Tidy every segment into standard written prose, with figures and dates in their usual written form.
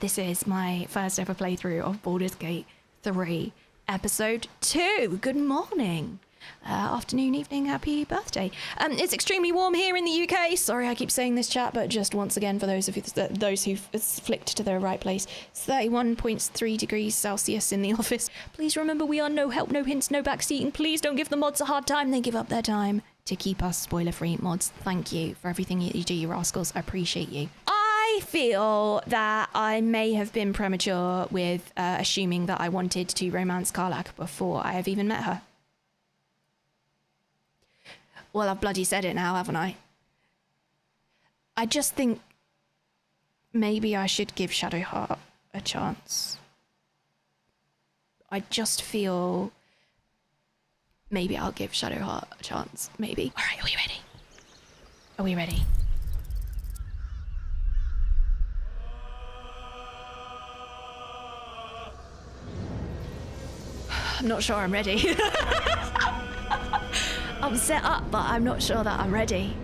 This is my first ever playthrough of Baldur's Gate 3, Episode 2. Good morning, afternoon, evening, happy birthday. It's extremely warm here in the UK. Sorry I keep saying this, chat, but just once again for those of you, those who've flicked to the right place, it's 31.3 degrees Celsius in the office. Please remember we are no help, no hints, no backseating. Please don't give the mods a hard time. They give up their time to keep us spoiler-free. Mods, thank you for everything you do, you rascals. I appreciate you. I feel that I may have been premature with assuming that I wanted to romance Karlach before I have even met her. Well, I've bloody said it now, haven't I? I just think maybe I should give Shadowheart a chance. I just feel maybe I'll give Shadowheart a chance. Maybe. All right, are we ready? Are we ready? I'm not sure I'm ready. I'm set up, but I'm not sure that I'm ready.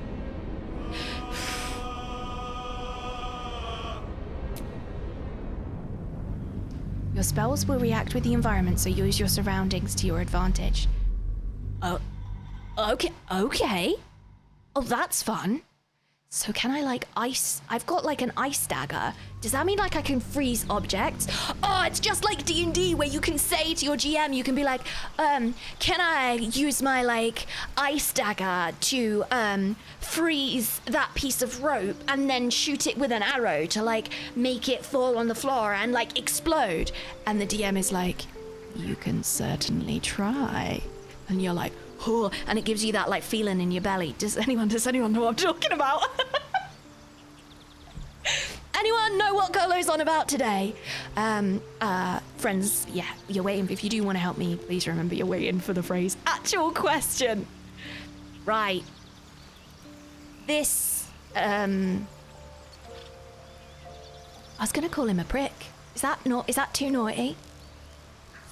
Your spells will react with the environment, so use your surroundings to your advantage. Oh, okay. Oh, that's fun. So can I like ice? I've got like an ice dagger. Does that mean like I can freeze objects? Oh, it's just like D&D where you can say to your GM, you can be like, can I use my like ice dagger to freeze that piece of rope and then shoot it with an arrow to like make it fall on the floor and like explode? And the DM is like, you can certainly try. And you're like, oh, and it gives you that like feeling in your belly. Does anyone know what I'm talking about? Anyone know what Golo's on about today? Friends, yeah, you're waiting. If you do want to help me, please remember you're waiting for the phrase actual question. Right. This, I was gonna call him a prick. Is that too naughty?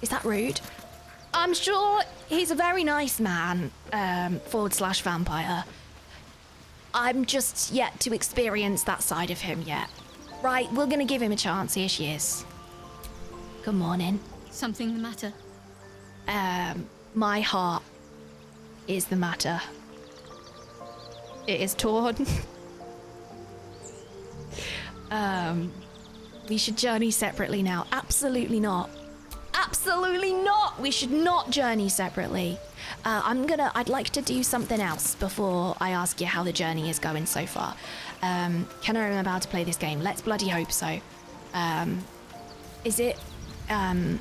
Is that rude? I'm sure he's a very nice man, / vampire. I'm just yet to experience that side of him yet. Right, we're gonna give him a chance. Here she is. Good morning. Something the matter? My heart is the matter. It is torn. We should journey separately now. Absolutely not. Absolutely not! We should not journey separately. I'd like to do something else before I ask you how the journey is going so far. Can I remember how to play this game? Let's bloody hope so. Is it okay?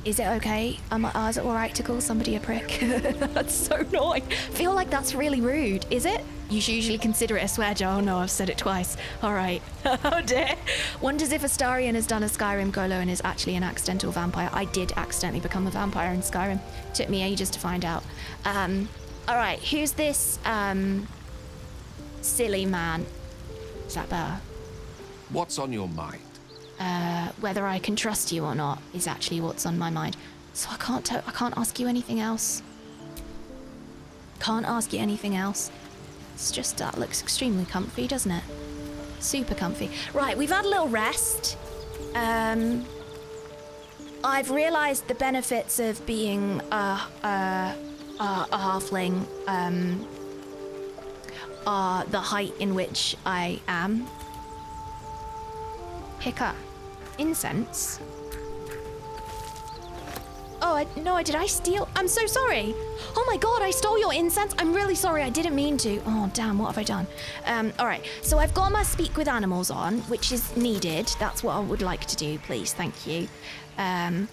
Is it alright to call somebody a prick? That's so annoying. Feel like that's really rude. Is it? You should usually consider it a swear jar. Oh no, I've said it twice. Alright. Oh dear. Wonders if Astarion has done a Skyrim Golo and is actually an accidental vampire. I did accidentally become a vampire in Skyrim. Took me ages to find out. Alright, who's this silly man? Is that better? What's on your mind? Whether I can trust you or not is actually what's on my mind. So I can't ask you anything else. Can't ask you anything else. It's just, that looks extremely comfy, doesn't it? Super comfy. Right, we've had a little rest. I've realized the benefits of being a halfling are the height in which I am. Pick up incense. Oh, did I steal? I'm so sorry. Oh my god, I stole your incense. I'm really sorry, I didn't mean to. Oh, damn, what have I done? All right, so I've got my speak with animals on, which is needed. That's what I would like to do, please, thank you. And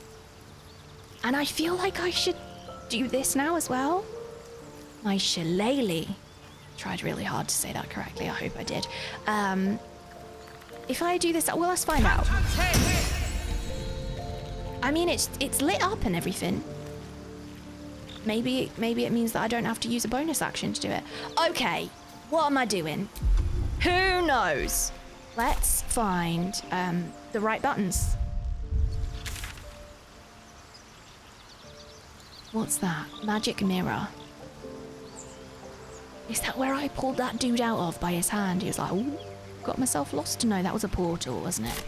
I feel like I should do this now as well. My shillelagh. Tried really hard to say that correctly, I hope I did. If I do this, well, let's find out. I mean, it's lit up and everything. Maybe it means that I don't have to use a bonus action to do it. Okay, what am I doing? Who knows? Let's find the right buttons. What's that? Magic mirror. Is that where I pulled that dude out of by his hand? He was like, ooh, got myself lost to know that was a portal, wasn't it?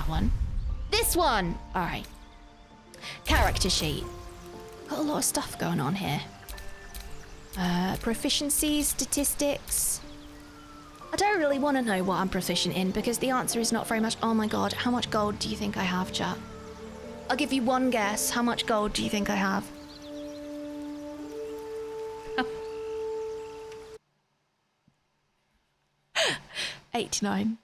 one. This one! Alright. Character sheet. Got a lot of stuff going on here. Proficiency, statistics. I don't really want to know what I'm proficient in because the answer is not very much. Oh my god, how much gold do you think I have, chat? I'll give you one guess. How much gold do you think I have? 89.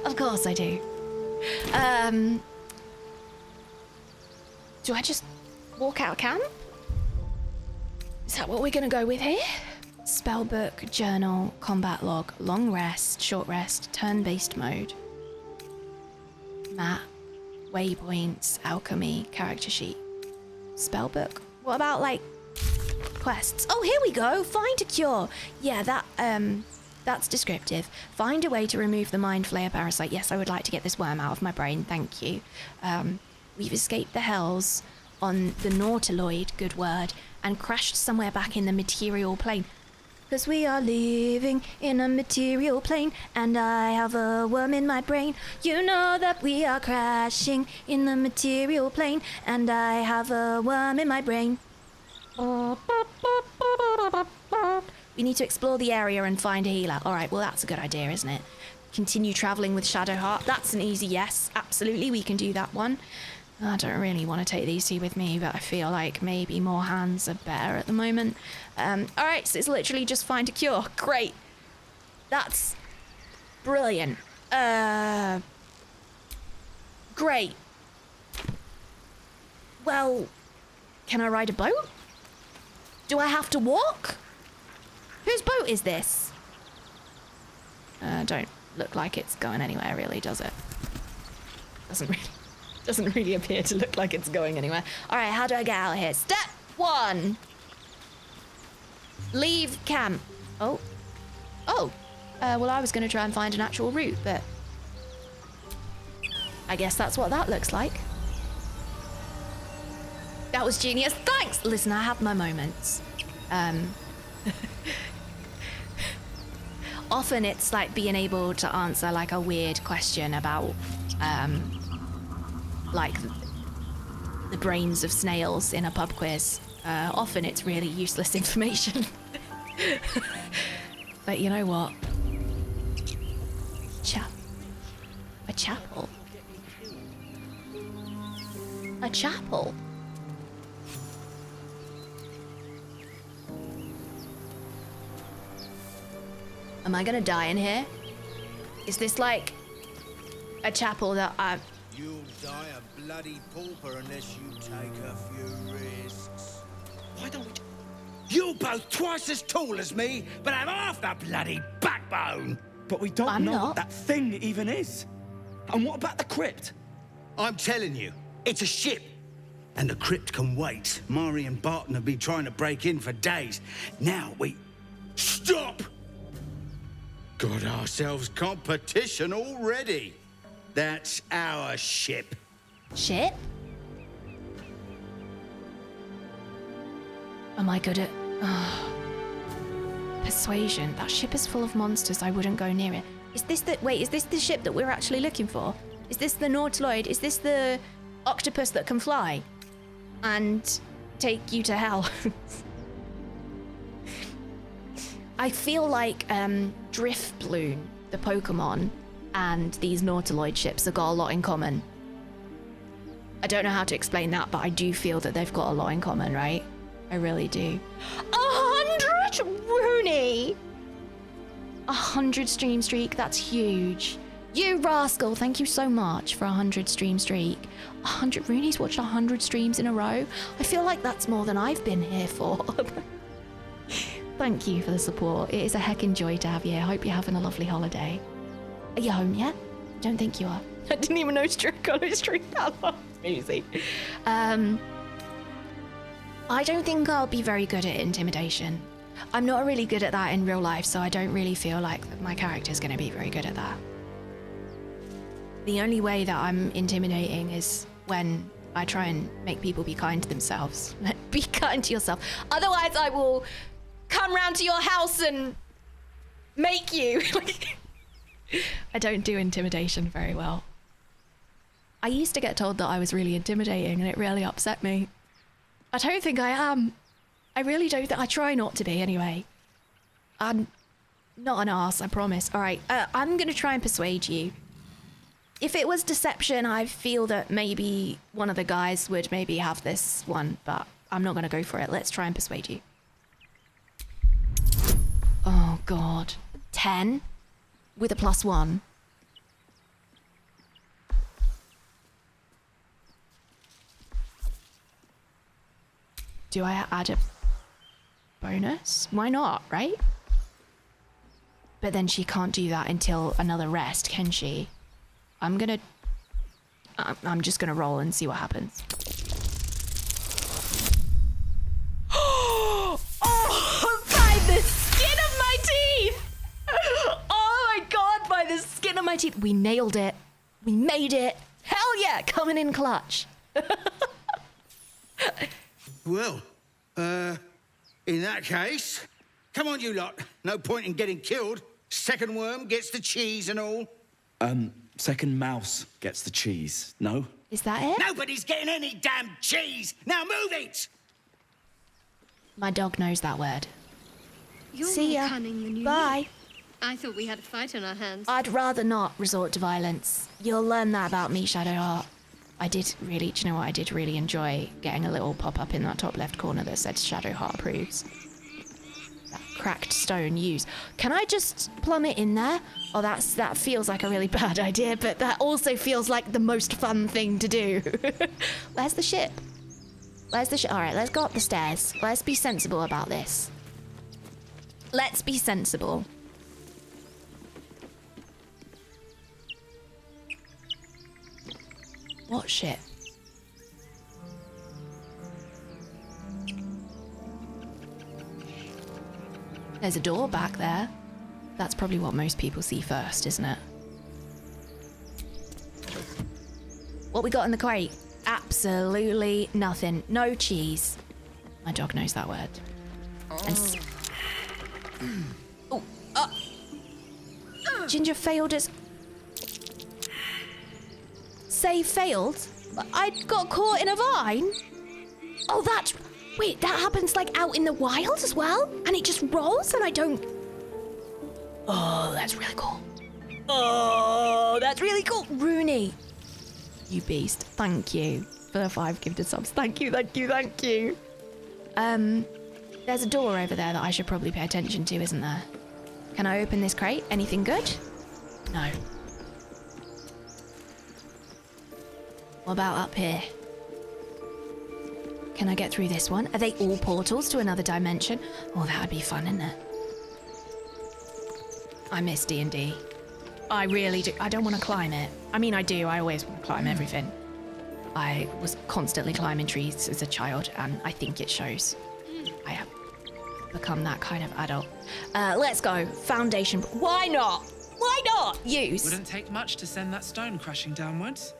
Of course I do. Do I just walk out of camp? Is that what we're gonna go with here? Spellbook, journal, combat log, long rest, short rest, turn-based mode. Map, waypoints, alchemy, character sheet. Spellbook? What about like quests? Oh, here we go. Find a cure. Yeah, that's descriptive. Find a way to remove the mind flayer parasite. Yes, I would like to get this worm out of my brain. Thank you. We've escaped the hells on the Nautiloid, good word, and crashed somewhere back in the material plane. Because we are living in a material plane, and I have a worm in my brain. You know that we are crashing in the material plane, and I have a worm in my brain. We need to explore the area and find a healer. All right, well, that's a good idea, isn't it? Continue traveling with Shadowheart. That's an easy yes. Absolutely, we can do that one. I don't really want to take these two with me, but I feel like maybe more hands are better at the moment. All right, so it's literally just find a cure. Great. That's brilliant. Great. Well, can I ride a boat? Do I have to walk? Whose boat is this? Don't look like it's going anywhere, really, does it? Doesn't really appear to look like it's going anywhere. All right, how do I get out of here? Step 1. Leave camp. Oh. Well, I was going to try and find an actual route, but I guess that's what that looks like. That was genius. Thanks. Listen, I have my moments. Often it's like being able to answer like a weird question about like the brains of snails in a pub quiz. Often it's really useless information. But you know what? A chapel. A chapel. Am I gonna die in here? Is this like a chapel that I... You'll die a bloody pauper unless you take a few risks. Why don't we... You're both twice as tall as me, but have half the bloody backbone. But we don't I'm know not. what that thing even is. And what about the crypt? I'm telling you, it's a ship. And the crypt can wait. Mari and Barton have been trying to break in for days. Now we... Stop! Got ourselves competition already. That's our ship. Ship? Am I good at... Persuasion. That ship is full of monsters. I wouldn't go near it. Is this the... Wait, is this the ship that we're actually looking for? Is this the Nautiloid? Is this the octopus that can fly? And take you to hell? I feel like Driftbloom, the Pokemon, and these Nautiloid ships have got a lot in common. I don't know how to explain that, but I do feel that they've got a lot in common, right? I really do. 100 Rooney! 100 stream streak, that's huge. You rascal, thank you so much for 100 stream streak. 100 Rooney's watched 100 streams in a row. I feel like that's more than I've been here for. Thank you for the support. It is a heckin' joy to have you here. Hope you're having a lovely holiday. Are you home yet? Don't think you are. I didn't even know Strick on his stream that long. Easy. I don't think I'll be very good at intimidation. I'm not really good at that in real life, so I don't really feel like my character's going to be very good at that. The only way that I'm intimidating is when I try and make people be kind to themselves. Be kind to yourself. Otherwise, I will come round to your house and make you. I don't do intimidation very well. I used to get told that I was really intimidating and it really upset me. I don't think I am. I really don't I try not to be anyway. I'm not an arse, I promise. All right, I'm going to try and persuade you. If it was deception, I feel that maybe one of the guys would maybe have this one, but I'm not going to go for it. Let's try and persuade you. Oh, God. 10 with a +1. Do I add a bonus? Why not, right? But then she can't do that until another rest, can she? I'm just gonna roll and see what happens. Oh, by the skin of my teeth! Oh my God, by the skin of my teeth. We nailed it. We made it. Hell yeah, coming in clutch. Well, in that case, come on, you lot. No point in getting killed. Second worm gets the cheese and all. Second mouse gets the cheese. No? Is that it? Nobody's getting any damn cheese. Now move it! My dog knows that word. You're See more ya. cunning than you Bye. look. I thought we had a fight on our hands. I'd rather not resort to violence. You'll learn that about me, Shadowheart. Do you know what? I did really enjoy getting a little pop-up in that top left corner that said Shadowheart approves. That cracked stone use. Can I just plumb it in there? Oh, that feels like a really bad idea, but that also feels like the most fun thing to do. Where's the ship? Where's the ship? All right, let's go up the stairs. Let's be sensible about this. Let's be sensible. What shit? There's a door back there. That's probably what most people see first, isn't it? What we got in the crate? Absolutely nothing. No cheese. My dog knows that word. Ginger failed us. Save failed? I got caught in a vine? Oh, wait, that happens like out in the wild as well? And it just rolls and I don't... Oh, that's really cool. Oh, that's really cool. Rooney, you beast. Thank you for the 5 gifted subs. Thank you, thank you, thank you. There's a door over there that I should probably pay attention to, isn't there? Can I open this crate? Anything good? No. What about up here? Can I get through this one? Are they all portals to another dimension? Oh, that would be fun, isn't it? I miss D&D. I really do. I don't want to climb it. I mean, I do. I always want to climb everything. I was constantly climbing trees as a child, and I think it shows. I have become that kind of adult. Let's go. Foundation. Why not? Why not? Use. Wouldn't take much to send that stone crashing downwards.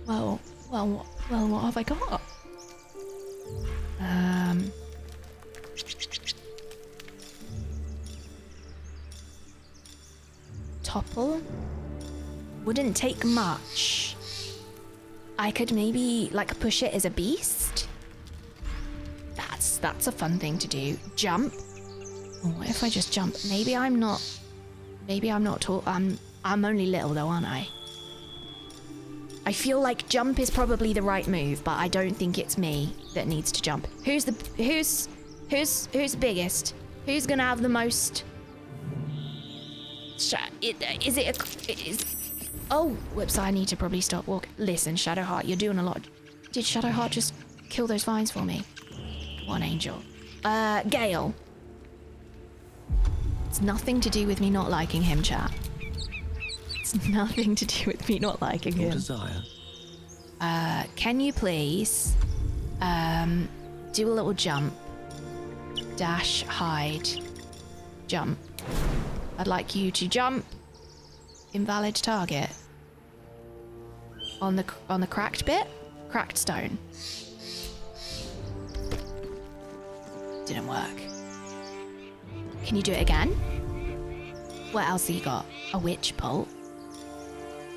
Well, what have I got? Topple? Wouldn't take much. I could maybe, like, push it as a beast? That's a fun thing to do. Jump? Oh, what if I just jump? Maybe I'm not tall. I'm only little though, aren't I? I feel like jump is probably the right move, but I don't think it's me that needs to jump. Who's biggest? Who's gonna have the most? Oh, whoops! I need to probably stop walking. Listen, Shadowheart, you're doing a lot. Did Shadowheart just kill those vines for me? One angel. Gale. It's nothing to do with me not liking him, chat. It's nothing to do with me not liking him. Desire. Can you please do a little jump? Dash, hide, jump. I'd like you to jump. Invalid target. On the cracked bit? Cracked stone. Didn't work. Can you do it again? What else have you got? A witch bolt.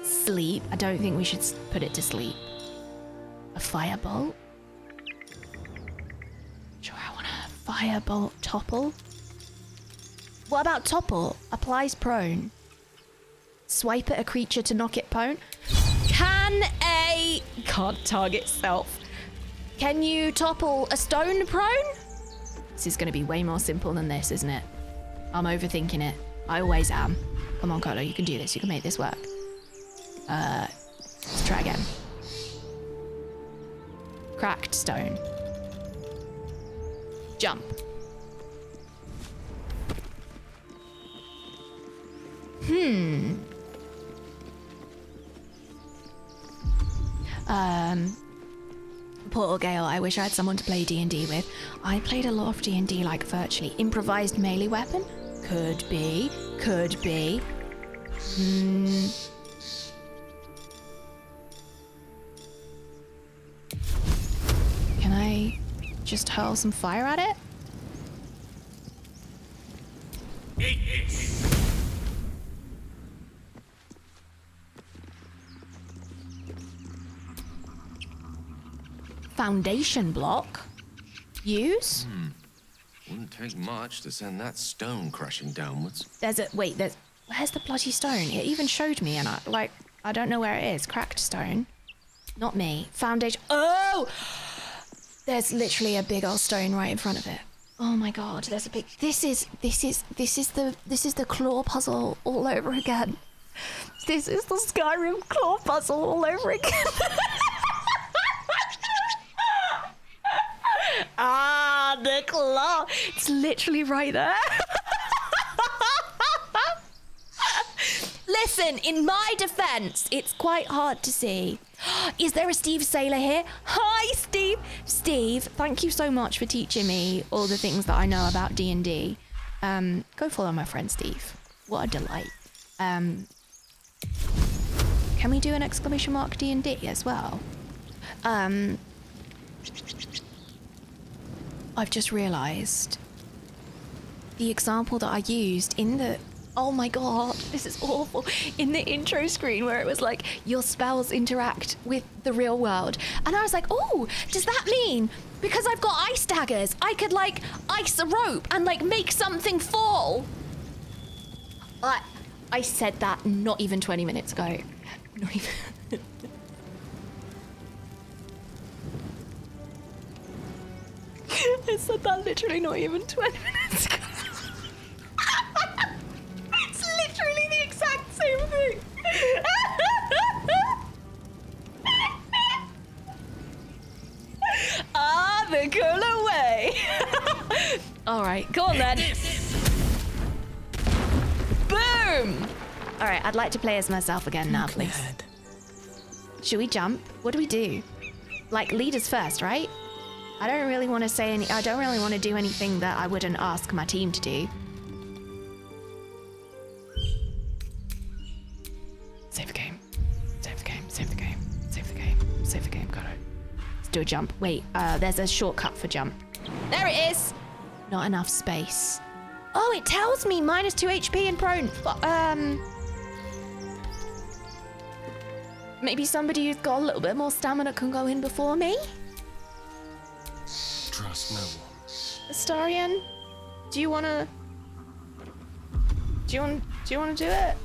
Sleep. I don't think we should put it to sleep. A firebolt. Sure, I want a firebolt topple. What about topple? Applies prone. Swipe at a creature to knock it prone. Can't target self. Can you topple a stone prone? This is going to be way more simple than this, isn't it? I'm overthinking it. I always am. Come on, Carlo, you can do this. You can make this work. Let's try again. Cracked stone. Jump. Portal Gale, I wish I had someone to play D&D with. I played a lot of D&D like virtually. Improvised melee weapon? Could be. Could be. Can I just hurl some fire at it? Foundation block? Use? Wouldn't take much to send that stone crashing downwards. Where's the bloody stone? It even showed me and I don't know where it is. Cracked stone. Not me. Foundation. Oh! There's literally a big old stone right in front of it. Oh my god, there's a big... This is the claw puzzle all over again. This is the Skyrim claw puzzle all over again. Ah, the claw. It's literally right there. Listen, in my defense, it's quite hard to see. Is there a Steve Sailor here? Hi, Steve. Steve, thank you so much for teaching me all the things that I know about D&D. Go follow my friend Steve. What a delight. Can we do an exclamation mark D&D as well? I've just realised the example that I used in the... Oh my god, this is awful. In the intro screen where it was like, your spells interact with the real world. And I was like, oh, does that mean because I've got ice daggers, I could like ice a rope and like make something fall? I said that not even 20 minutes ago. Not even... I said that literally not even 20 minutes ago. It's literally the exact same thing. The cooler way. All right, go on then. Boom. All right, I'd like to play as myself again now, please. Should we jump? What do we do? Like, lead us first, right? I don't really want to do anything that I wouldn't ask my team to do. Save the game. Save the game. Save the game. Save the game. Save the game. Got it. Let's do a jump. Wait, there's a shortcut for jump. There it is! Not enough space. Oh, it tells me -2 HP and prone. Maybe somebody who's got a little bit more stamina can go in before me? Trust no one. Astarion, do you wanna do it?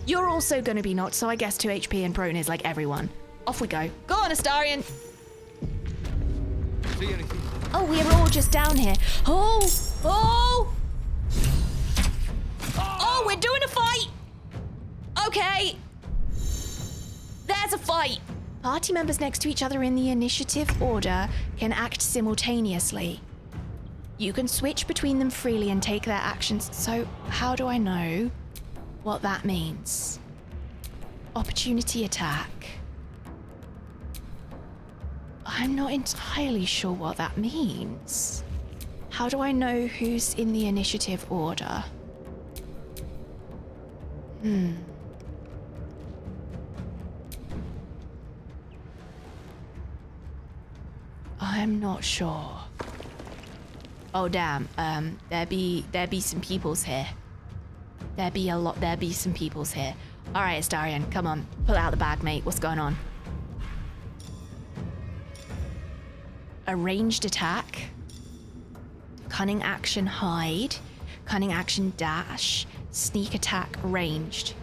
You're also gonna be knocked, so I guess 2 HP and prone is like everyone. Off we go. Go on, Astarion. See anything? Oh, we're all just down here. Oh, we're doing a fight. Okay. There's a fight. Party members next to each other in the initiative order can act simultaneously. You can switch between them freely and take their actions. So how do I know what that means? Opportunity attack. I'm not entirely sure what that means. How do I know who's in the initiative order? I'm not sure. Oh damn. There be some peoples here. There be some peoples here. All right, Astarion, come on, pull out the bag, mate. What's going on? A ranged attack. Cunning action hide. Cunning action dash. Sneak attack ranged.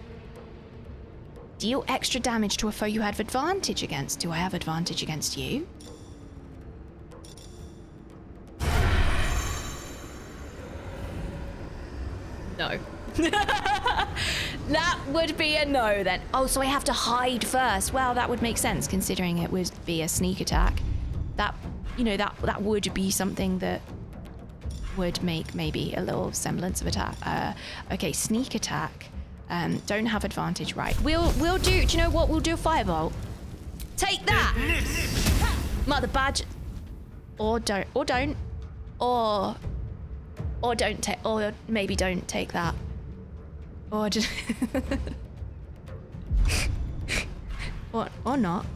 Deal extra damage to a foe you have advantage against. Do I have advantage against you? No. That would be a no then. Oh, so I have to hide first. Well, that would make sense considering it would be a sneak attack. That, you know, that would be something that would make maybe a little semblance of attack. Okay, sneak attack. Don't have advantage, right? We'll do you know what? We'll do a firebolt. Take that! Mother badge. Or don't. Or don't take, or maybe don't take that. Or just or not.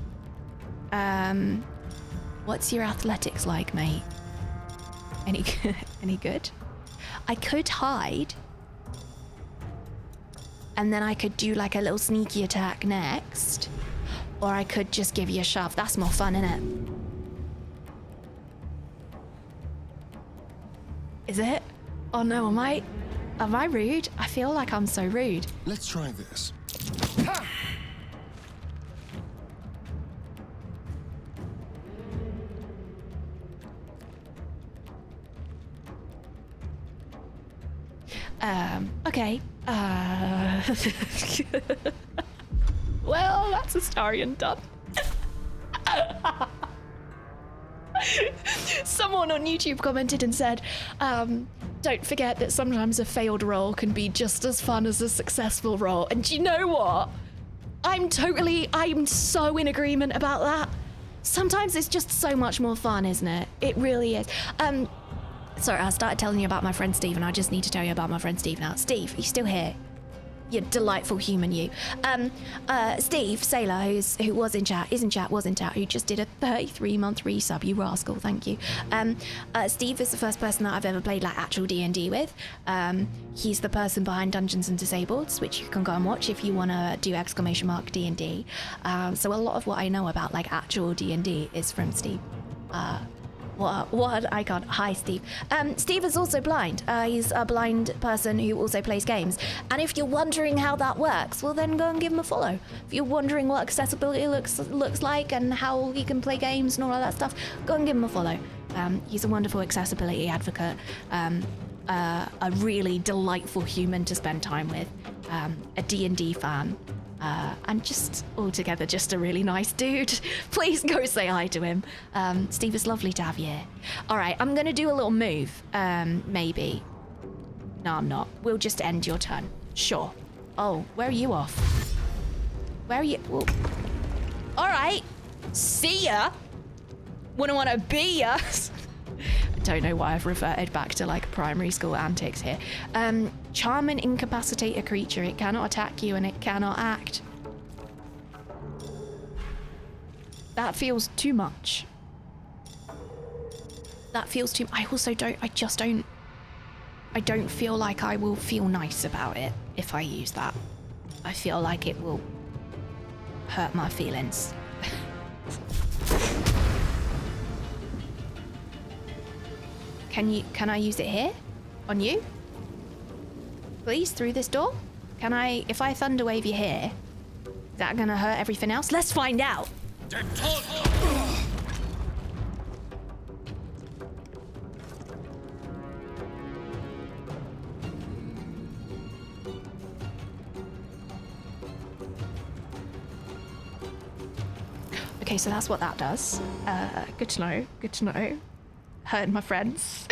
What's your athletics like, mate? Any good? I could hide. And then I could do like a little sneaky attack next. Or I could just give you a shove. That's more fun, innit? Is it? Oh no, am I rude? I feel like I'm so rude. Let's try this. Okay. Well, that's Astarion done. Someone on YouTube commented and said, don't forget that sometimes a failed roll can be just as fun as a successful roll. And do you know what? I'm so in agreement about that. Sometimes it's just so much more fun, isn't it? It really is. Sorry, I started telling you about my friend Steve, and I just need to tell you about my friend Steve now. Steve, are you still here? You delightful human, you. Steve Sailor, who was in chat, who just did a 33-month resub, you rascal, thank you. Steve is the first person that I've ever played like actual D&D with. He's the person behind Dungeons and Disabled, which you can go and watch if you want to do !D&D. So a lot of what I know about like actual D&D is from Steve. What an icon. Hi, Steve. Steve is also blind. He's a blind person who also plays games. And if you're wondering how that works, well, then go and give him a follow. If you're wondering what accessibility looks like and how he can play games and all of that stuff, go and give him a follow. He's a wonderful accessibility advocate, a really delightful human to spend time with, a D&D fan. And just altogether just a really nice dude. Please go say hi to him. Steve, it's lovely to have you here. All right, I'm gonna do a little move. Maybe. No, I'm not. We'll just end your turn. Sure. Oh, where are you off? Where are you? Well, all right. See ya. Wouldn't want to be ya. I don't know why I've reverted back to like primary school antics here. Charm and incapacitate a creature. It cannot attack you and it cannot act. That feels too much. That feels too... I don't feel like I will feel nice about it if I use that. I feel like it will hurt my feelings. Can I use it here? On you? Please, through this door? Can I, if I thunder wave you here, is that gonna hurt everything else? Let's find out. Okay, so that's what that does. Good to know, good to know. Hurting my friends.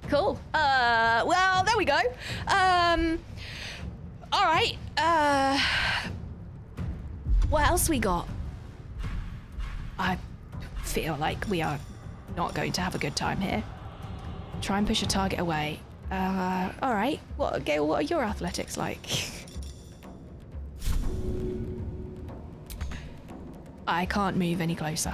Cool. Well, there we go. All right. What else we got? I feel like we are not going to have a good time here. Try and push a target away. All right. What are your athletics like? I can't move any closer.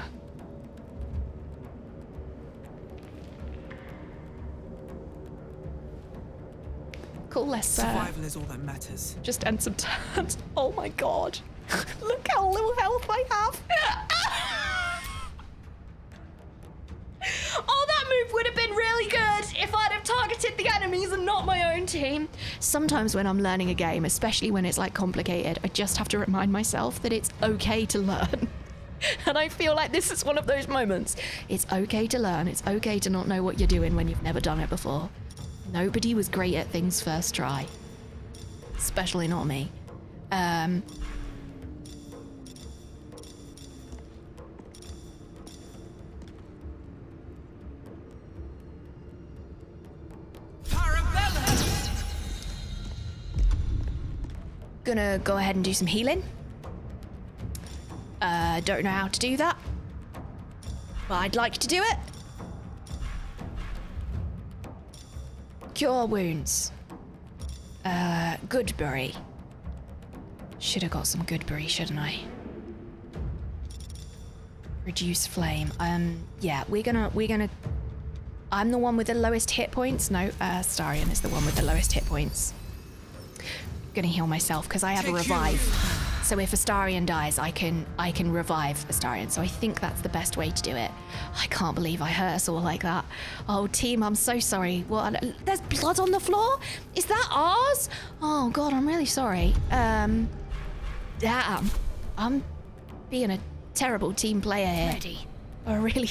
cool. Let's Survival is all that matters. just end some turns. Oh my god. Look how little health I have. Oh, that move would have been really good if I'd have targeted the enemies and not my own team. Sometimes when I'm learning a game, especially when it's like complicated, I just have to remind myself that it's okay to learn. And I feel like this is one of those moments. It's okay to learn. It's okay to not know what you're doing when you've never done it before. Nobody was great at things first try. Especially not me. Gonna go ahead and do some healing. Don't know how to do that, but I'd like to do it. Cure wounds. Goodberry. Should have got some goodberry, shouldn't I? Reduce flame. Yeah, we're gonna. I'm the one with the lowest hit points. No, Starion is the one with the lowest hit points. Gonna heal myself because I have a revive. So if Astarion dies, I can revive Astarion. So I think that's the best way to do it. I can't believe I hurt us all like that. Oh, team, I'm so sorry. What? There's blood on the floor? Is that ours? Oh God, I'm really sorry. Damn, I'm being a terrible team player here. Ready. A really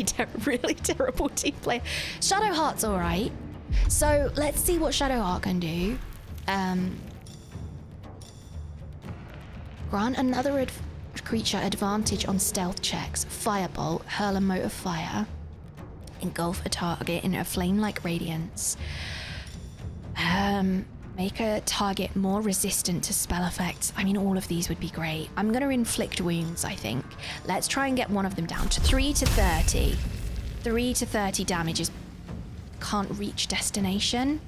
terrible team player. Shadowheart's all right. So let's see what Shadowheart can do. Grant another creature advantage on stealth checks. Firebolt, hurl a mote of fire. Engulf a target in a flame-like radiance. Make a target more resistant to spell effects. I mean, all of these would be great. I'm going to inflict wounds, I think. Let's try and get one of them down to 3 to 30. 3 to 30 damage is... Can't reach destination.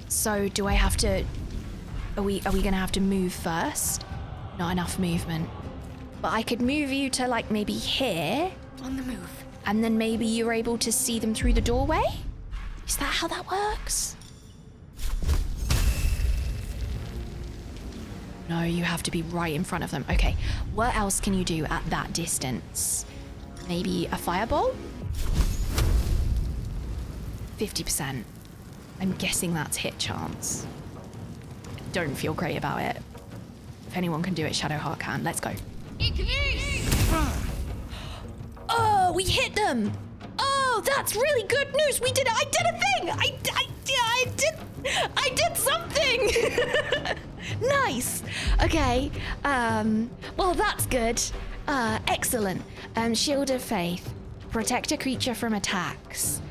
So do I have to... Are we going to have to move first? Not enough movement. But I could move you to, like, maybe here. On the move. And then maybe you're able to see them through the doorway? Is that how that works? No, you have to be right in front of them. Okay, what else can you do at that distance? Maybe a fireball? 50%. I'm guessing that's hit chance. Don't feel great about it. If anyone can do it, Shadowheart can. Let's go. Oh, we hit them! Oh, that's really good news! We did it! I did a thing! I did something! Nice! Okay, well, that's good. Excellent. Shield of Faith. Protect a creature from attacks.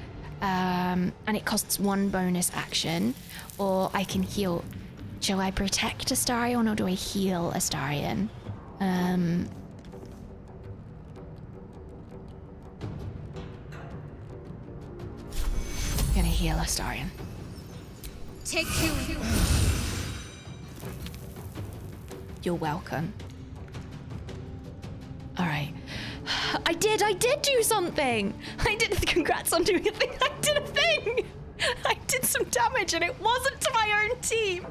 And it costs 1 bonus action. Or I can heal. Shall I protect Astarion or do I heal Astarion? Gonna heal Astarion. Take 2. You're welcome. All right. I did do something. Congrats on doing a thing. I did a thing. I did some damage and it wasn't to my own team.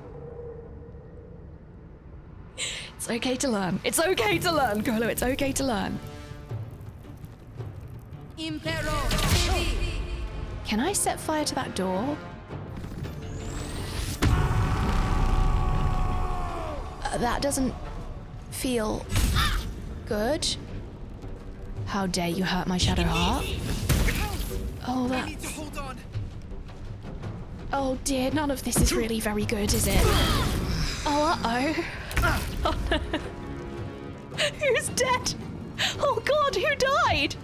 It's okay to learn. It's okay to learn, Golo. It's okay to learn. Can I set fire to that door? That doesn't feel good. How dare you hurt my Shadowheart? Oh, that's... Oh dear, none of this is really very good, is it? Oh, uh-oh. Oh, no. Who's dead? Oh God, who died?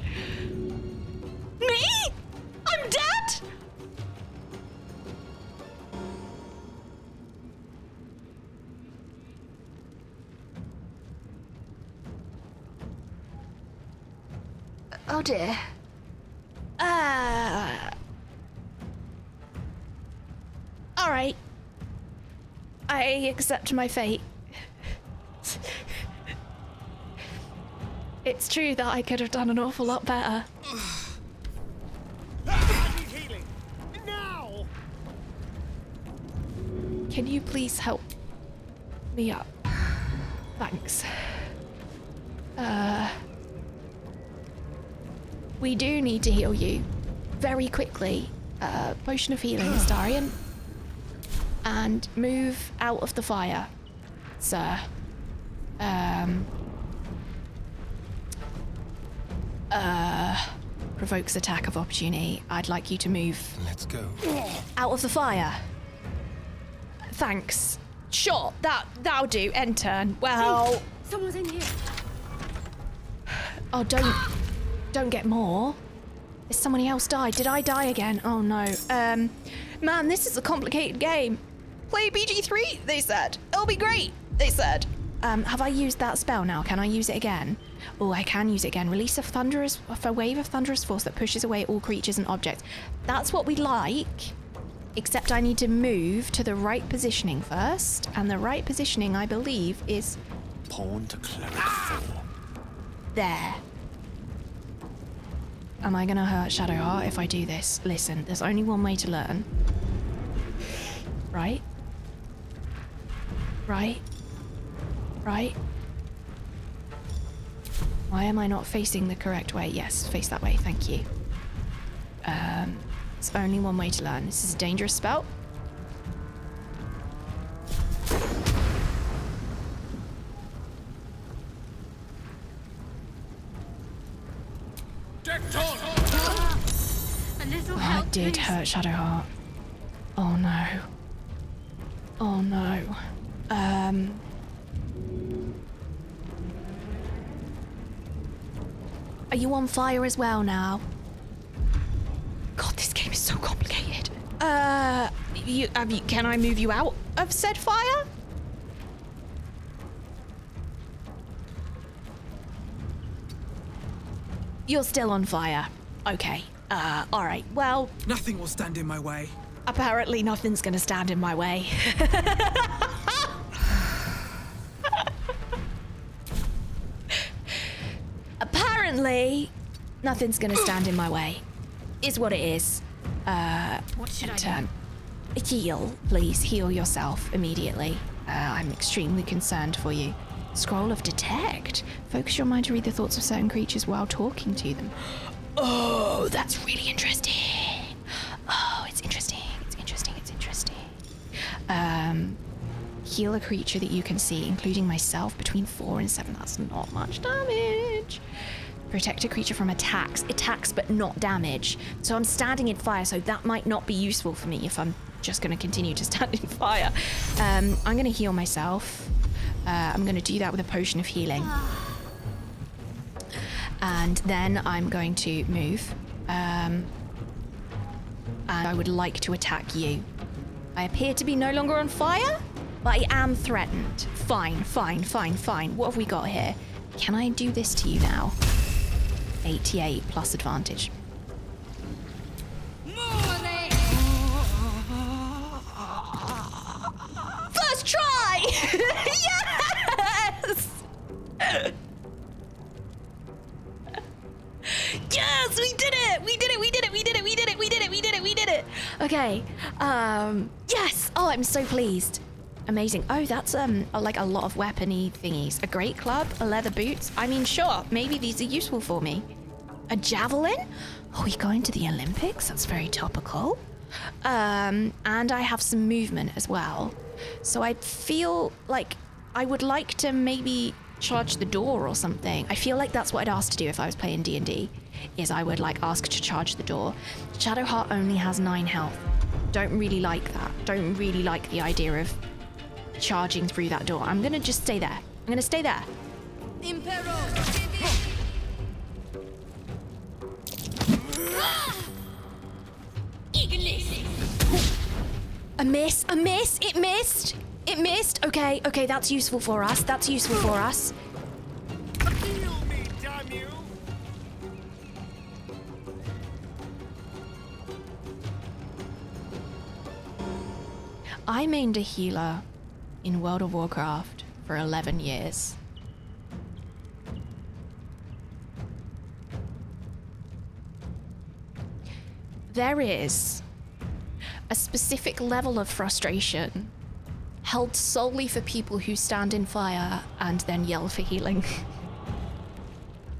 Me? I'm dead? Oh dear. All right. I accept my fate. It's true that I could have done an awful lot better. I need healing. Now! Can you please help me up? Thanks. We do need to heal you very quickly. Potion of healing, Astarion. And move out of the fire, sir. Provokes attack of opportunity. I'd like you to move Let's go. out of the fire. Thanks. Sure, that'll do. End turn. Well, Someone's in here. oh, don't get more. Is somebody else died? Did I die again? Oh no. Man, this is a complicated game. Play BG3, they said. It'll be great, they said. Have I used that spell now? Can I use it again? Oh, I can use it again. Release a wave of thunderous force that pushes away all creatures and objects. That's what we like. Except I need to move to the right positioning first. And the right positioning, I believe, is Pawn to cleric 4. there. Am I gonna hurt Shadowheart if I do this? Listen, there's only one way to learn. Right? Right? Right? Why am I not facing the correct way? Yes, face that way, thank you. There's only one way to learn. This is a dangerous spell. A little Oh, I help, did please. hurt Shadowheart. Oh no. Oh no. Are you on fire as well now? God, this game is so complicated. Can I move you out of said fire? You're still on fire. Okay. Alright. Well, Nothing will stand in my way. apparently nothing's gonna stand in my way. Apparently, nothing's gonna stand in my way. Is what it is. What should I do? Turn. Heal, please. Heal yourself immediately. I'm extremely concerned for you. Scroll of Detect. Focus your mind to read the thoughts of certain creatures while talking to them. Oh, that's really interesting. Oh, it's interesting. It's interesting. It's interesting. Heal a creature that you can see, including myself, between 4 and 7. That's not much damage. Protect a creature from attacks. Attacks, but not damage. So I'm standing in fire, so that might not be useful for me if I'm just going to continue to stand in fire. I'm going to heal myself. I'm going to do that with a potion of healing. And then I'm going to move. And I would like to attack you. I appear to be no longer on fire, but I am threatened. Fine, fine, fine, fine. What have we got here? Can I do this to you now? 88 plus advantage. First try! Yes! Yes, we did it! We did it! We did it! We did it! We did it! We did it! We did it! We did it! Okay. Yes! Oh, I'm so pleased. Amazing. Oh, that's like a lot of weapony thingies. A great club, a leather boots. I mean, sure, maybe these are useful for me. A javelin? Oh, we going to the Olympics? That's very topical. And I have some movement as well. So I feel like I would like to maybe charge the door or something. I feel like that's what I'd ask to do if I was playing D&D, is I would like ask to charge the door. Shadowheart only has 9 health. Don't really like that. Don't really like the idea of charging through that door. I'm gonna just stay there. I'm gonna stay there. A miss, a miss, it missed. It missed. Okay, okay, that's useful for us. That's useful for us. Heal me, damn you! I mained a healer in World of Warcraft for 11 years. there is a specific level of frustration held solely for people who stand in fire and then yell for healing.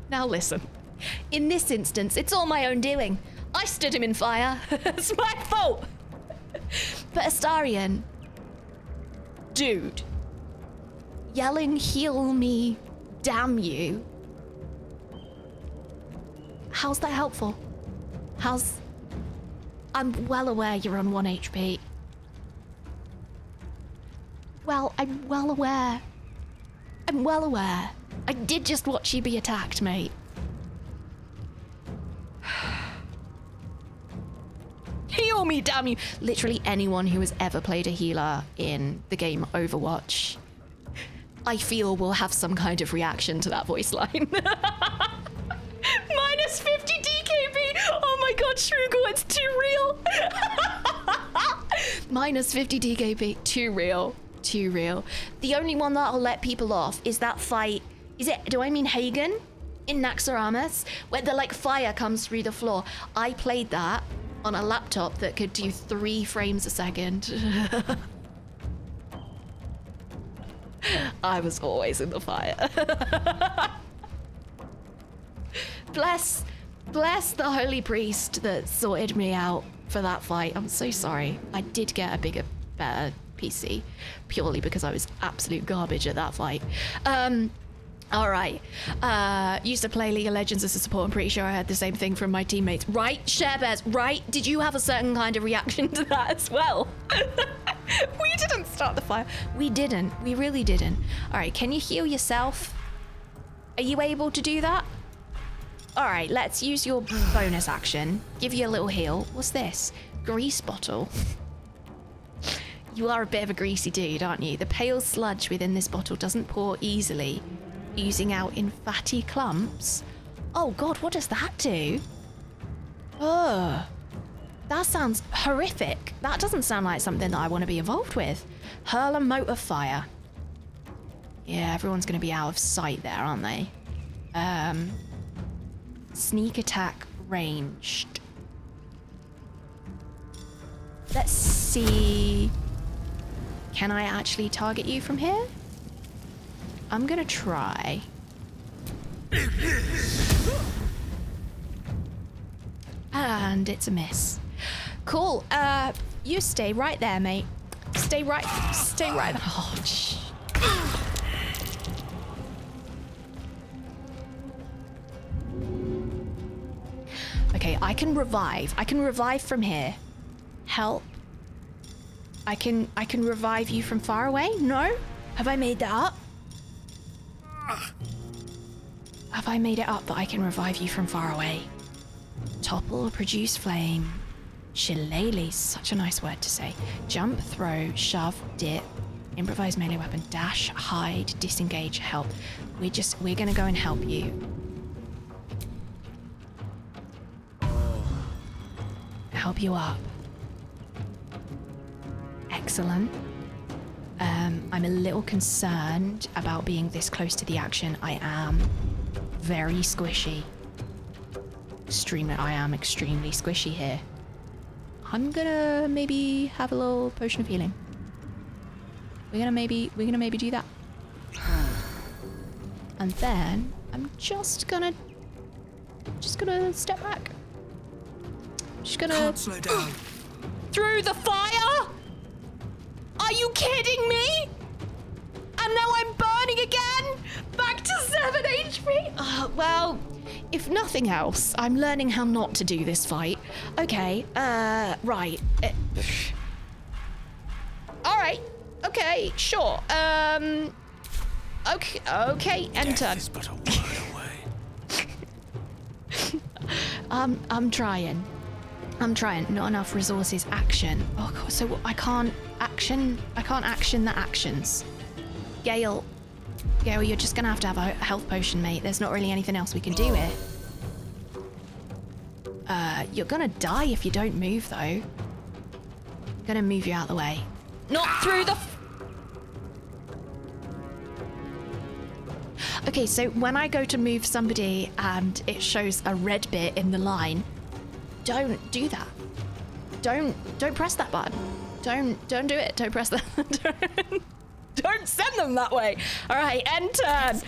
Now listen, in this instance, it's all my own doing. I stood him in fire. It's my fault. But Astarion, dude, yelling heal me, damn you. How's that helpful? I'm well aware you're on 1 HP. Well, I'm well aware. I did just watch you be attacked, mate. Heal me, damn you. Literally anyone who has ever played a healer in the game Overwatch, I feel will have some kind of reaction to that voice line. Minus 50 DKB. Oh my god, Shrugel, it's too real. Minus 50 DKB, too real. The only one that'll let people off is that fight. Do I mean Hagen in Naxxramas, where the like fire comes through the floor? I played that on a laptop that could do 3 frames a second. I was always in the fire. Bless the holy priest that sorted me out for that fight. I'm so sorry. I did get a better PC purely because I was absolute garbage at that fight. All right. Used to play League of Legends as a support. I'm pretty sure I had the same thing from my teammates. Right, Sharebears, right? Did you have a certain kind of reaction to that as well? We didn't start the fire. We didn't. We really didn't. All right, can you heal yourself? Are you able to do that? All right, let's use your bonus action. Give you a little heal. What's this? Grease bottle. You are a bit of a greasy dude, aren't you? The pale sludge within this bottle doesn't pour easily, oozing out in fatty clumps. Oh god, what does that do? Ugh. That sounds horrific. That doesn't sound like something that I want to be involved with. Hurl a mote of fire. Yeah, everyone's going to be out of sight there, aren't they? Sneak attack ranged. Let's see. Can I actually target you from here? I'm gonna try. And it's a miss. Cool. You stay right there, mate. Stay right. Oh, shh. Okay, I can revive. I can revive from here. Help. I can revive you from far away? No? Have I made that up? Have I made it up that I can revive you from far away? Topple, produce flame. Shillelagh, such a nice word to say. Jump, throw, shove, dip, improvise melee weapon, dash, hide, disengage, help. We're gonna go and help you. Help you up. Excellent. I'm a little concerned about being this close to the action. I am very squishy. I am extremely squishy here. I'm gonna maybe have a little potion of healing. We're gonna maybe do that. And then I'm just gonna step back. Just gonna Can't slow down. through the fire? Are you kidding me? And now I'm burning again? Back to 7 HP? Well, if nothing else, I'm learning how not to do this fight. Okay, right. Alright, okay, sure. Okay, enter. Death is but a word away. I'm trying. Not enough resources. Action. Oh god, so I can't action the actions. Gale, you're just gonna have to have a health potion, mate. There's not really anything else we can do here. You're gonna die if you don't move, though. Gonna move you out of the way. Not through the... Okay, so when I go to move somebody and it shows a red bit in the line, don't do that. don't press that button. Don't do it. Don't press that. Don't send them that way. All right, end turn.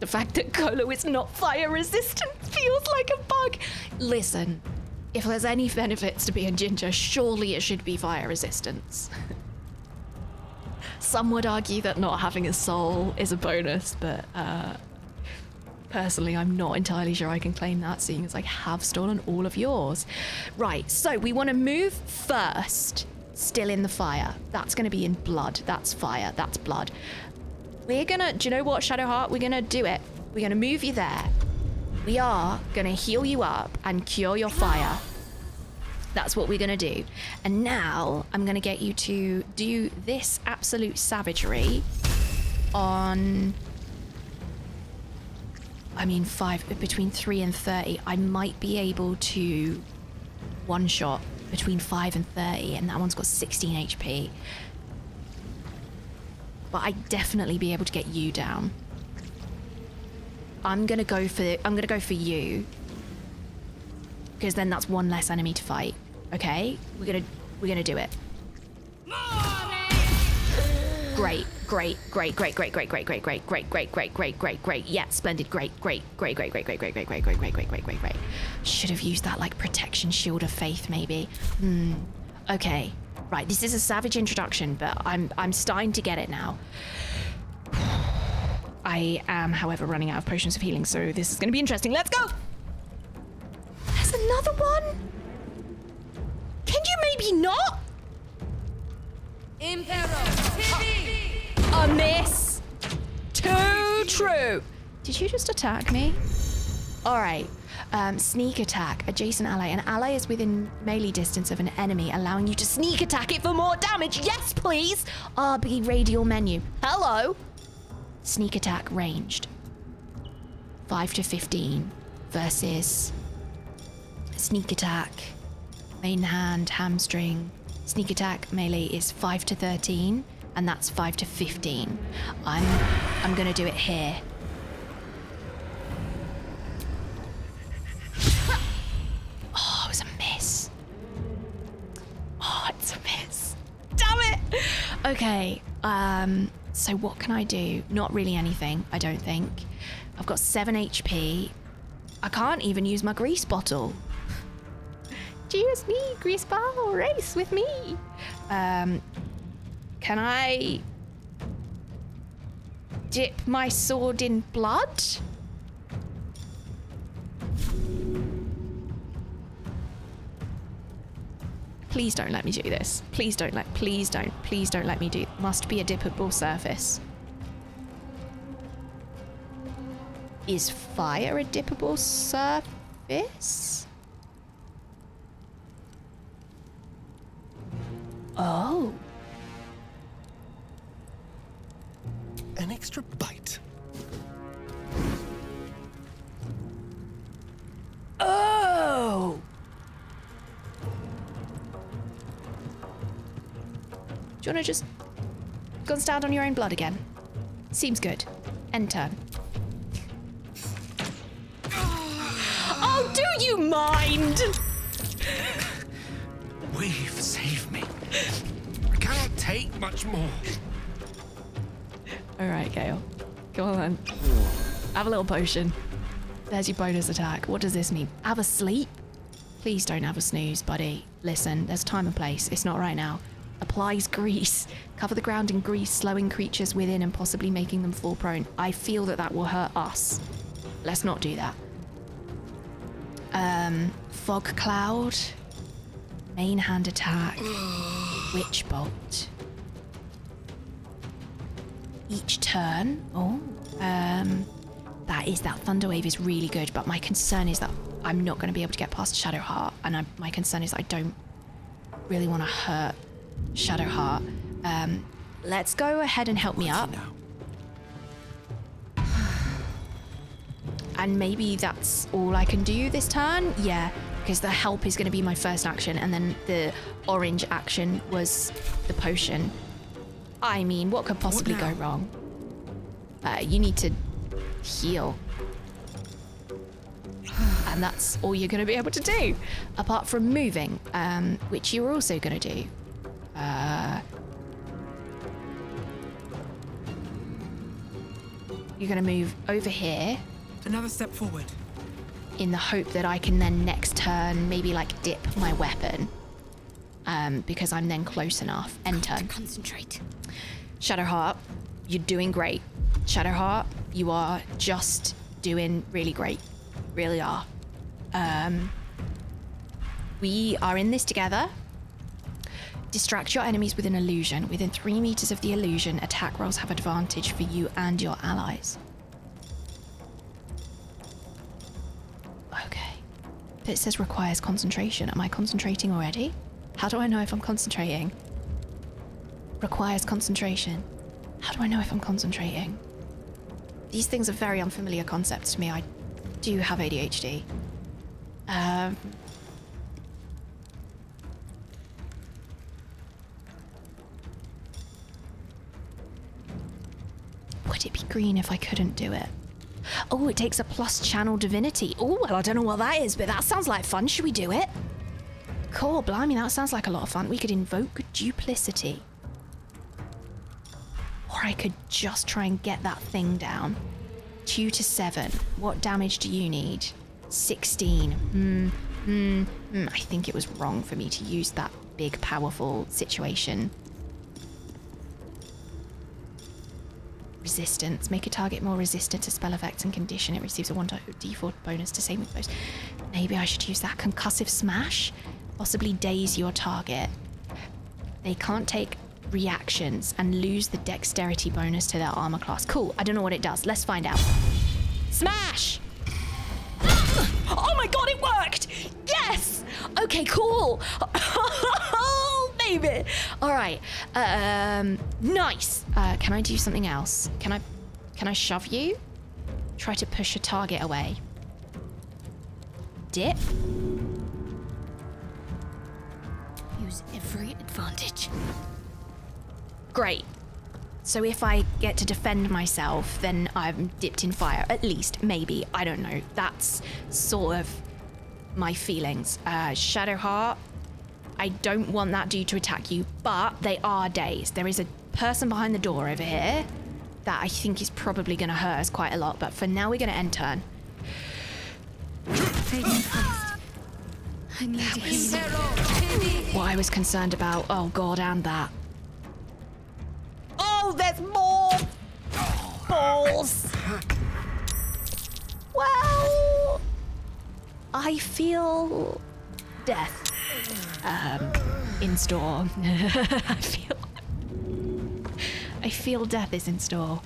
The fact that Colo is not fire resistant feels like a bug. Listen, if there's any benefits to being ginger, surely it should be fire resistance. Some would argue that not having a soul is a bonus, but personally, I'm not entirely sure I can claim that, seeing as I have stolen all of yours. Right, so we want to move first, still in the fire. That's going to be in blood. That's fire. That's blood. We're going to, do you know what, Shadowheart? We're going to do it. We're going to move you there. We are going to heal you up and cure your fire. That's what we're going to do. And now I'm going to get you to do this absolute savagery on... I mean, between 3 and 30. I might be able to one-shot between 5 and 30, and that one's got 16 HP. But I'd definitely be able to get you down. I'm gonna go for you, because then that's one less enemy to fight. Okay, we're gonna do it. Great. Yeah, splendid. Great. Should have used that like protection shield of faith, maybe. Okay. Right, this is a savage introduction, but I'm starting to get it now. I am, however, running out of potions of healing, so this is going to be interesting. Let's go! There's another one? Can you maybe not? A miss. Too true. Did you just attack me? All right. Sneak attack. Adjacent ally. An ally is within melee distance of an enemy, allowing you to sneak attack it for more damage. Yes, please. RB radial menu. Hello. Sneak attack ranged. 5 to 15 versus sneak attack. Main hand, hamstring. Sneak attack melee is 5 to 13, and that's 5 to 15. I'm gonna do it here. Oh, it was a miss. Oh, it's a miss. Damn it! Okay, so what can I do? Not really anything, I don't think. I've got 7 HP. I can't even use my grease bottle. Cheers me, grease bottle, race with me. Can I dip my sword in blood? Please don't let me do this. Please don't let me do. Must be a dippable surface. Is fire a dippable surface? Oh. An extra bite. Oh. Do you want to just go and stand on your own blood again? Seems good. End turn. Oh, do you mind? Weave, save me. I cannot take much more. All right, Gale. Go on then. Have a little potion. There's your bonus attack. What does this mean? Have a sleep? Please don't have a snooze, buddy. Listen, there's time and place. It's not right now. Applies grease. Cover the ground in grease, slowing creatures within and possibly making them fall prone. I feel that will hurt us. Let's not do that. Fog cloud. Main hand attack. Witch bolt. Each turn. Oh. That thunder wave is really good, but my concern is that I'm not going to be able to get past Shadowheart, and my concern is that I don't really want to hurt Shadowheart. Let's go ahead and help me up. And maybe that's all I can do this turn? Yeah, because the help is going to be my first action, and then the orange action was the potion. I mean, what could possibly go wrong? You need to heal. And And that's all you're going to be able to do, apart from moving, which you're also going to do. You're going to move over here Another step forward. in the hope that I can then next turn maybe like dip my weapon, because I'm then close enough. End turn. Concentrate. Shadowheart, you're doing great. Shadowheart, you are just doing really great. Really are. We are in this together. Distract your enemies with an illusion. Within 3 meters of the illusion, attack rolls have advantage for you and your allies. Okay. It says requires concentration. Am I concentrating already? How do I know if I'm concentrating? Requires concentration. How do I know if I'm concentrating? These things are very unfamiliar concepts to me. I do have ADHD. Would it be green if I couldn't do it? Oh, it takes a plus channel divinity. Oh, well, I don't know what that is, but that sounds like fun. Should we do it? Cool, blimey, that sounds like a lot of fun. We could invoke duplicity. Or I could just try and get that thing down. 2 to 7. What damage do you need? 16. I think it was wrong for me to use that big, powerful situation. Resistance. Make a target more resistant to spell effects and condition. It receives a 1d4 bonus to saving throws. Maybe I should use that concussive smash. Possibly daze your target. They can't take reactions and lose the dexterity bonus to their armor class. Cool. I don't know what it does. Let's find out. Smash! Oh my god, it worked! Yes! Okay, cool. Oh, baby. All right. Nice. Can I do something else? Can I shove you? Try to push a target away. Dip. Use every advantage. Great. So if I get to defend myself, then I'm dipped in fire. At least, maybe. I don't know. That's sort of my feelings. Shadowheart, I don't want that dude to attack you, but they are dazed. There is a person behind the door over here that I think is probably going to hurt us quite a lot, but for now we're going to end turn. I need to heal. What I was concerned about. Oh god, and that. Oh, there's more balls. Well, I feel death in store. I feel death is in store.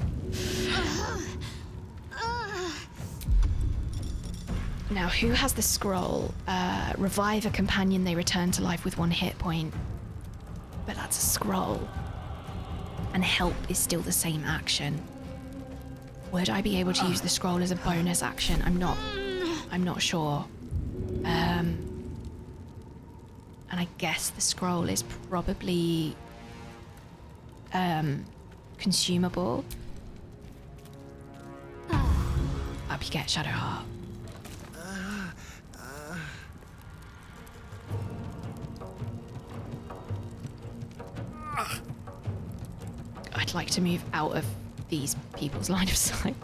Now, who has the scroll? Revive a companion, they return to life with 1 hit point. But that's a scroll. And help is still the same action. Would I be able to use the scroll as a bonus action? I'm not sure. And I guess the scroll is probably consumable. Up you get, Shadowheart. I'd like to move out of these people's line of sight.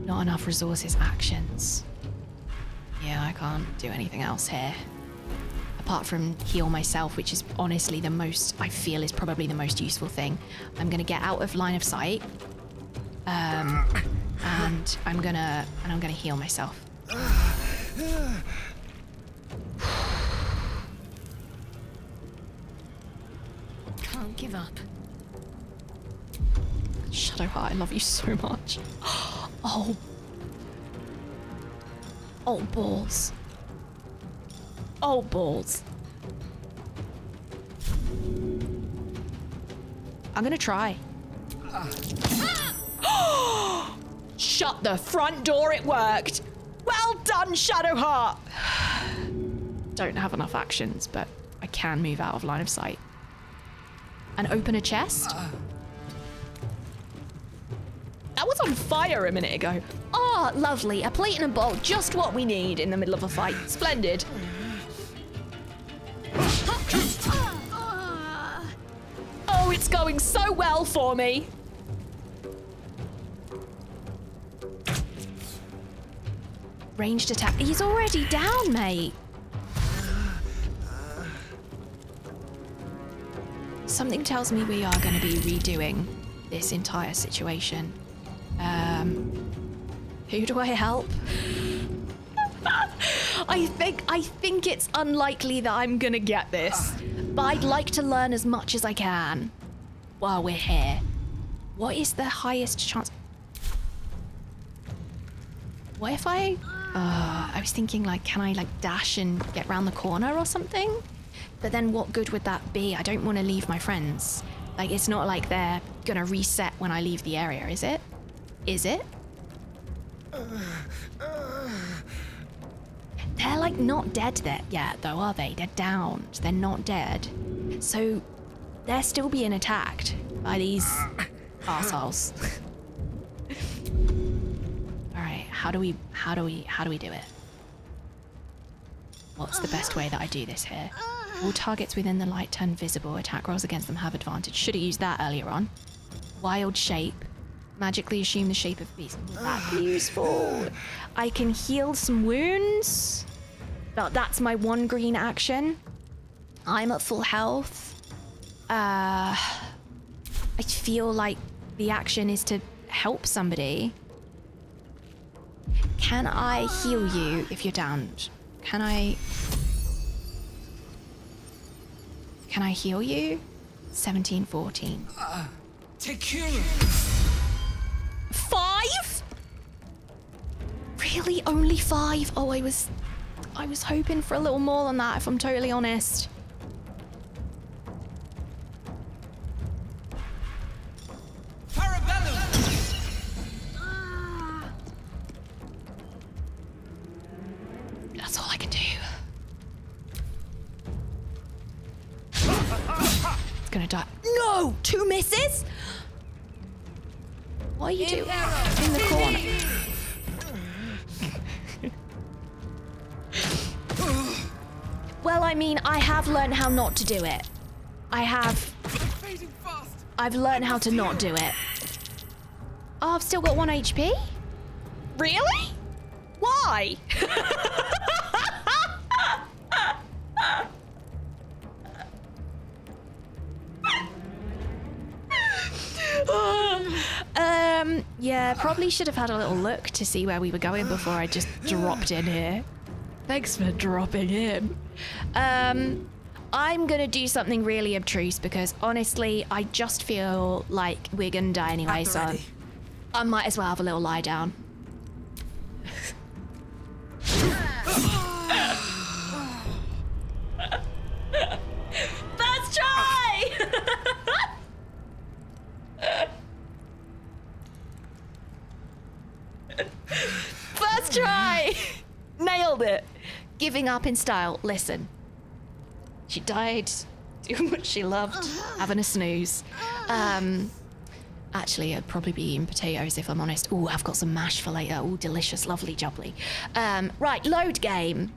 Not enough resources, actions. Yeah, I can't do anything else here. Apart from heal myself, which is honestly the most, I feel is probably the most useful thing. I'm gonna get out of line of sight. And I'm gonna heal myself. Can't give up. Shadowheart, I love you so much. Oh. Oh, balls. Oh, balls. I'm gonna try. Shut the front door, it worked. Well done, Shadowheart. Don't have enough actions, but I can move out of line of sight. And open a chest? That was on fire a minute ago. Oh, lovely. A plate and a bowl. Just what we need in the middle of a fight. Splendid. Oh, it's going so well for me. Ranged attack. He's already down, mate. Something tells me we are going to be redoing this entire situation. Who do I help? I think it's unlikely that I'm gonna get this, but I'd like to learn as much as I can while we're here. What is the highest chance? What if I was thinking like, can I like dash and get round the corner or something? But then what good would that be? I don't want to leave my friends. Like, it's not like they're gonna reset when I leave the area, is it? Is it? They're like not dead yet though, are they? They're downed. They're not dead. So they're still being attacked by these arseholes. Alright, how do we do it? What's the best way that I do this here? All targets within the light turn visible. Attack rolls against them have advantage. Should have used that earlier on. Wild shape. Magically assume the shape of beast. Would that be useful? I can heal some wounds. But that's my one green action. I'm at full health. I feel like the action is to help somebody. Can I heal you if you're downed? Can I heal you? 17, 14. Take care. 5? Really? Only 5? Oh, I was hoping for a little more than that, if I'm totally honest. That's all I can do. It's gonna die. No! 2 misses? What are you doing in the corner? Well, I mean, I have learned how not to do it. I've learned how to not do it. Oh, I've still got 1 HP? Really? Why? Yeah, probably should have had a little look to see where we were going before I just dropped in here. Thanks for dropping in. I'm gonna do something really abstruse because honestly, I just feel like we're gonna die anyway, so I might as well have a little lie down. First try! First try! Nailed it. Giving up in style. Listen. She died doing what she loved, having a snooze. Actually, I'd probably be eating potatoes if I'm honest. Ooh, I've got some mash for later. Ooh, delicious, lovely, jubbly. Right, load game.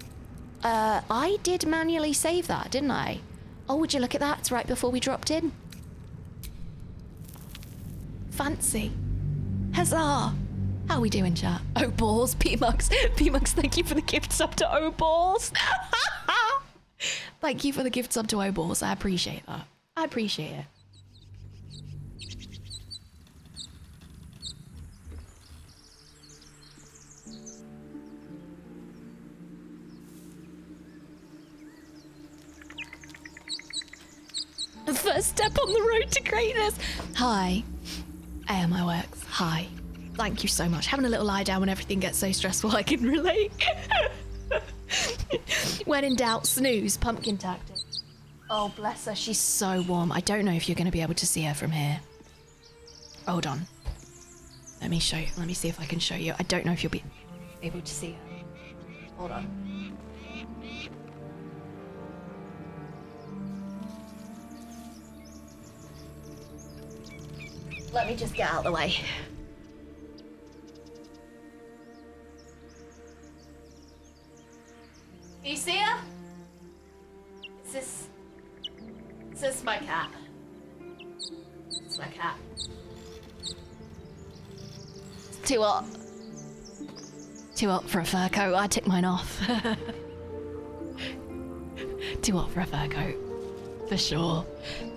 I did manually save that, didn't I? Oh, would you look at that? It's right before we dropped in. Fancy. Huzzah. How are we doing, chat? Oh, balls, P-Mux. P-Mux, thank you for the gift sub to Oh, balls. Thank you for the gift sub to Oh, balls. I appreciate that. I appreciate it. The first step on the road to greatness. Hi. AMI Works. Hi. Thank you so much. Having a little lie down when everything gets so stressful, I can relate. When in doubt, snooze, pumpkin tactic. Oh, bless her. She's so warm. I don't know if you're going to be able to see her from here. Hold on. Let me show you. Let me see if I can show you. I don't know if you'll be able to see her. Hold on. Let me just get out of the way. Is this my cat? It's my cat. It's too hot. Too hot for a fur coat. I took mine off. Too hot for a fur coat. For sure.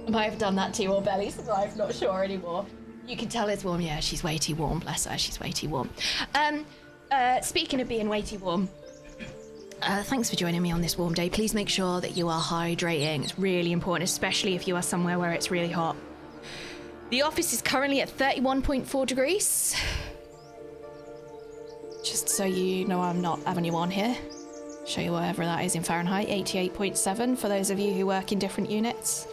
I might have done that to your belly, so I'm not sure anymore. You can tell it's warm. Yeah, she's way too warm. Bless her. She's way too warm. Speaking of being way too warm, thanks for joining me on this warm day. Please make sure that you are hydrating. It's really important, especially if you are somewhere where it's really hot. The office is currently at 31.4 degrees. Just so you know, I'm not having you on here. Show you whatever that is in Fahrenheit. 88.7 for those of you who work in different units.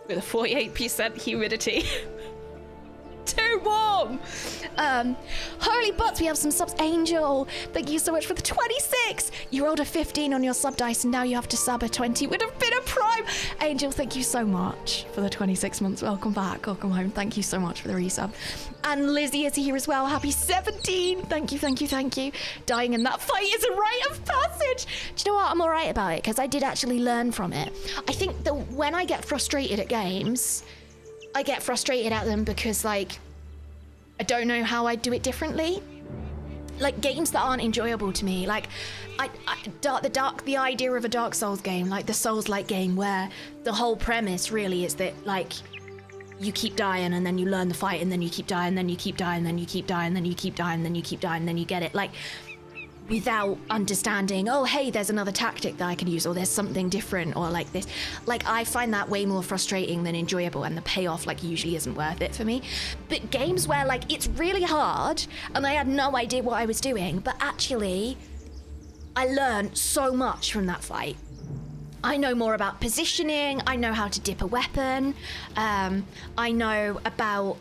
With a 48% humidity. Too warm! Holy butts, we have some subs. Angel, thank you so much for the 26! You rolled a 15 on your sub dice and now you have to sub a 20 with a bit of prime! Angel, thank you so much for the 26 months. Welcome back, welcome home. Thank you so much for the resub. And Lizzie is here as well. Happy 17! Thank you, thank you, thank you. Dying in that fight is a rite of passage! Do you know what? I'm alright about it because I did actually learn from it. I think that when I get frustrated at games, I get frustrated at them because, like, I don't know how I'd do it differently. Like, games that aren't enjoyable to me, like, the idea of a Dark Souls game, like the Souls-like game, where the whole premise really is that, like, you keep dying and then you learn the fight and then you keep dying and then you keep dying and then you keep dying and then you keep dying and then you keep dying and then you get it. Like, without understanding, oh, hey, there's another tactic that I can use, or there's something different, or like this. Like, I find that way more frustrating than enjoyable, and the payoff, like, usually isn't worth it for me. But games where, like, it's really hard, and I had no idea what I was doing, but actually, I learned so much from that fight. I know more about positioning, I know how to dip a weapon, I know about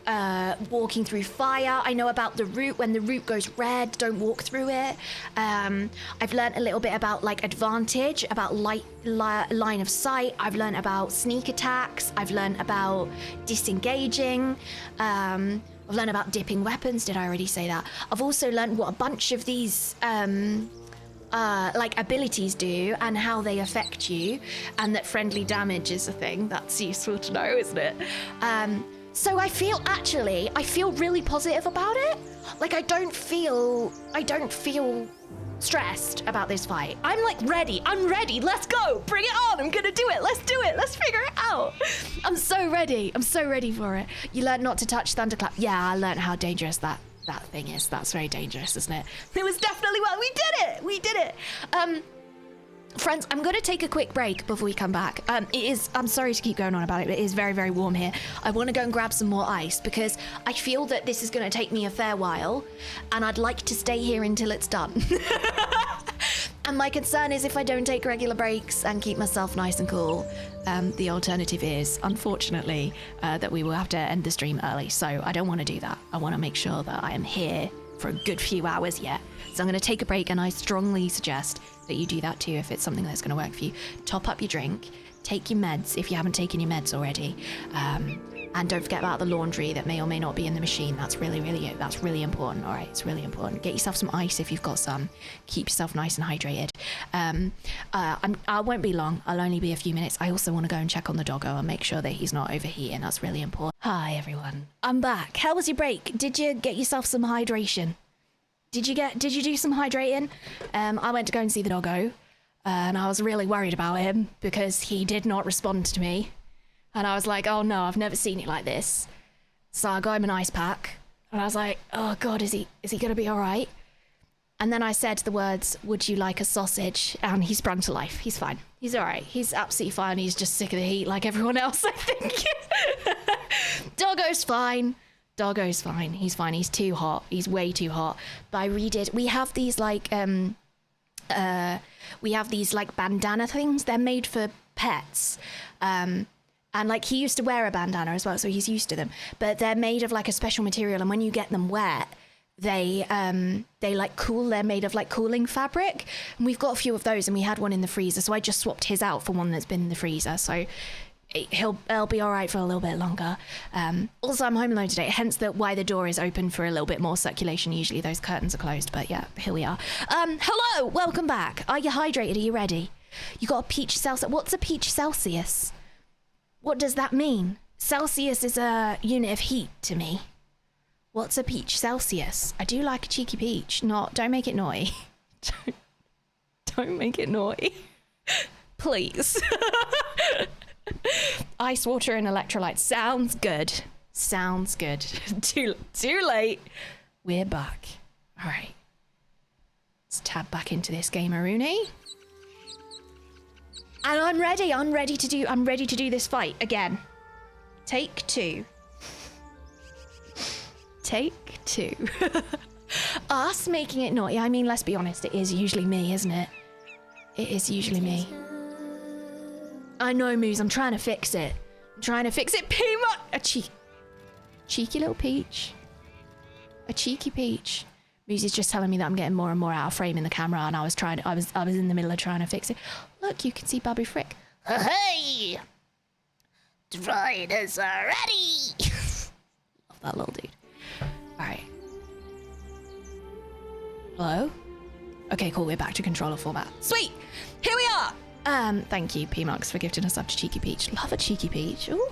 walking through fire, I know about the route. When the route goes red, don't walk through it. I've learned a little bit about, like, advantage, about line of sight. I've learned about sneak attacks. I've learned about disengaging. I've learned about dipping weapons. Did I already say that? I've also learned what a bunch of these like abilities do and how they affect you, and that friendly damage is a thing. That's useful to know, isn't it? So I feel really positive about it. Like, I don't feel stressed about this fight. I'm like ready. I'm ready. Let's go. Bring it on. I'm gonna do it. Let's do it. Let's figure it out. I'm so ready. I'm so ready for it. You learned not to touch thunderclap. Yeah, I learned how dangerous that thing is. That's very dangerous, isn't it? It was definitely we did it. We did it. Friends, I'm going to take a quick break before we come back. I'm sorry to keep going on about it, but it is very, very warm here. I want to go and grab some more ice because I feel that this is going to take me a fair while, and I'd like to stay here until it's done. And my concern is if I don't take regular breaks and keep myself nice and cool, the alternative is, unfortunately, that we will have to end the stream early. So I don't want to do that. I want to make sure that I am here for a good few hours yet. So I'm going to take a break, and I strongly suggest that you do that too if it's something that's going to work for you. Top up your drink, take your meds if you haven't taken your meds already, and don't forget about the laundry that may or may not be in the machine. That's really important. All right, it's really important. Get yourself some ice if you've got some. Keep yourself nice and hydrated. I won't be long. I'll only be a few minutes. I also want to go and check on the doggo and make sure that he's not overheating. That's really important. Hi everyone, I'm back. How was your break? Did you get yourself some hydration? Did you do some hydrating? I went to go and see the doggo, and I was really worried about him because he did not respond to me. And I was like, oh no, I've never seen it like this. So I got him an ice pack, and I was like, oh God, is he gonna be all right? And then I said the words, would you like a sausage? And he sprung to life. He's fine. He's all right. He's absolutely fine. He's just sick of the heat like everyone else, I think. Doggo's fine. Doggo's fine. He's fine. He's too hot. He's way too hot. But we have these like bandana things. They're made for pets. And like he used to wear a bandana as well, so he's used to them. But they're made of like a special material, and when you get them wet, they like cool. They're made of like cooling fabric. And we've got a few of those, and we had one in the freezer, so I just swapped his out for one that's been in the freezer. So he'll be all right for a little bit longer. Also, I'm home alone today, hence why the door is open for a little bit more circulation. Usually those curtains are closed, but yeah, here we are. Hello, welcome back. Are you hydrated? Are you ready? You got a peach Celsius. What's a peach Celsius? What does that mean? Celsius is a unit of heat to me. What's a peach Celsius? I do like a cheeky peach. Don't make it naughty. Don't make it naughty. Please. Ice water and electrolytes. Sounds good. Sounds good. Too late. We're back. All right. Let's tab back into this game, Rooney. And I'm ready. I'm ready to do this fight again. Take 2. Take 2. Us making it naughty. I mean, let's be honest. It is usually me, isn't it? It is usually me. I know, Moose. I'm trying to fix it. Peanut. A cheeky little peach. A cheeky peach. Moose is just telling me that I'm getting more and more out of frame in the camera, and I was in the middle of trying to fix it. Look, you can see Babu Frick. Hey! Droiders are ready! Love that little dude. Alright. Hello? Okay, cool, we're back to controller format. Sweet! Here we are! Thank you, P-Mux, for gifting us up to Cheeky Peach. Love a Cheeky Peach. Ooh.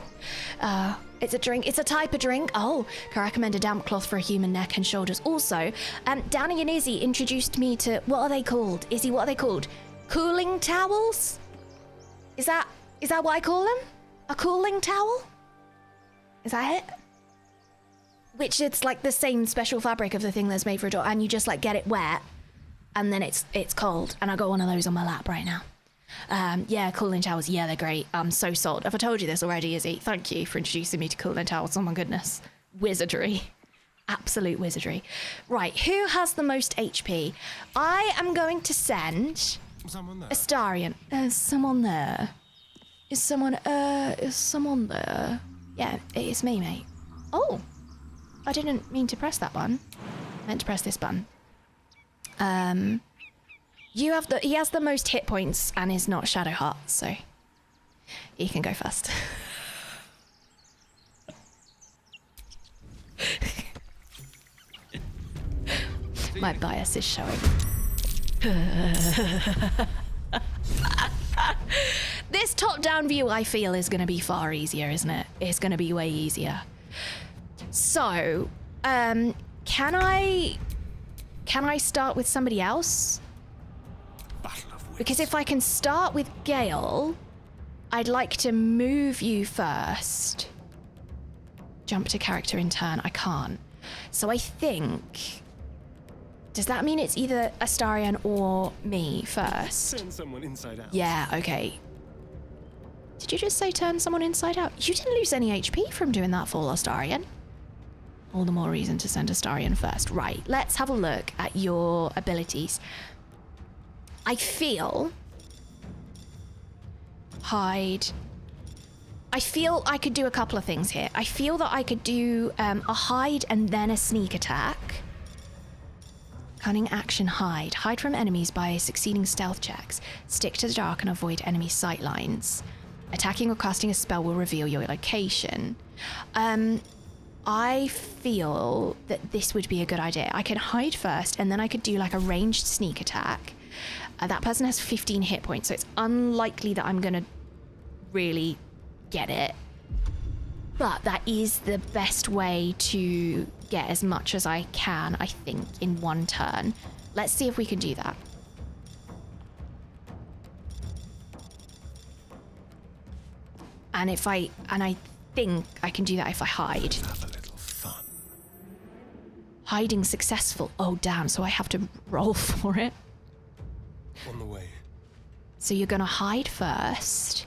It's a drink. It's a type of drink. Oh, can recommend a damp cloth for a human neck and shoulders. Also, Danny and Izzy introduced me to, what are they called? Izzy, what are they called? Cooling towels? Is that what I call them? A cooling towel? Is that it? Which it's like the same special fabric of the thing that's made for a door, and you just like get it wet, and then it's cold. And I got one of those on my lap right now. Yeah, cooling towels. Yeah, they're great. I'm so sold. Have I told you this already, Izzy? Thank you for introducing me to cooling towels. Oh my goodness. Wizardry. Absolute wizardry. Right, who has the most HP? I am going to send Astarion. Is someone there? Is someone there? Yeah, it is me, mate. Oh, I didn't mean to press that button. I meant to press this button. He has the most hit points and is not Shadowheart, so he can go first. My bias is showing. This top-down view, I feel, is going to be far easier, isn't it? It's going to be way easier. So, can I start with somebody else? Because if I can start with Gale, I'd like to move you first. Jump to character in turn. I can't. So I think... Does that mean it's either Astarion or me first? Turn someone inside out. Yeah, okay. Did you just say turn someone inside out? You didn't lose any HP from doing that for Astarion. All the more reason to send Astarion first. Right, let's have a look at your abilities. I feel... Hide. I feel I could do a couple of things here. I feel that I could do a hide and then a sneak attack. Cunning action hide. Hide from enemies by succeeding stealth checks. Stick to the dark and avoid enemy sight lines. Attacking or casting a spell will reveal your location. I feel that this would be a good idea. I can hide first and then I could do like a ranged sneak attack. That person has 15 hit points, so it's unlikely that I'm gonna really get it. But that is the best way to get as much as I can, I think, in one turn. Let's see if we can do that. And I think I can do that if I hide. Have a little fun. Hiding successful. Oh damn, so I have to roll for it. On the way. So you're gonna hide first.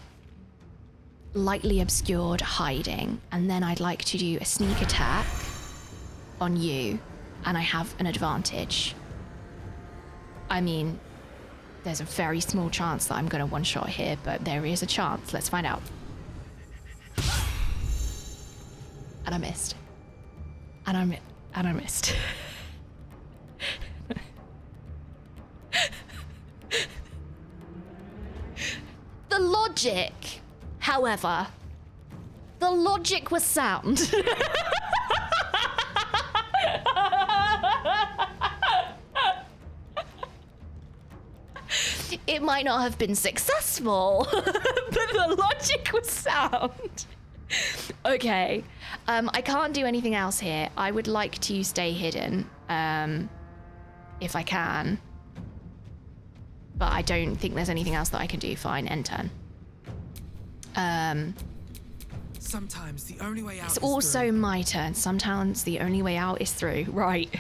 Lightly obscured hiding, and then I'd like to do a sneak attack on you, and I have an advantage. I mean, there's a very small chance that I'm gonna one-shot here, but there is a chance. Let's find out. And I missed. And I missed. The logic, however, the logic was sound. it might not have been successful, but the logic was sound. Okay, I can't do anything else here. I would like to stay hidden, if I can. But I don't think there's anything else that I can do. Fine, end turn. Sometimes the only way out It's is also through. my turn. Sometimes the only way out is through. Right.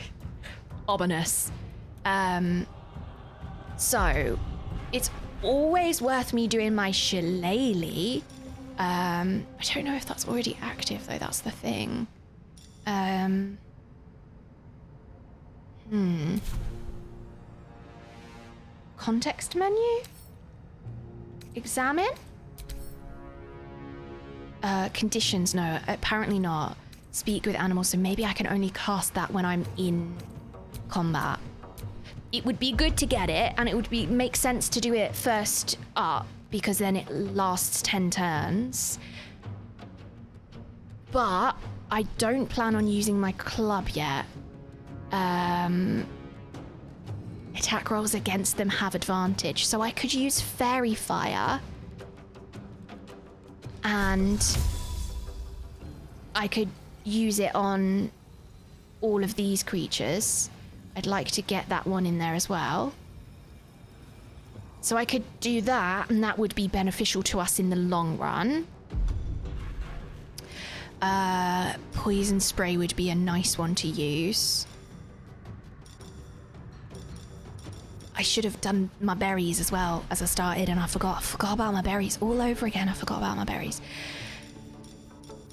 Ominous. So, it's always worth me doing my shillelagh. I don't know if that's already active, though. That's the thing. Context menu? Examine? Conditions, no, apparently not. Speak with animals, so maybe I can only cast that when I'm in combat. It would be good to get it, and it would make sense to do it first up, because then it lasts 10 turns. But I don't plan on using my club yet. Attack rolls against them have advantage, so I could use Fairy Fire. And I could use it on all of these creatures. I'd like to get that one in there as well. So I could do that, and that would be beneficial to us in the long run. Poison spray would be a nice one to use. I should have done my berries as well as I started, and I forgot about my berries all over again. I forgot about my berries.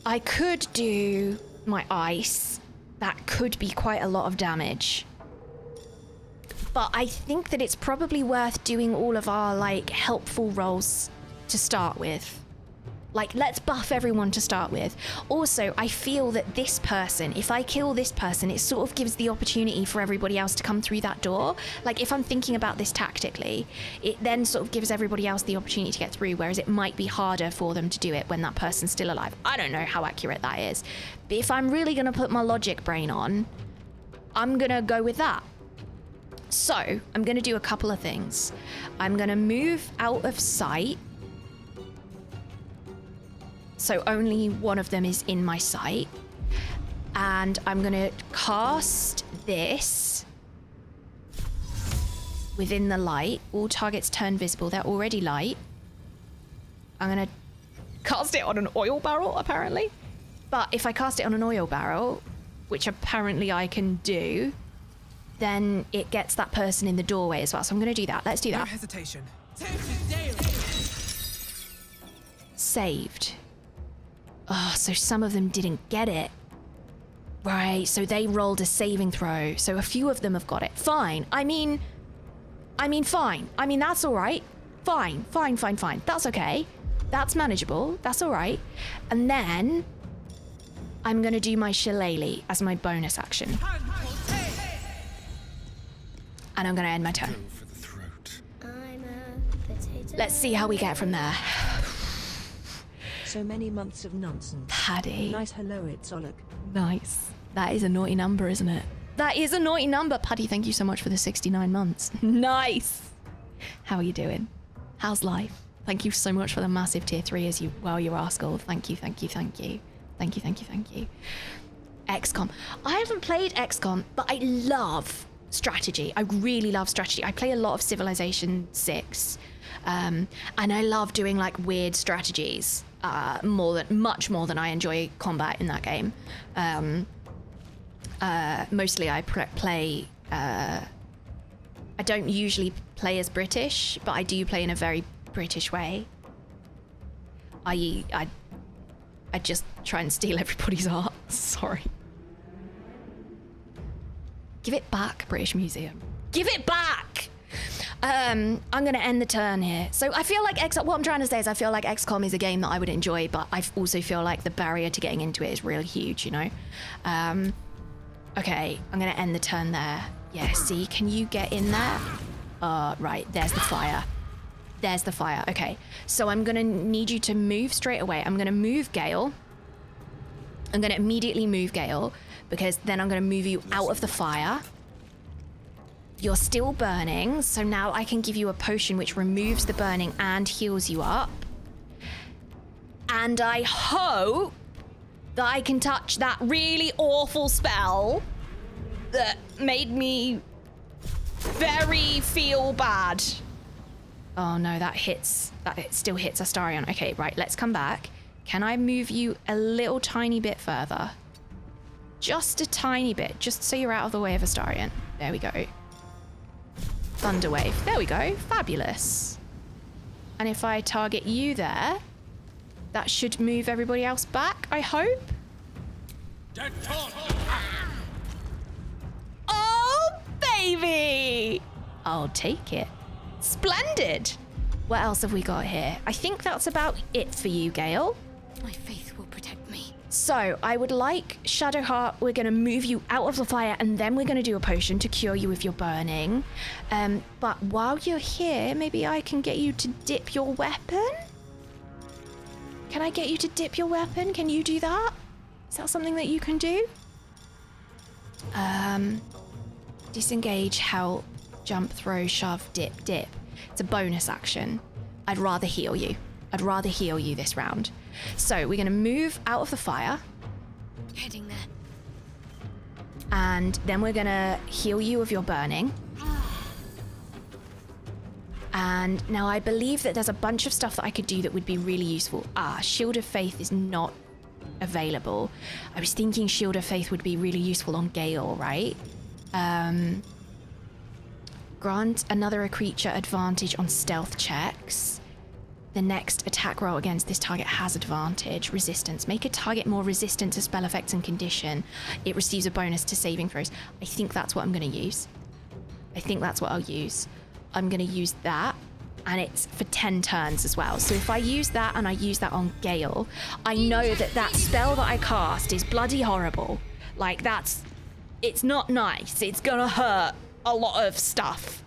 I could do my ice. That could be quite a lot of damage. But I think that it's probably worth doing all of our, like, helpful rolls to start with. Like, let's buff everyone to start with. Also, I feel that this person, if I kill this person, it sort of gives the opportunity for everybody else to come through that door. Like, if I'm thinking about this tactically, it then sort of gives everybody else the opportunity to get through, whereas it might be harder for them to do it when that person's still alive. I don't know how accurate that is. But if I'm really going to put my logic brain on, I'm going to go with that. So, I'm going to do a couple of things. I'm going to move out of sight. So only one of them is in my sight. And I'm going to cast this within the light. All targets turn visible. They're already light. I'm going to cast it on an oil barrel, apparently. But if I cast it on an oil barrel, which apparently I can do, then it gets that person in the doorway as well. So I'm going to do that. Let's do No that. hesitation. Saved. Oh, so some of them didn't get it. Right, so they rolled a saving throw. So a few of them have got it. Fine. I mean, fine. I mean, that's all right. Fine. That's okay. That's manageable. That's all right. And then I'm going to do my shillelagh as my bonus action. And I'm going to end my turn. Go for the throat. I'm a potato. Let's see how we get from there. So many months of nonsense. Paddy. Nice hello, it's Olek. Nice. That is a naughty number, isn't it? That is a naughty number. Paddy, thank you so much for the 69 months. Nice. How are you doing? How's life? Thank you so much for the massive tier 3 as you, well, your Rascal. Thank you. XCOM. I haven't played XCOM, but I love strategy. I really love strategy. I play a lot of Civilization 6. And I love doing like weird strategies. Much more than I enjoy combat in that game. Mostly I play. I don't usually play as British, but I do play in a very British way. I just try and steal everybody's art. Sorry. Give it back, British Museum. Give it back! I'm going to end the turn here. So I feel like what I'm trying to say is I feel like XCOM is a game that I would enjoy, but I also feel like the barrier to getting into it is really huge, you know? Okay, I'm going to end the turn there. Yeah, see, can you get in there? Right, there's the fire. There's the fire. Okay, so I'm going to need you to move straight away. I'm going to move Gale. I'm going to immediately move Gale, because then I'm going to move you out of the fire. You're still burning, so now I can give you a potion which removes the burning and heals you up. And I hope that I can touch that really awful spell that made me very feel bad. Oh no, that it still hits Astarion. Okay, right, let's come back. Can I move you a little tiny bit further? Just a tiny bit, just so you're out of the way of Astarion. There we go. Thunderwave. There we go. Fabulous. And if I target you there, that should move everybody else back, I hope. Oh, baby! I'll take it. Splendid. What else have we got here? I think that's about it for you, Gale. My faith will protect me. So I would like Shadowheart, we're going to move you out of the fire and then we're going to do a potion to cure you if you're burning. But while you're here, maybe I can get you to dip your weapon? Can I get you to dip your weapon? Can you do that? Is that something that you can do? Disengage, help, jump, throw, shove, dip. It's a bonus action. I'd rather heal you. I'd rather heal you this round. So we're going to move out of the fire. Heading there. And then we're going to heal you of your burning. And now I believe that there's a bunch of stuff that I could do that would be really useful. Shield of Faith is not available. I was thinking Shield of Faith would be really useful on Gale, right? Grant another creature advantage on stealth checks. The next attack roll against this target has advantage. Resistance. Make a target more resistant to spell effects and condition. It receives a bonus to saving throws. I think that's what I'm going to use. I think that's what I'll use. I'm going to use that. And it's for 10 turns as well. So if I use that and I use that on Gale, I know that that spell that I cast is bloody horrible. Like, it's not nice. It's going to hurt a lot of stuff.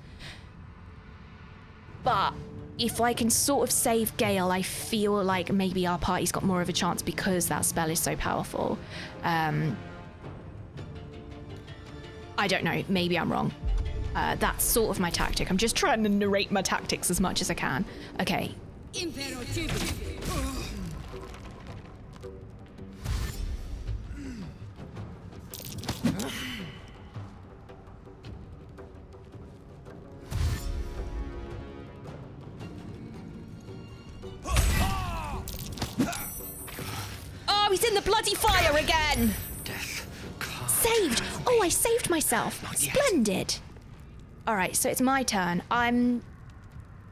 But if I can sort of save Gale, I feel like maybe our party's got more of a chance because that spell is so powerful. I don't know. Maybe I'm wrong. That's sort of my tactic. I'm just trying to narrate my tactics as much as I can. Okay. Oh, he's in the bloody fire again! Saved! Oh, I saved myself. Splendid. All right, so it's my turn. I'm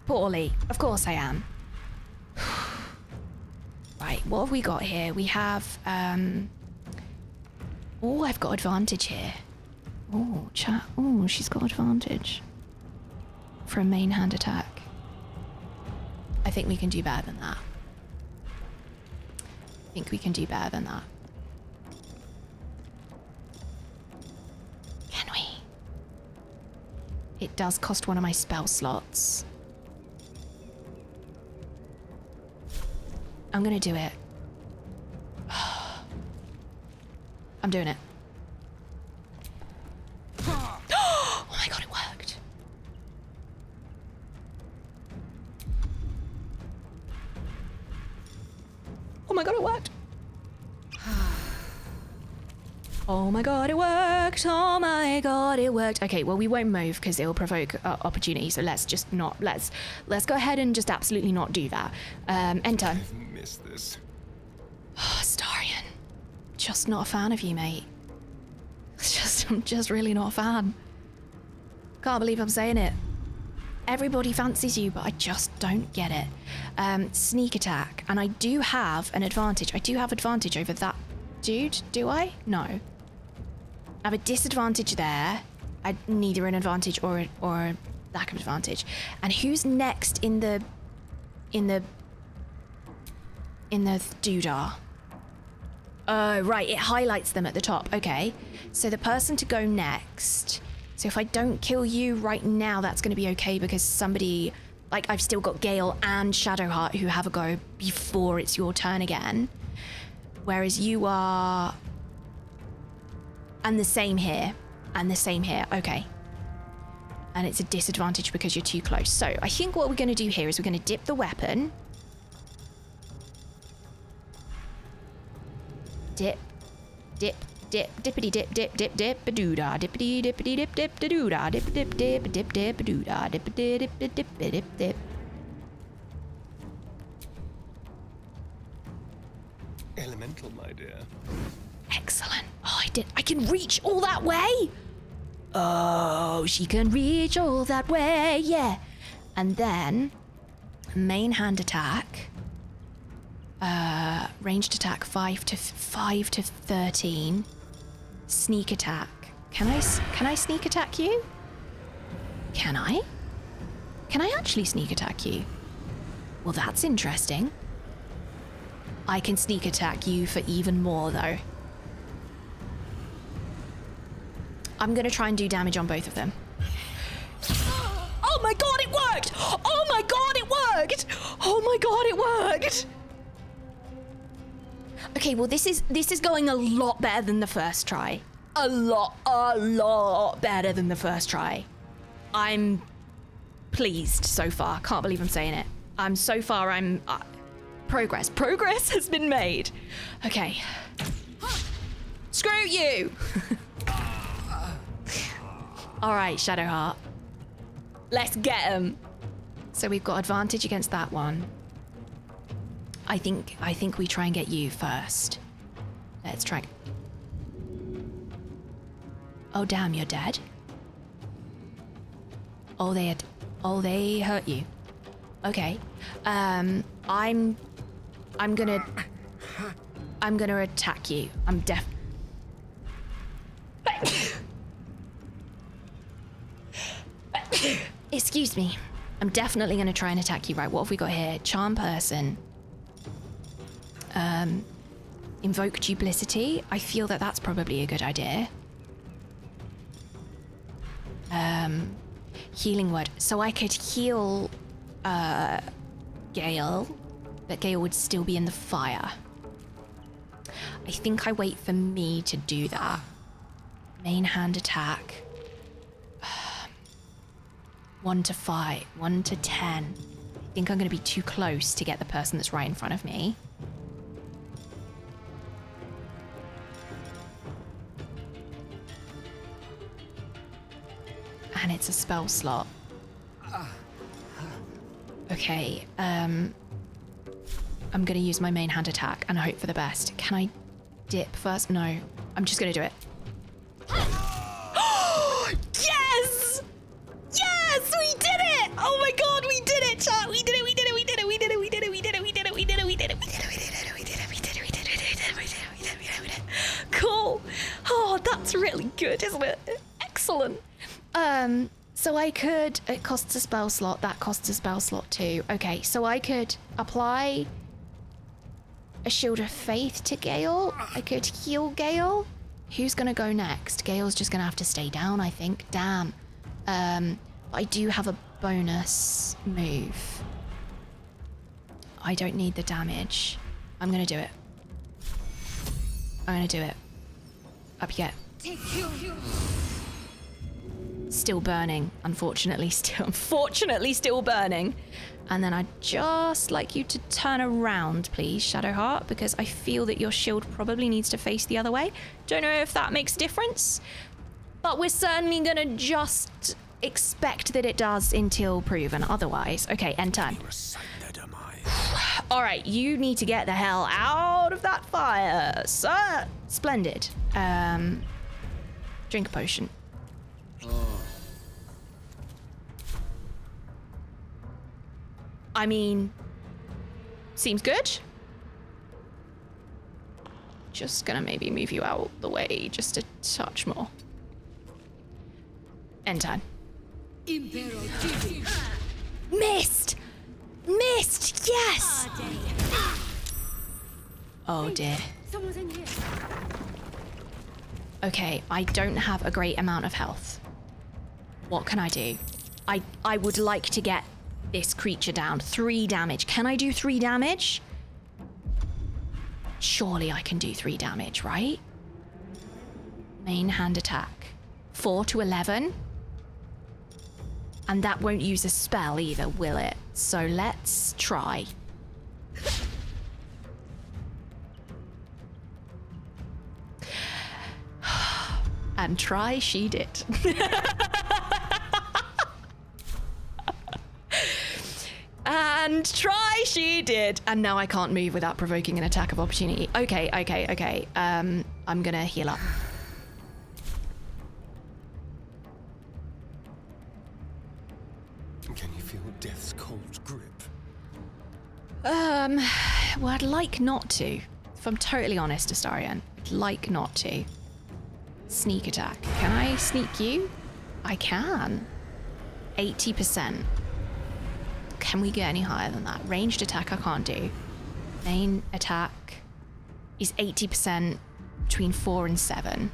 poorly. Of course I am. Right, what have we got here? We have, oh, I've got advantage here. Oh, chat. Oh, she's got advantage for a main hand attack. I think we can do better than that. I think we can do better than that. Can we? It does cost one of my spell slots. I'm gonna do it. I'm doing it. Oh my god, it worked. Oh my god, it worked. Oh my god, it worked. Oh my god, it worked. Okay, well, we won't move because it will provoke opportunity. So let's just not, let's go ahead and just absolutely not do that. Enter. I've missed this. Oh, Astarion. Just not a fan of you, mate. I'm just really not a fan. Can't believe I'm saying it. Everybody fancies you, but I just don't get it. Sneak attack. And I do have an advantage. I do have advantage over that dude, do I? No. I have a disadvantage there. Neither an advantage or a lack of advantage. And who's next in the doodah? Oh, right, it highlights them at the top. Okay, so the person to go next. So if I don't kill you right now, that's going to be okay because somebody, like, I've still got Gale and Shadowheart who have a go before it's your turn again. Whereas you are... And the same here. And the same here. Okay. And it's a disadvantage because you're too close. So I think what we're going to do here is we're going to dip the weapon. Dip, dip, dip, dippity dip, dip, dip, dip, ba-doo-da, dippity dippity dip, dip, da-doo-da, dip, dip, dip, dip, dip, ba-doo-da, dip, dip, dip, dip, dip, dip, dip. Elemental, my dear. Excellent. Oh, I can reach all that way. Oh, she can reach all that way, yeah. And then, main hand attack. Ranged attack 5 to 13. Sneak attack. Can I sneak attack you? Can I? Can I actually sneak attack you? Well, that's interesting. I can sneak attack you for even more, though. I'm gonna try and do damage on both of them. Oh my god, it worked! Oh my god, it worked! Oh my god, it worked! Okay, well this is going a lot better than the first try. A lot better than the first try. I'm pleased so far. Can't believe I'm saying it. Progress has been made. Okay. Screw you! All right, Shadowheart. Let's get him. So we've got advantage against that one. I think we try and get you first. Let's try. Oh damn, you're dead. Oh, they hurt you. Okay. I'm gonna attack you. I'm deaf. Excuse me. I'm definitely gonna try and attack you. Right, what have we got here? Charm person. Invoke duplicity. I feel that that's probably a good idea. Healing word. So I could heal Gale, but Gale would still be in the fire. I think I wait for me to do that. Main hand attack. 1 to 5, 1 to 10. I think I'm going to be too close to get the person that's right in front of me. And it's a spell slot. Okay, I'm going to use my main hand attack and hope for the best. Can I dip first? No, I'm just going to do it. Yes! Yes, we did it! Oh my god, we did it, chat! We did it, we did it, we did it, we did it, we did it, we did it, we did it, we did it, we did it, we did it, we did it, we did it, we did it, we did it, we did it, we did it, we did it, we did it. Cool. Oh, that's really good, isn't it? Excellent. So I could, it costs a spell slot, that costs a spell slot too. Okay, so I could apply a Shield of Faith to Gale. I could heal Gale. Who's gonna go next? Gale's just gonna have to stay down, I think. Damn. I do have a bonus move. I don't need the damage. I'm gonna do it. I'm gonna do it. Up you get. Still burning, unfortunately still burning. And then I'd just like you to turn around, please, Shadowheart, because I feel that your shield probably needs to face the other way. Don't know if that makes a difference, but we're certainly gonna just expect that it does until proven otherwise. Okay, end turn. All right, you need to get the hell out of that fire, sir. Splendid. Drink a potion. I mean, seems good. Just gonna maybe move you out the way just a touch more. End turn. Missed! Missed! Yes! Oh dear. Someone's in here. Okay, I don't have a great amount of health. What can I do? I would like to get this creature down. 3 damage. Can I do 3 damage? Surely I can do 3 damage, right? Main hand attack. 4 to 11. And that won't use a spell either, will it? So let's try. And try she did. And try she did. And now I can't move without provoking an attack of opportunity. Okay. I'm gonna heal up. Can you feel death's cold grip? Well, I'd like not to. If I'm totally honest, Astarion, I'd like not to. Sneak attack. Can I sneak you? I can. 80%. Can we get any higher than that? Ranged attack I can't do. Main attack is 80% between 4 and 7.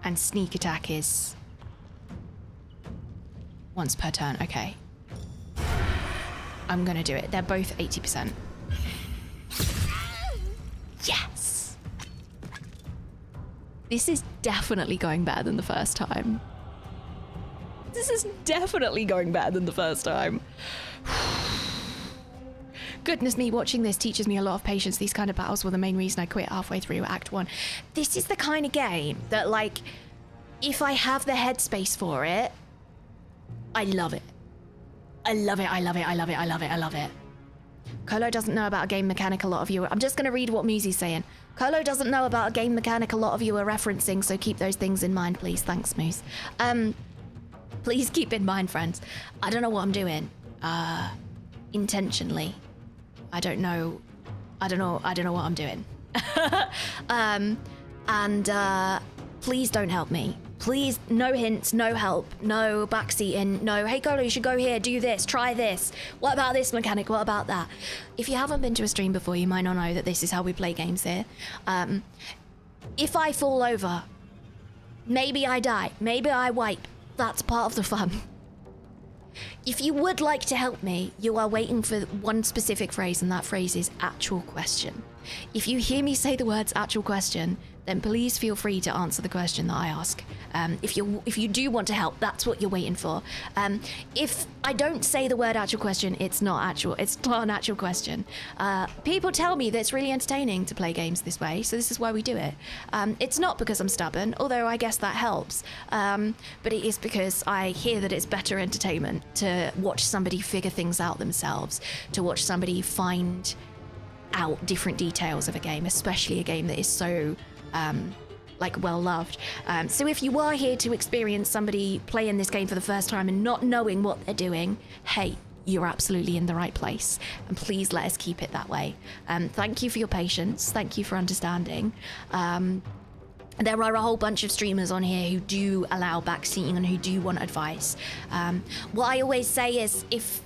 And sneak attack is once per turn. Okay. I'm gonna do it. They're both 80%. Yes! This is definitely going better than the first time. This is definitely going better than the first time. Goodness me, watching this teaches me a lot of patience. These kind of battles were the main reason I quit halfway through Act 1. This is the kind of game that, like, if I have the headspace for it, I love it. I love it, I love it, I love it, I love it, I love it. Colo doesn't know about a game mechanic a lot of you I'm just going to read what Muzi's saying. Colo doesn't know about a game mechanic a lot of you are referencing, so keep those things in mind, please. Thanks, Muz. Please keep in mind, friends. I don't know what I'm doing. Intentionally. I don't know what I'm doing. Please don't help me. Please, no hints, no help, no backseating, no, hey Colo, you should go here, do this, try this. What about this mechanic? What about that? If you haven't been to a stream before, you might not know that this is how we play games here. If I fall over, maybe I die, maybe I wipe. That's part of the fun. If you would like to help me, you are waiting for one specific phrase, and that phrase is actual question. If you hear me say the words actual question, then please feel free to answer the question that I ask. If you do want to help, that's what you're waiting for. If I don't say the word actual question, it's not an actual question. People tell me that it's really entertaining to play games this way, so this is why we do it. It's not because I'm stubborn, although I guess that helps. But it is because I hear that it's better entertainment to watch somebody figure things out themselves, to watch somebody find out different details of a game, especially a game that is so well loved. So if you are here to experience somebody playing this game for the first time and not knowing what they're doing, hey, you're absolutely in the right place, and please let us keep it that way. Thank you for your patience. Thank you for understanding. There are a whole bunch of streamers on here who do allow backseating and who do want advice. What I always say is if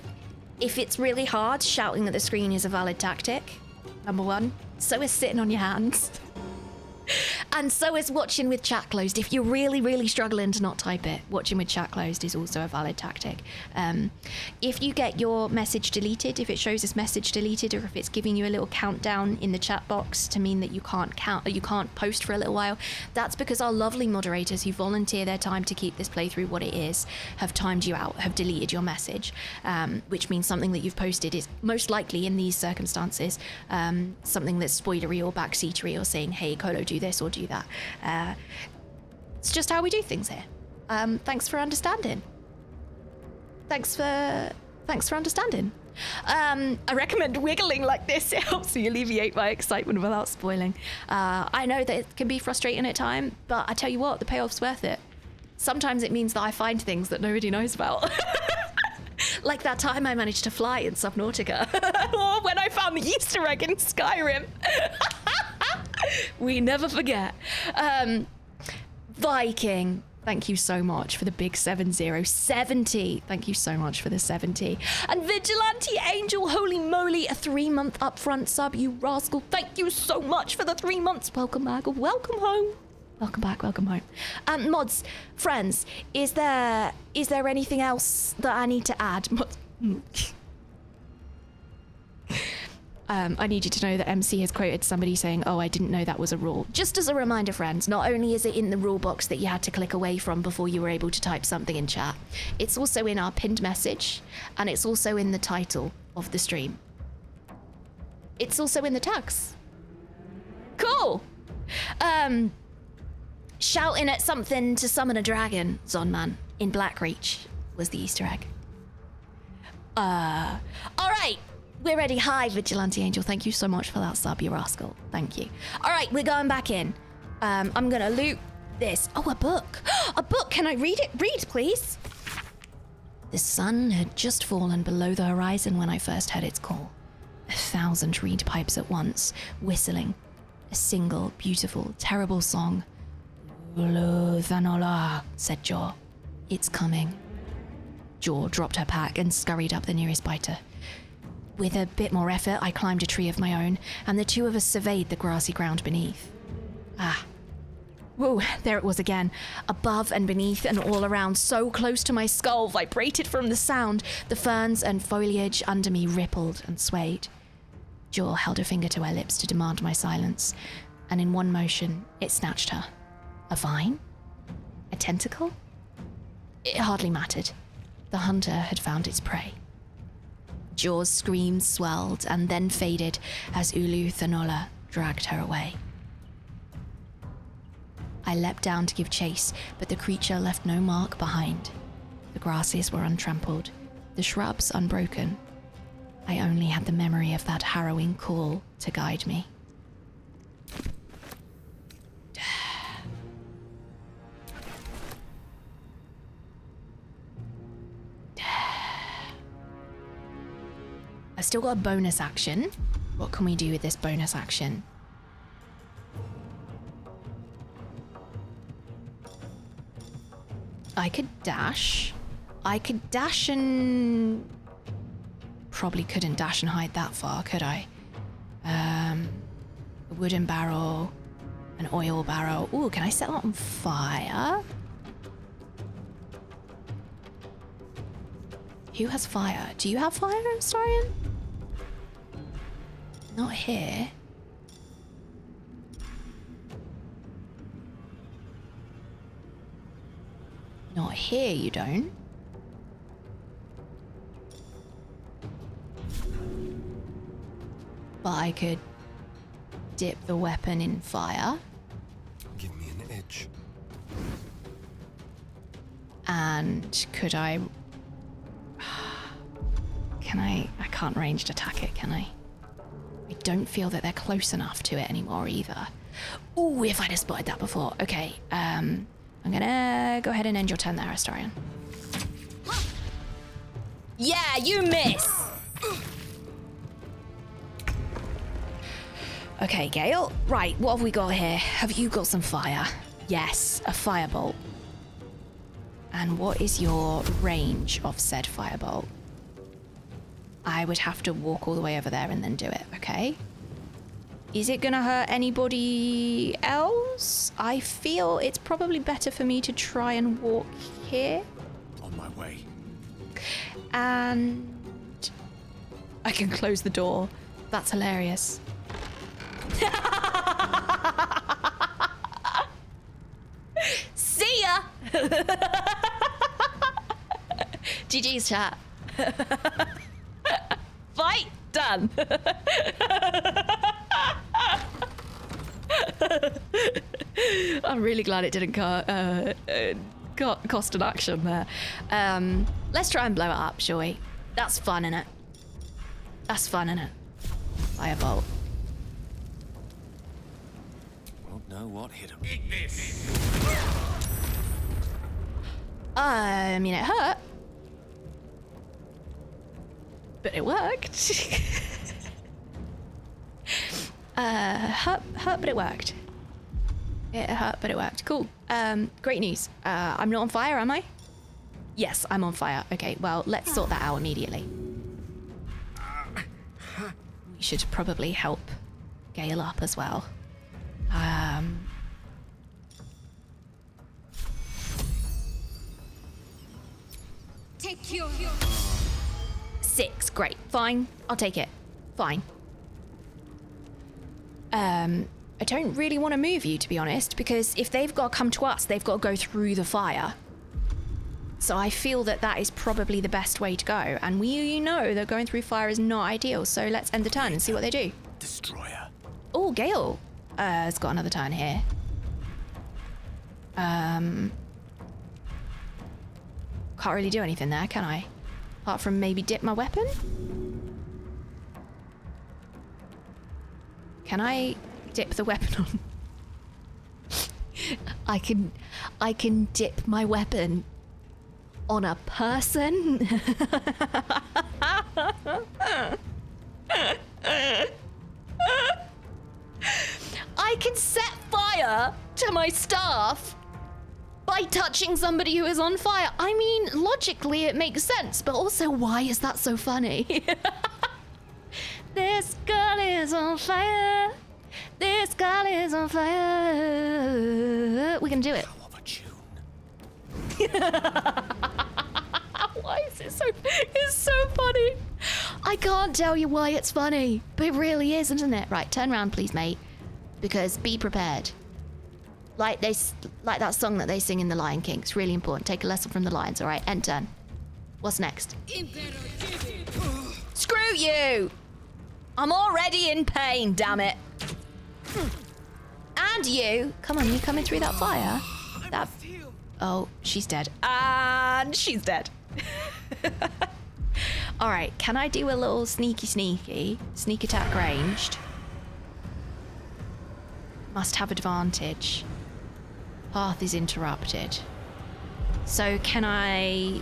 it's really hard, shouting at the screen is a valid tactic, number one. So is sitting on your hands. And so is watching with chat closed. If you're really, really struggling to not type it, watching with chat closed is also a valid tactic. If you get your message deleted, if it shows this message deleted, or if it's giving you a little countdown in the chat box to mean that you can't post for a little while, that's because our lovely moderators who volunteer their time to keep this playthrough what it is have timed you out, have deleted your message, which means something that you've posted is most likely in these circumstances something that's spoilery or backseatery, or saying, hey, Colo, do this or do that. It's just how we do things here. Thanks for understanding. Thanks for understanding. I recommend wiggling like this. It helps me alleviate my excitement without spoiling. I know that it can be frustrating at times, but I tell you what, the payoff's worth it. Sometimes it means that I find things that nobody knows about. Like that time I managed to fly in Subnautica. Or when I found the Easter egg in Skyrim. We never forget. Viking, thank you so much for the big 70. Thank you so much for the 70. And Vigilante Angel, holy moly, a 3-month upfront sub, you rascal. Thank you so much for the 3 months. Welcome back, welcome home. Welcome back, welcome home. Mods, friends, is there anything else that I need to add? I need you to know that MC has quoted somebody saying, "Oh, I didn't know that was a rule." Just as a reminder, friends, not only is it in the rule box that you had to click away from before you were able to type something in chat, it's also in our pinned message, and it's also in the title of the stream. It's also in the tags. Cool. Shouting at something to summon a dragon, Zonman, in Blackreach was the Easter egg. All right. We're ready. Hi, Vigilante Angel. Thank you so much for that sub, you rascal. Thank you. All right, we're going back in. I'm gonna loot this. Oh, a book. A book. Can I read it? Read, please. The sun had just fallen below the horizon when I first heard its call. 1,000 reed pipes at once, whistling. A single, beautiful, terrible song. Ulu Thanola, said Jaw. It's coming. Jaw dropped her pack and scurried up the nearest biter. With a bit more effort, I climbed a tree of my own, and the two of us surveyed the grassy ground beneath. Ah. Whoa, there it was again. Above and beneath and all around, so close to my skull, vibrated from the sound. The ferns and foliage under me rippled and swayed. Jaw held her finger to her lips to demand my silence, and in one motion, it snatched her. A vine? A tentacle? It hardly mattered. The hunter had found its prey. Jaw's screams swelled and then faded as Ulu Thanola dragged her away. I leapt down to give chase, but the creature left no mark behind. The grasses were untrampled, the shrubs unbroken. I only had the memory of that harrowing call to guide me. I've still got a bonus action. What can we do with this bonus action? I could dash. I could dash and... Probably couldn't dash and hide that far, could I? A wooden barrel, an oil barrel. Ooh, can I set that on fire? Who has fire? Do you have fire, Starion? Not here. Not here, you don't. But I could dip the weapon in fire. Give me an edge. And could I... Can I can't ranged attack it, can I? I don't feel that they're close enough to it anymore either. Ooh, if I'd have spotted that before. Okay, I'm gonna go ahead and end your turn there, Astarion. Yeah, you miss! Okay, Gale. Right, what have we got here? Have you got some fire? Yes, a firebolt. And what is your range of said firebolt? I would have to walk all the way over there and then do it, okay? Is it gonna hurt anybody else? I feel it's probably better for me to try and walk here. On my way. And I can close the door. That's hilarious. See ya! GG's chat. Fight done. I'm really glad it didn't cost an action there. Let's try and blow it up, shall we? That's fun, innit? That's fun, innit? Firebolt. Won't know what hit him. I mean, it hurt. But it worked. Hurt, but it worked. It hurt, but it worked. Cool. Great news. I'm not on fire, am I? Yes, I'm on fire. Okay, well, let's sort that out immediately. We should probably help Gale up as well. Take your 6, great. Fine. I'll take it. Fine. I don't really want to move you, to be honest, because if they've got to come to us, they've got to go through the fire. So I feel that that is probably the best way to go. And you know that going through fire is not ideal. So let's end the turn and see what they do. Destroyer. Oh, Gale has got another turn here. Can't really do anything there, can I? Apart from maybe dip my weapon? Can I dip the weapon on? I can dip my weapon on a person. I can set fire to my staff by touching somebody who is on fire. I mean, logically it makes sense, but also why is that so funny? This girl is on fire. This girl is on fire. We can do it. Hell of a tune. Why is it so... It's so funny. I can't tell you why it's funny, but it really is, isn't it? Right, turn around, please, mate. Because be prepared. Like that song that they sing in The Lion King. It's really important. Take a lesson from the lions, all right? End turn. What's next? Screw you! I'm already in pain, damn it. And you. Come on, you coming through that fire? That... Oh, she's dead. And she's dead. All right, can I do a little sneak attack ranged? Must have advantage. Path is interrupted. So can I...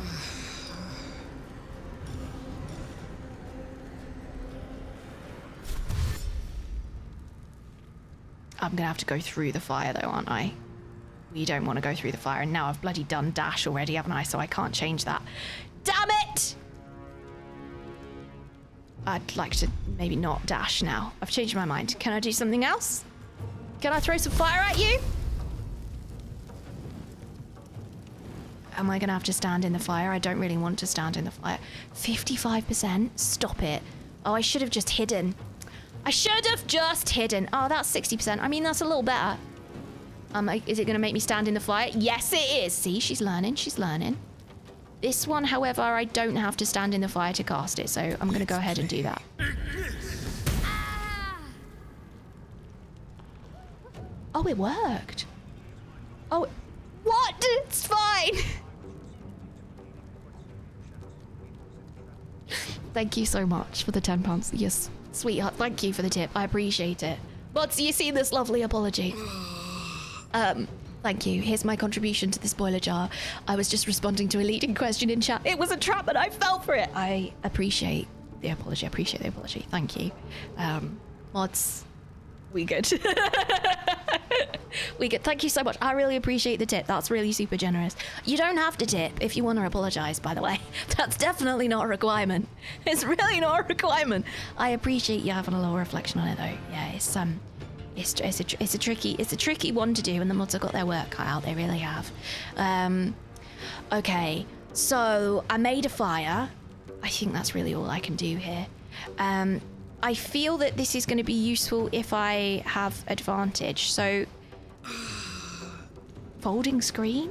I'm gonna have to go through the fire though, aren't I? We don't want to go through the fire, and now I've bloody done dash already, haven't I? So I can't change that. Damn it! I'd like to maybe not dash now. I've changed my mind. Can I do something else? Can I throw some fire at you? Am I gonna have to stand in the fire? I don't really want to stand in the fire. 55%? Stop it. Oh, I should have just hidden. I should have just hidden. Oh, that's 60%. I mean, that's a little better. Is it gonna make me stand in the fire? Yes, it is. See, she's learning, she's learning. This one, however, I don't have to stand in the fire to cast it, so I'm gonna go ahead and do that. Oh, it worked. Oh, what? It's fine. Thank you so much for the £10. Yes, sweetheart, thank you for the tip. I appreciate it. But you see this lovely apology. Thank you. Here's my contribution to the spoiler jar. I was just responding to a leading question in chat. It was a trap and I fell for it. I appreciate the apology. Thank you. Mods, we good. We good. Thank you so much. I really appreciate the tip. That's really super generous. You don't have to tip if you want to apologize, by the way. That's definitely not a requirement. It's really not a requirement. I appreciate you having a little reflection on it though. Yeah, it's a tricky one to do, and the mods have got their work cut out. They really have. Okay, so I made a fire. I think that's really all I can do here. I feel that this is going to be useful if I have advantage. So, folding screen.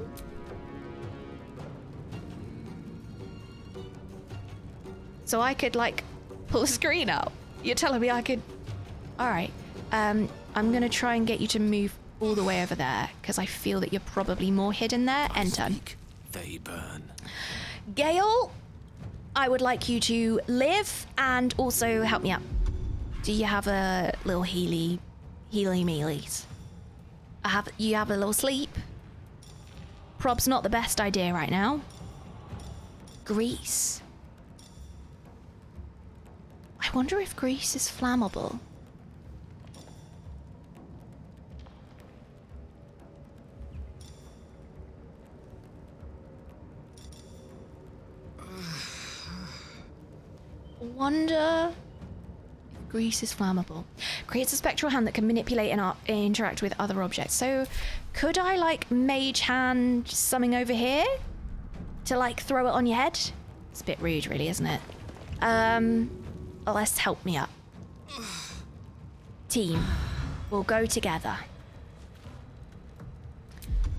So I could like pull a screen out. You're telling me I could? All right. I'm gonna try and get you to move all the way over there because I feel that you're probably more hidden there. End turn. They burn. Gale, I would like you to live and also help me out. Do you have a little healy mealies? You have a little sleep. Prob's not the best idea right now. Grease. I wonder if grease is flammable. Wonder if grease is flammable. Creates a spectral hand that can manipulate and interact with other objects. So could I like mage hand something over here to like throw it on your head? It's a bit rude really, isn't it? Let's help me up. Team. We'll go together.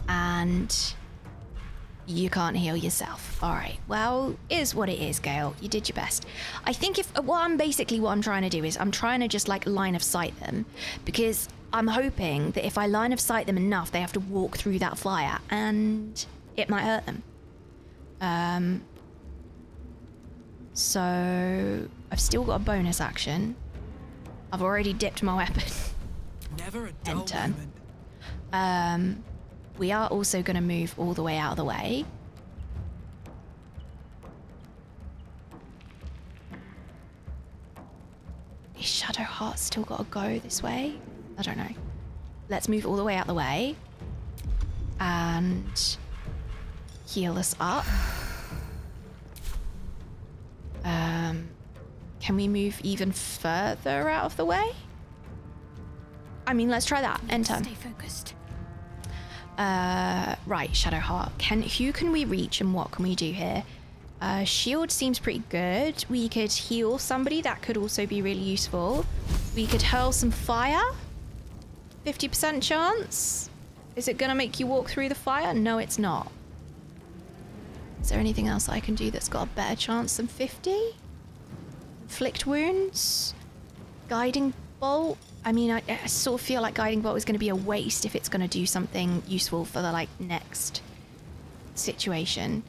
And you can't heal yourself. All right. Well, is what it is, Gale. You did your best. I think what I'm trying to do is I'm trying to just like line of sight them, because I'm hoping that if I line of sight them enough, they have to walk through that fire and it might hurt them. So I've still got a bonus action. I've already dipped my weapon. Never a dull Enter. moment. We are also going to move all the way out of the way. Is Shadowheart still got to go this way? I don't know. Let's move all the way out of the way. And heal us up. Can we move even further out of the way? I mean, let's try that. Enter. Stay focused. Right, Shadowheart. Who can we reach and what can we do here? Shield seems pretty good. We could heal somebody. That could also be really useful. We could hurl some fire. 50% chance. Is it gonna make you walk through the fire? No, it's not. Is there anything else I can do that's got a better chance than 50? Inflict wounds? Guiding bolt? I mean, I sort of feel like Guiding Bolt is going to be a waste if it's going to do something useful for the, like, next situation.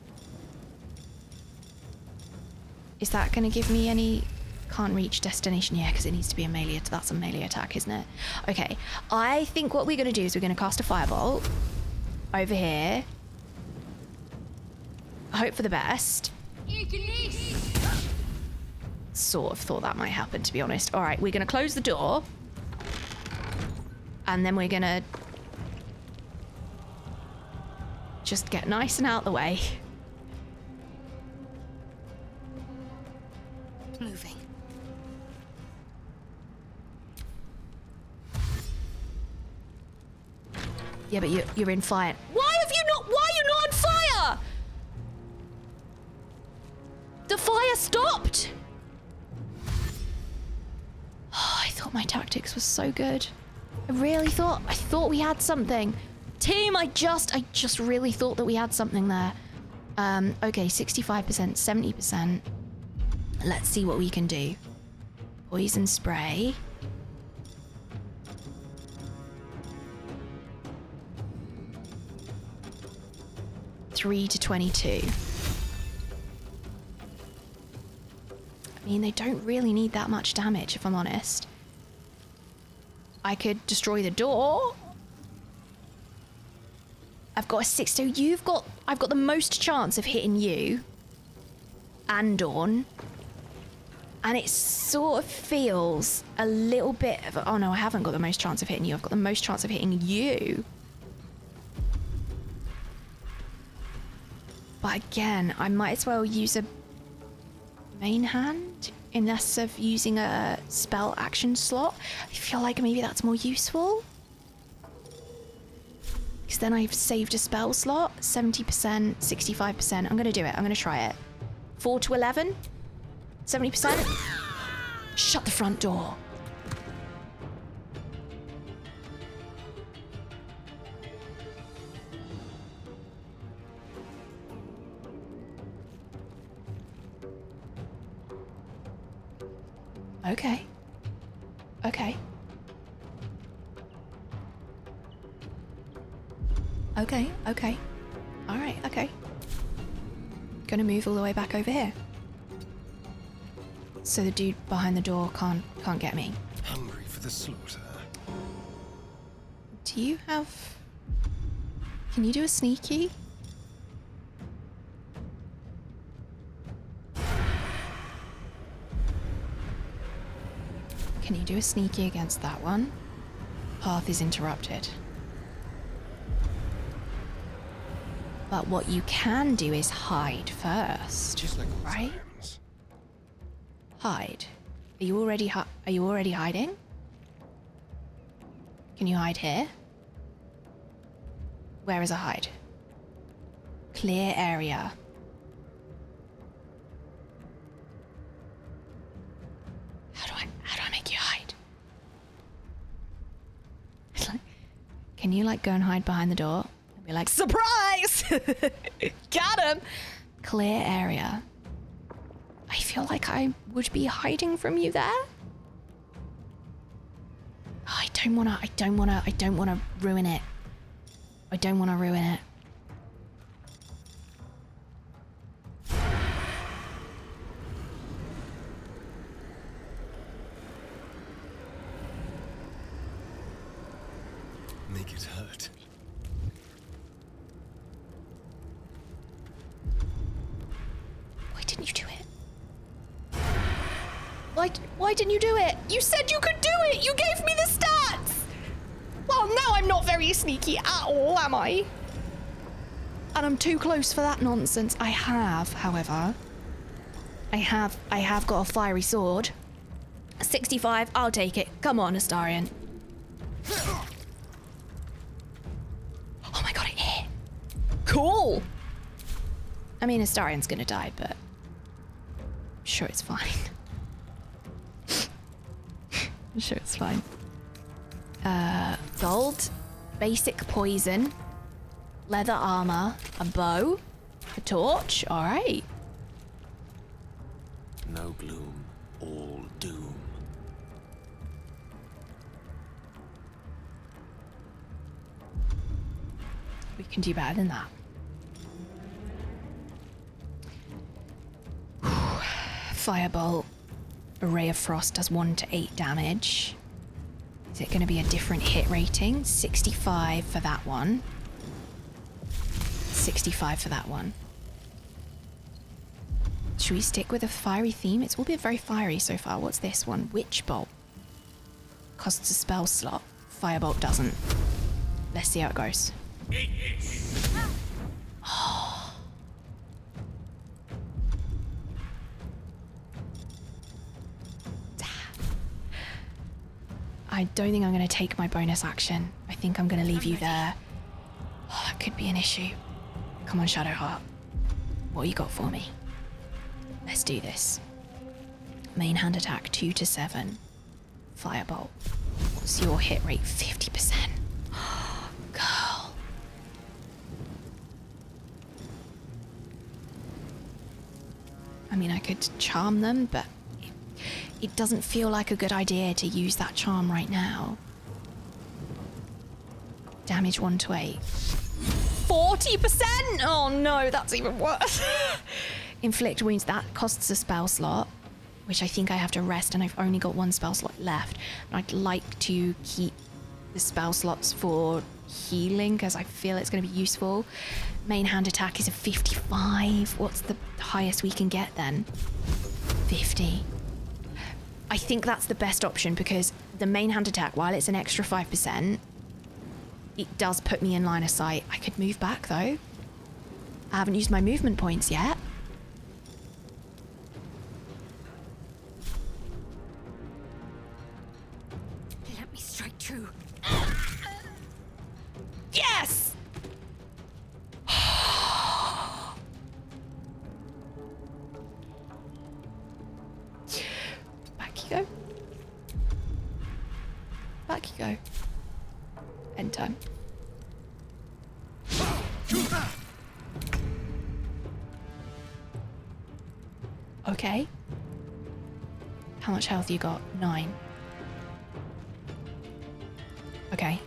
Is that going to give me any... Can't reach destination? Yeah, because it needs to be a melee... That's a melee attack, isn't it? Okay. I think what we're going to do is we're going to cast a Firebolt over here. Hope for the best. Sort of thought that might happen, to be honest. All right, we're going to close the door. And then we're going to just get nice and out of the way. Moving. Yeah, but you're in fire. Why are you not on fire? The fire stopped. Oh, I thought my tactics was so good. I thought we had something. Team, I just really thought that we had something there. Okay, 65%, 70%. Let's see what we can do. Poison spray. $3 to 22. I mean, they don't really need that much damage, if I'm honest. I could destroy the door. I've got a 6, so I've got the most chance of hitting you and Dawn. And it sort of feels a little bit of, oh no, I haven't got the most chance of hitting you. I've got the most chance of hitting you. But again, I might as well use a main hand unless of using a spell action slot. I feel like maybe that's more useful. Because then I've saved a spell slot. 70%, 65%. I'm going to do it. I'm going to try it. 4 to 11. 70%. Shut the front door. Okay. Okay. Okay, okay. Alright, okay. Gonna move all the way back over here. So the dude behind the door can't get me. Hungry for the slaughter. Do you have... Can you do a sneaky? Can you do a sneaky against that one? Path is interrupted. But what you can do is hide first, Just like old right? times. Hide. Are you already hiding? Can you hide here? Where is a hide? Clear area. How do I make you hide? Can you like go and hide behind the door and be like, surprise? Got him. Clear area. I feel like I would be hiding from you there. Oh, I don't wanna ruin it. I don't wanna ruin it. Make it hurt. Why didn't you do it? Why didn't you do it? You said you could do it! You gave me the stats! Well, now I'm not very sneaky at all, am I? And I'm too close for that nonsense. I have, however. I have got a fiery sword. 65, I'll take it. Come on, Astarion. Oh my god, it hit. Cool! I mean, Astarion's gonna die, but I'm sure it's fine. I'm sure it's fine. Gold, basic poison, leather armor, a bow, a torch. All right. No gloom, all doom. We can do better than that. Firebolt. A ray of frost does 1 to 8 damage. Is it going to be a different hit rating? 65 for that one. 65 for that one. Should we stick with a fiery theme? It's all been very fiery so far. What's this one? Witch Bolt. Costs a spell slot. Firebolt doesn't. Let's see how it goes. Oh. I don't think I'm going to take my bonus action. I think I'm going to leave you there. Oh, that could be an issue. Come on, Shadowheart. What you got for me? Let's do this. Main hand attack 2 to 7. Firebolt. What's your hit rate? 50%. Girl. I mean, I could charm them, but it doesn't feel like a good idea to use that charm right now. Damage 1 to 8. 40%? Oh no, that's even worse. Inflict wounds, that costs a spell slot, which I think I have to rest, and I've only got 1 spell slot left. And I'd like to keep the spell slots for healing, because I feel it's going to be useful. Main hand attack is a 55. What's the highest we can get then? 50. I think that's the best option, because the main hand attack, while it's an extra 5%, it does put me in line of sight. I could move back though. I haven't used my movement points yet. Let me strike true. Yes! Back you go. Back you go. End time. Okay. How much health you got? 9. Okay.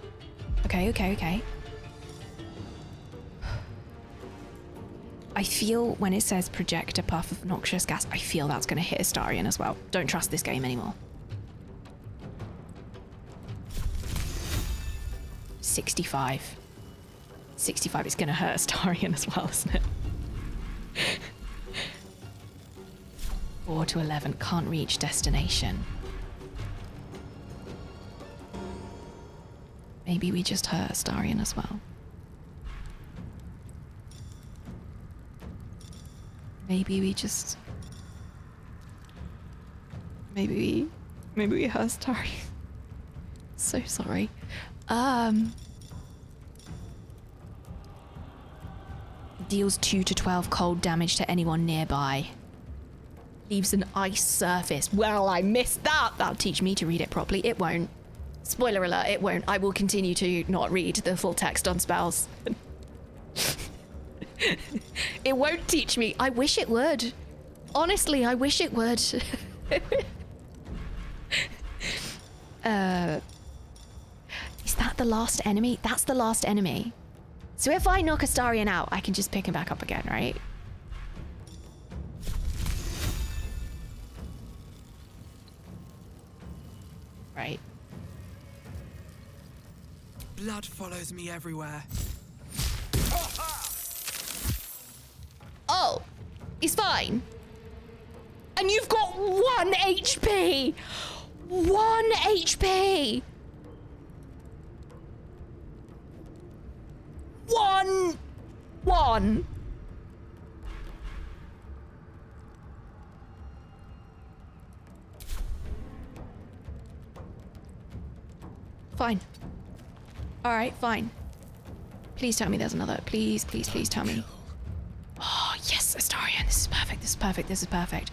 Okay. I feel when it says project a puff of noxious gas, I feel that's going to hit Astarion as well. Don't trust this game anymore. 65. 65 is going to hurt Astarion as well, isn't it? 4 to 11. Can't reach destination. Maybe we just hurt Astarion as well. Maybe we just... Maybe we hurt Astarion. So sorry. Deals 2 to 12 cold damage to anyone nearby. Leaves an ice surface. Well, I missed that. That'll teach me to read it properly. It won't. Spoiler alert, it won't. I will continue to not read the full text on spells. It won't teach me. I wish it would. Honestly, I wish it would. Is that the last enemy? That's the last enemy. So if I knock Astarion out, I can just pick him back up again, right? Right. Blood follows me everywhere. Oh, he's fine. And you've got 1 HP. 1 HP. 1. Fine. All right, fine. Please tell me there's another. Please, please, please tell me. Oh, yes, Astarion. This is perfect. This is perfect. This is perfect.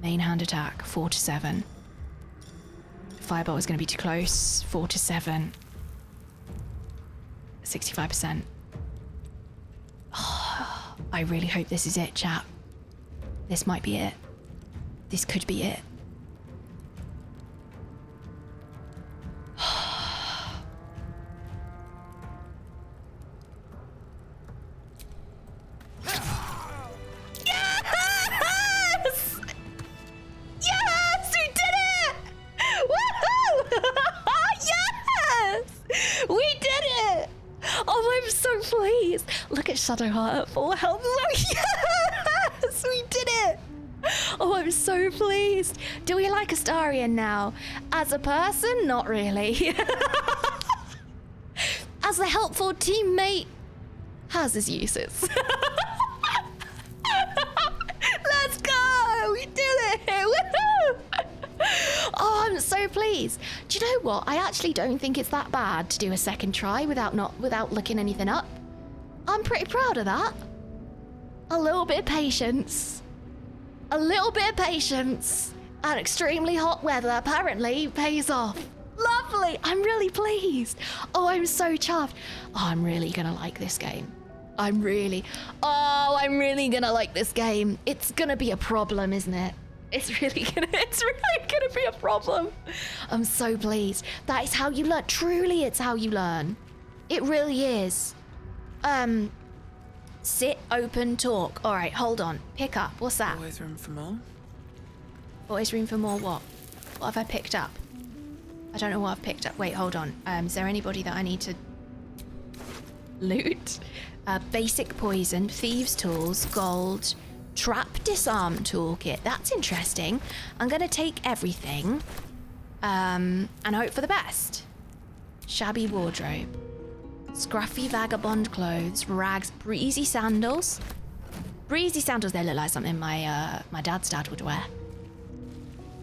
Main hand attack, 4 to 7. Firebolt is going to be too close. 4 to 7. 65%. Oh, I really hope this is it, chat. This might be it. This could be it. Yes! Yes! We did it! Woohoo! Yes! We did it! Oh, I'm so pleased. Look at Shadowheart at full health. Yes! We did it! Oh, I'm so pleased. Do we like Astarion now? As a person, not really. As a helpful teammate, has his uses. Let's go! We did it! Woohoo! Oh, I'm so pleased. Do you know what? I actually don't think it's that bad to do a second try without looking anything up. I'm pretty proud of that. A little bit of patience. A little bit of patience and extremely hot weather apparently pays off. Lovely. I'm really pleased. Oh, I'm so chuffed. Oh, I'm really gonna like this game. I'm really gonna like this game. It's gonna be a problem, isn't it? It's really gonna be a problem. I'm so pleased. That is how you learn. Truly, it's how you learn. It really is. Sit, open, talk. All right, hold on. Pick up. What's that? Always room for more. Always room for more what? What have I picked up? I don't know what I've picked up. Wait, hold on. Is there anybody that I need to loot? Basic poison, thieves' tools, gold, trap disarm toolkit. That's interesting. I'm gonna take everything and hope for the best. Shabby wardrobe. Scruffy vagabond clothes, rags, breezy sandals. Breezy sandals, they look like something my dad's dad would wear.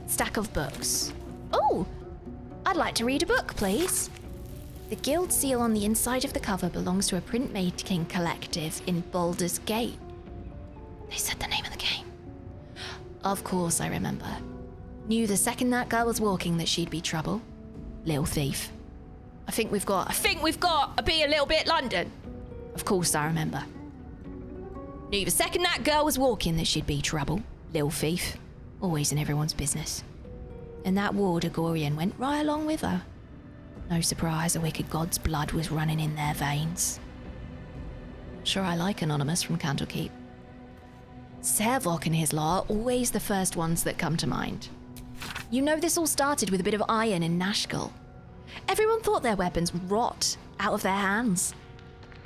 Stack of books. Oh, I'd like to read a book, please. The guild seal on the inside of the cover belongs to a printmaking collective in Baldur's Gate. They said the name of the game. Of course I remember. Knew the second that girl was walking that she'd be trouble. Little thief. I think we've got to be a little bit London. Of course I remember. Knew the second that girl was walking that she'd be trouble. Little thief. Always in everyone's business. And that warder Gorian went right along with her. No surprise a wicked god's blood was running in their veins. Sure I like Anonymous from Candlekeep. Servok and his law are always the first ones that come to mind. You know, this all started with a bit of iron in Nashkel. Everyone thought their weapons would rot out of their hands.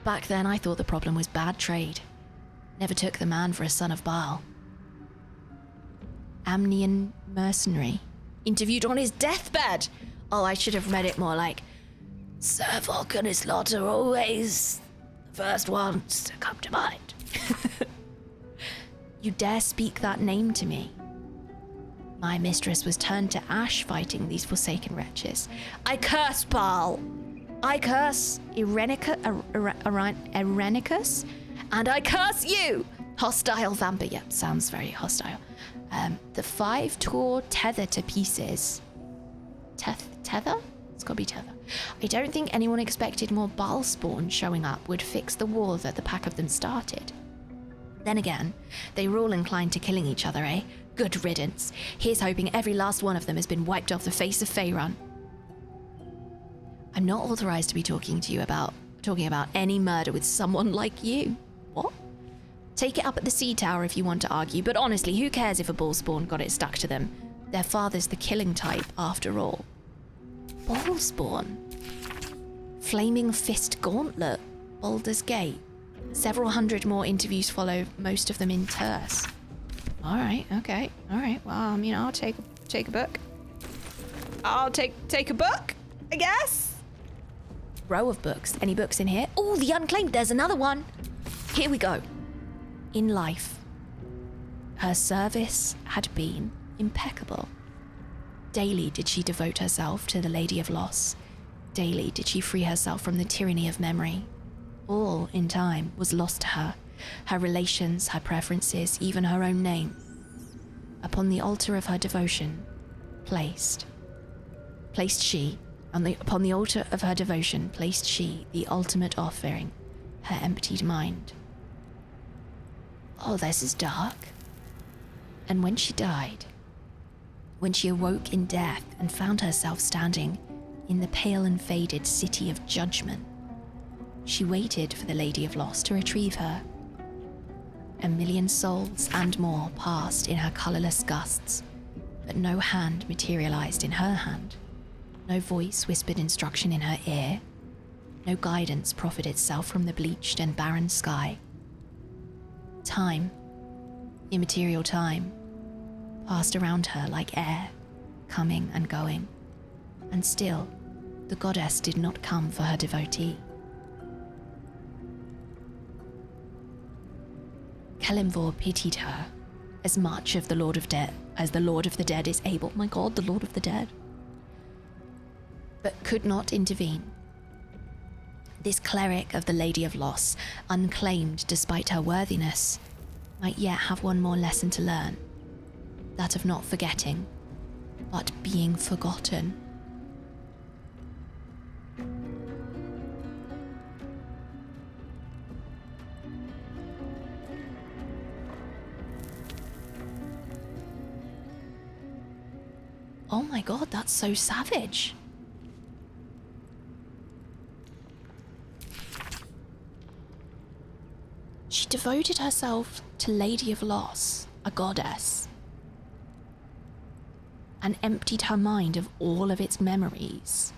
Back then, I thought the problem was bad trade. Never took the man for a son of Baal. Amnian mercenary. Interviewed on his deathbed. Oh, I should have read it more like, Servok and his lot are always the first ones to come to mind. You dare speak that name to me? My mistress was turned to ash fighting these forsaken wretches. I curse Baal. I curse Irenicus, and I curse you, hostile vampire. Yep, sounds very hostile. The 5 tore tether to pieces. Tether? It's gotta be Tether. I don't think anyone expected more Baal spawn showing up would fix the war that the pack of them started. Then again, they were all inclined to killing each other, eh? Good riddance. Here's hoping every last one of them has been wiped off the face of Faerun. I'm not authorized to be talking about any murder with someone like you. What? Take it up at the sea tower if you want to argue, but honestly, who cares if a Baal spawn got it stuck to them? Their father's the killing type, after all. Baal spawn? Flaming Fist Gauntlet? Baldur's Gate? Several hundred more interviews follow, most of them in terse. Alright, okay. Alright, well, I mean, I'll take a book. I'll take a book, I guess. Row of books. Any books in here? Oh, the Unclaimed, there's another one. Here we go. In life, her service had been impeccable. Daily did she devote herself to the Lady of Loss. Daily did she free herself from the tyranny of memory. All, in time, was lost to her. Her relations, her preferences, even her own name. Upon the altar of her devotion, upon the altar of her devotion, placed she the ultimate offering, her emptied mind. Oh, this is dark. And when she died, when she awoke in death and found herself standing in the pale and faded city of judgment, she waited for the Lady of Loss to retrieve her. 1,000,000 souls and more passed in her colourless gusts, but no hand materialised in her hand. No voice whispered instruction in her ear. No guidance proffered itself from the bleached and barren sky. Time, immaterial time, passed around her like air, coming and going. And still, the goddess did not come for her devotee. Kelimvor pitied her as much of the Lord of Dead as the Lord of the Dead is able. My God, the Lord of the Dead. But could not intervene. This cleric of the Lady of Loss, unclaimed despite her worthiness, might yet have one more lesson to learn. That of not forgetting, but being forgotten. Oh my God, that's so savage. She devoted herself to Lady of Loss, a goddess, and emptied her mind of all of its memories.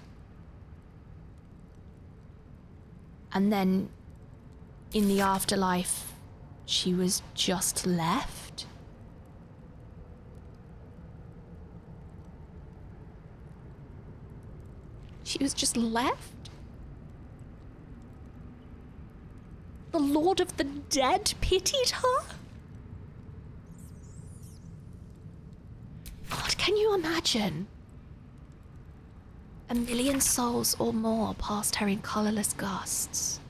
And then, in the afterlife, she was just left. She was just left? The Lord of the Dead pitied her? God, can you imagine? 1,000,000 souls or more passed her in colourless gusts.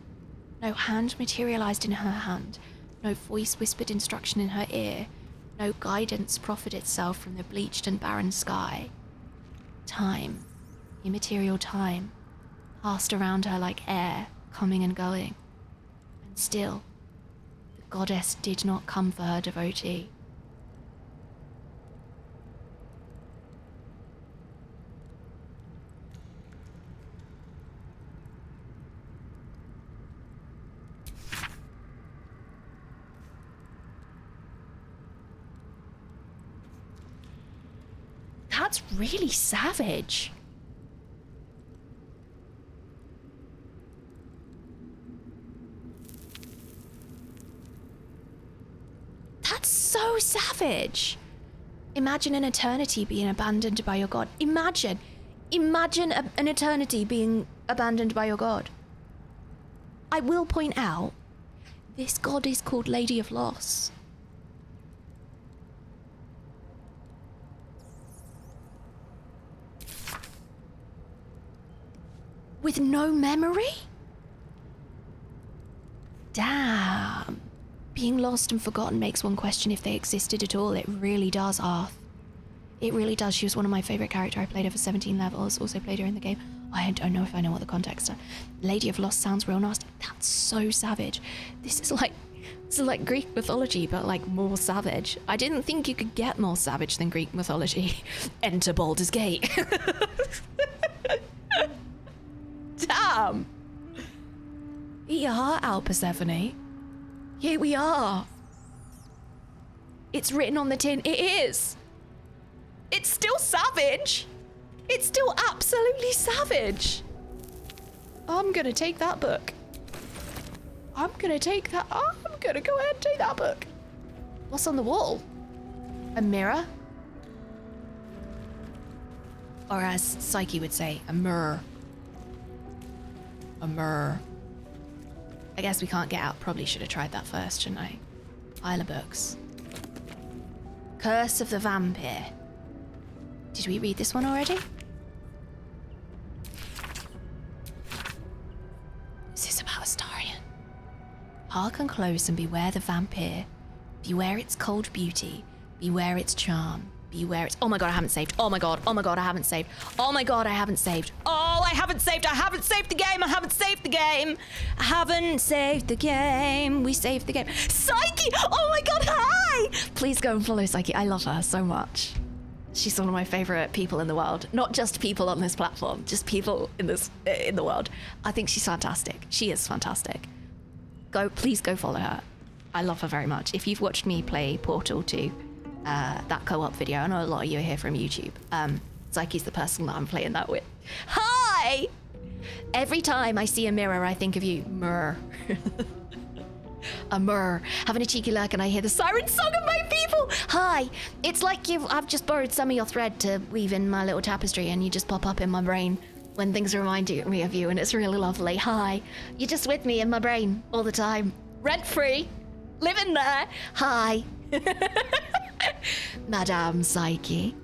No hand materialised in her hand, no voice whispered instruction in her ear, no guidance proffered itself from the bleached and barren sky. Time, immaterial time, passed around her like air, coming and going. And still, the goddess did not come for her devotee. That's really savage. That's so savage. Imagine an eternity being abandoned by your god. Imagine an eternity being abandoned by your god. I will point out, this god is called Lady of Loss. With no memory? Damn. Being lost and forgotten makes one question if they existed at all. It really does, Arth. It really does. She was one of my favorite characters. I played her for 17 levels. Also played her in the game. I don't know if I know what the context are. Lady of Lost sounds real nasty. That's so savage. This is like Greek mythology, but like more savage. I didn't think you could get more savage than Greek mythology. Enter Baldur's Gate. Damn. Eat your heart out, Persephone. Here we are. It's written on the tin. It is. It's still savage. It's still absolutely savage. I'm gonna take that book. I'm gonna go ahead and take that book. What's on the wall? A mirror? Or as Psyche would say, a mirror. A mirror. I guess we can't get out. Probably should have tried that first, shouldn't I? Pile of books. Curse of the Vampire. Did we read this one already? Is this about Astarion? Hearken close and beware the vampire. Beware its cold beauty. Beware its charm. Beware its... Oh my god, I haven't saved. Oh my god, I haven't saved. Oh my god, I haven't saved. Oh, I haven't saved. I haven't saved the game. I haven't saved the game. I haven't saved the game. We saved the game. Psyche! Oh my god, hi! Please go and follow Psyche. I love her so much. She's one of my favorite people in the world. Not just people on this platform, just people in the world. I think she's fantastic. She is fantastic. Please go follow her. I love her very much. If you've watched me play Portal 2, that co-op video, I know a lot of you are here from YouTube. Psyche's the person that I'm playing that with. Hi! Every time I see a mirror, I think of you. Mirror. A mirror. Having a cheeky look and I hear the siren song of my people. Hi. It's like I've just borrowed some of your thread to weave in my little tapestry and you just pop up in my brain when things remind me of you and it's really lovely. Hi. You're just with me in my brain all the time. Rent-free. Living there. Hi. Madame Psyche.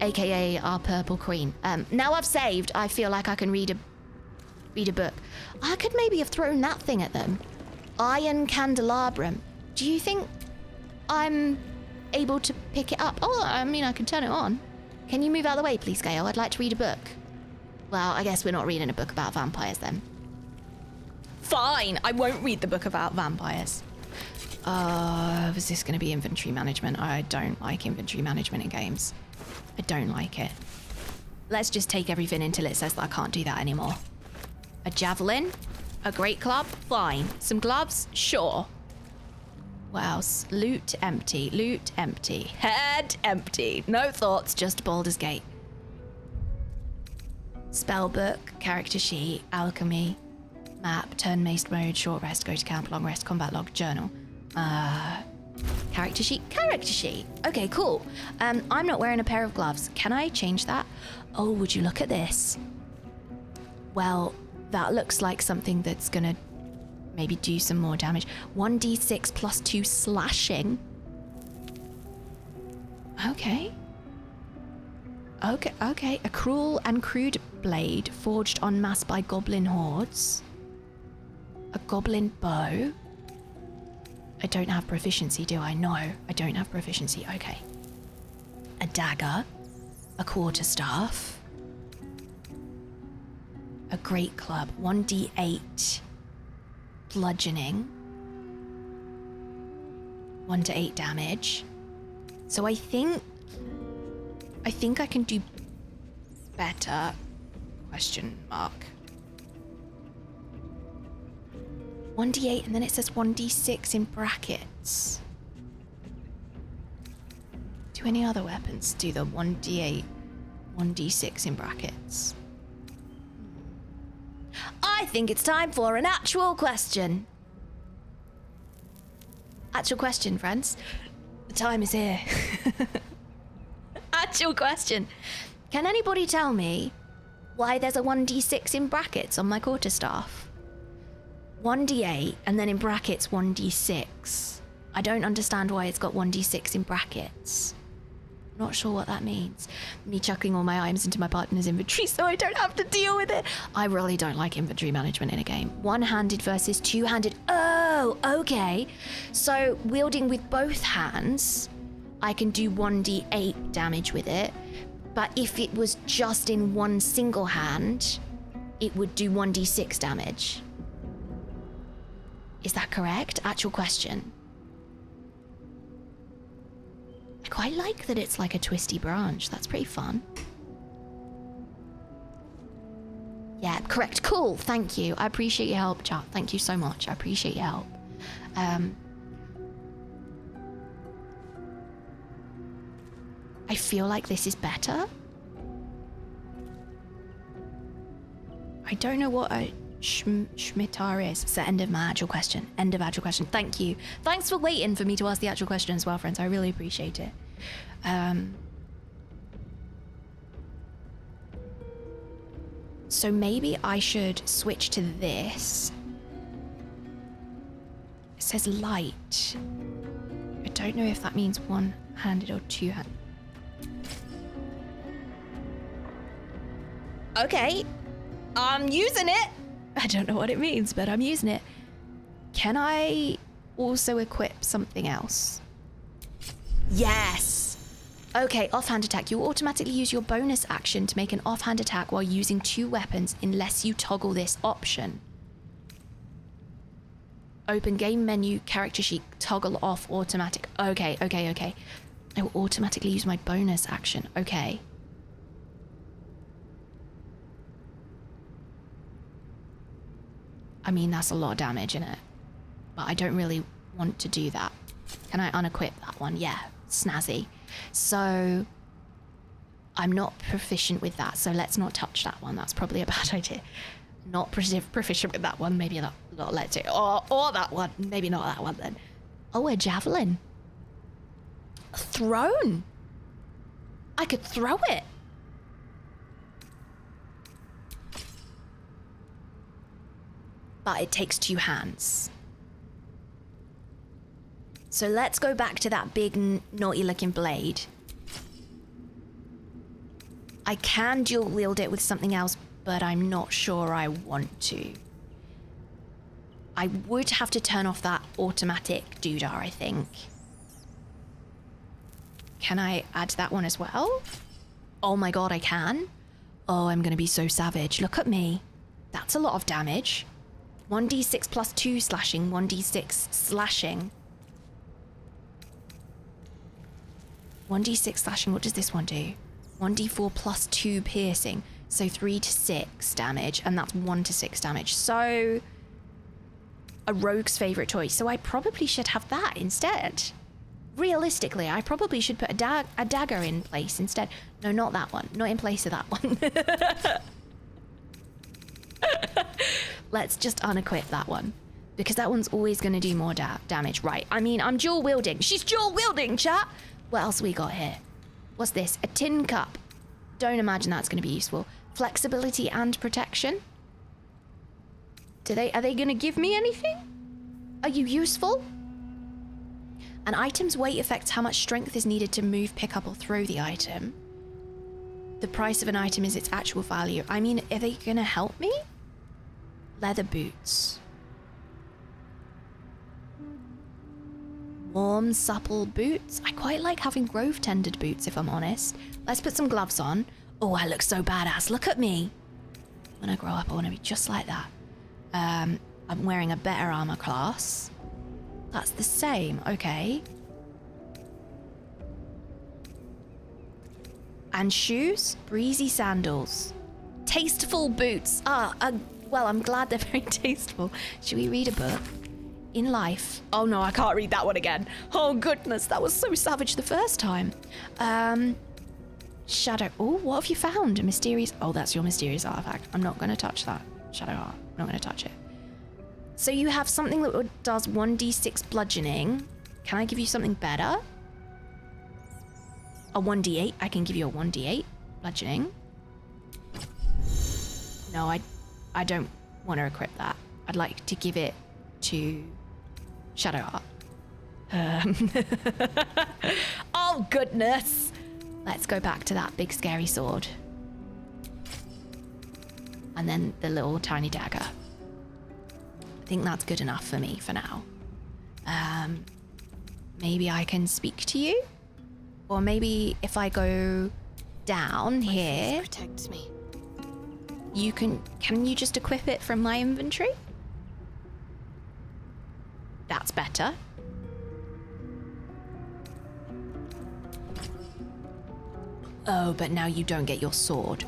AKA our purple queen. Now I've saved, I feel like I can read a book. I could maybe have thrown that thing at them. Iron candelabrum. Do you think I'm able to pick it up? Oh, I mean, I can turn it on. Can you move out of the way, please, Gale? I'd like to read a book. Well, I guess we're not reading a book about vampires then. Fine, I won't read the book about vampires. Was this going to be inventory management? I don't like inventory management in games. I don't like it. Let's just take everything until it says that I can't do that anymore. A javelin? A great club? Fine. Some gloves? Sure. What else? Loot empty. Loot empty. Head empty. No thoughts, just Baldur's Gate. Spellbook, character sheet, alchemy, map, turn maced mode, short rest, go to camp, long rest, combat log, journal. Character sheet? Character sheet. Okay, cool. I'm not wearing a pair of gloves. Can I change that? Oh, would you look at this? Well, that looks like something that's gonna maybe do some more damage. 1d6 plus 2 slashing. Okay. Okay. A cruel and crude blade forged en masse by goblin hordes. A goblin bow. I don't have proficiency, do I? No, I don't have proficiency. Okay. A dagger. A quarterstaff. A great club. 1d8 bludgeoning. 1 to 8 damage. So I think I can do better. Question mark. 1d8 and then it says 1d6 in brackets. Do any other weapons do the 1d8, 1d6 in brackets? I think it's time for an actual question. Actual question, friends. The time is here. Actual question. Can anybody tell me why there's a 1d6 in brackets on my quarterstaff? 1d8 and then in brackets 1d6. I don't understand why it's got 1d6 in brackets. Not sure what that means. Me chucking all my items into my partner's inventory so I don't have to deal with it. I really don't like inventory management in a game. One-handed versus two-handed. Oh, okay. So wielding with both hands I can do 1d8 damage with it. But if it was just in one single hand, it would do 1d6 damage. Is that correct? Actual question. I quite like that it's like a twisty branch. That's pretty fun. Yeah, correct. Cool. Thank you. I appreciate your help, chat. Thank you so much. I appreciate your help. I feel like this is better. I don't know what a Schmittar is. It's the end of my actual question. End of actual question. Thank you. Thanks for waiting for me to ask the actual question as well, friends. I really appreciate it. So maybe I should switch to this. It says light. I don't know if that means one-handed or two-handed. Okay. I'm using it. I don't know what it means, but I'm using it. Can I also equip something else? Yes. Okay, offhand attack. You automatically use your bonus action to make an offhand attack while using 2 weapons unless you toggle this option. Open game menu, character sheet, toggle off automatic. Okay. I will automatically use my bonus action. Okay. I mean, that's a lot of damage in it, but I don't really want to do that. Can I unequip that one? Yeah, snazzy. So I'm not proficient with that, so let's not touch that one. That's probably a bad idea. Not proficient with that one, maybe not let's do it. Or that one, maybe not that one then. Oh, a javelin. Thrown. I could throw it. But it takes 2 hands. So let's go back to that big naughty looking blade. I can dual wield it with something else, but I'm not sure I want to. I would have to turn off that automatic doodah, I think. Can I add that one as well? Oh my god, I can. Oh, I'm gonna be so savage. Look at me. That's a lot of damage. 1d6 plus 2 slashing, 1d6 slashing. 1d6 slashing, what does this one do? 1d4 plus 2 piercing, so 3 to 6 damage, and that's 1 to 6 damage. So, a rogue's favourite toy, so I probably should have that instead. Realistically, I probably should put a dagger in place instead. No, not that one. Not in place of that one. Let's just unequip that one, because that one's always going to do more damage. Right, I mean, I'm dual wielding. She's dual wielding, chat. What else we got here? What's this? A tin cup. Don't imagine that's going to be useful. Flexibility and protection. Are they going to give me anything? Are you useful? An item's weight affects how much strength is needed to move, pick up, or throw the item. The price of an item is its actual value. I mean, are they going to help me? Leather boots. Warm, supple boots. I quite like having grove-tended boots, if I'm honest. Let's put some gloves on. Oh, I look so badass. Look at me. When I grow up, I want to be just like that. I'm wearing a better armor class. That's the same. Okay. And shoes. Breezy sandals. Tasteful boots. Well, I'm glad they're very tasteful. Should we read a book? In life. Oh no, I can't read that one again. Oh goodness, that was so savage the first time. Shadow. Oh, what have you found? A mysterious. Oh, that's your mysterious artifact. I'm not going to touch that. Shadow heart. I'm not going to touch it. So you have something that does 1d6 bludgeoning. Can I give you something better? A 1d8. I can give you a 1d8 bludgeoning. No, I don't want to equip that. I'd like to give it to Shadowheart. Oh goodness! Let's go back to that big scary sword. And then the little tiny dagger. I think that's good enough for me for now. Maybe I can speak to you? Or maybe if I go down My here, face protects me. you can you just equip it from my inventory? That's better. Oh, but now you don't get your sword.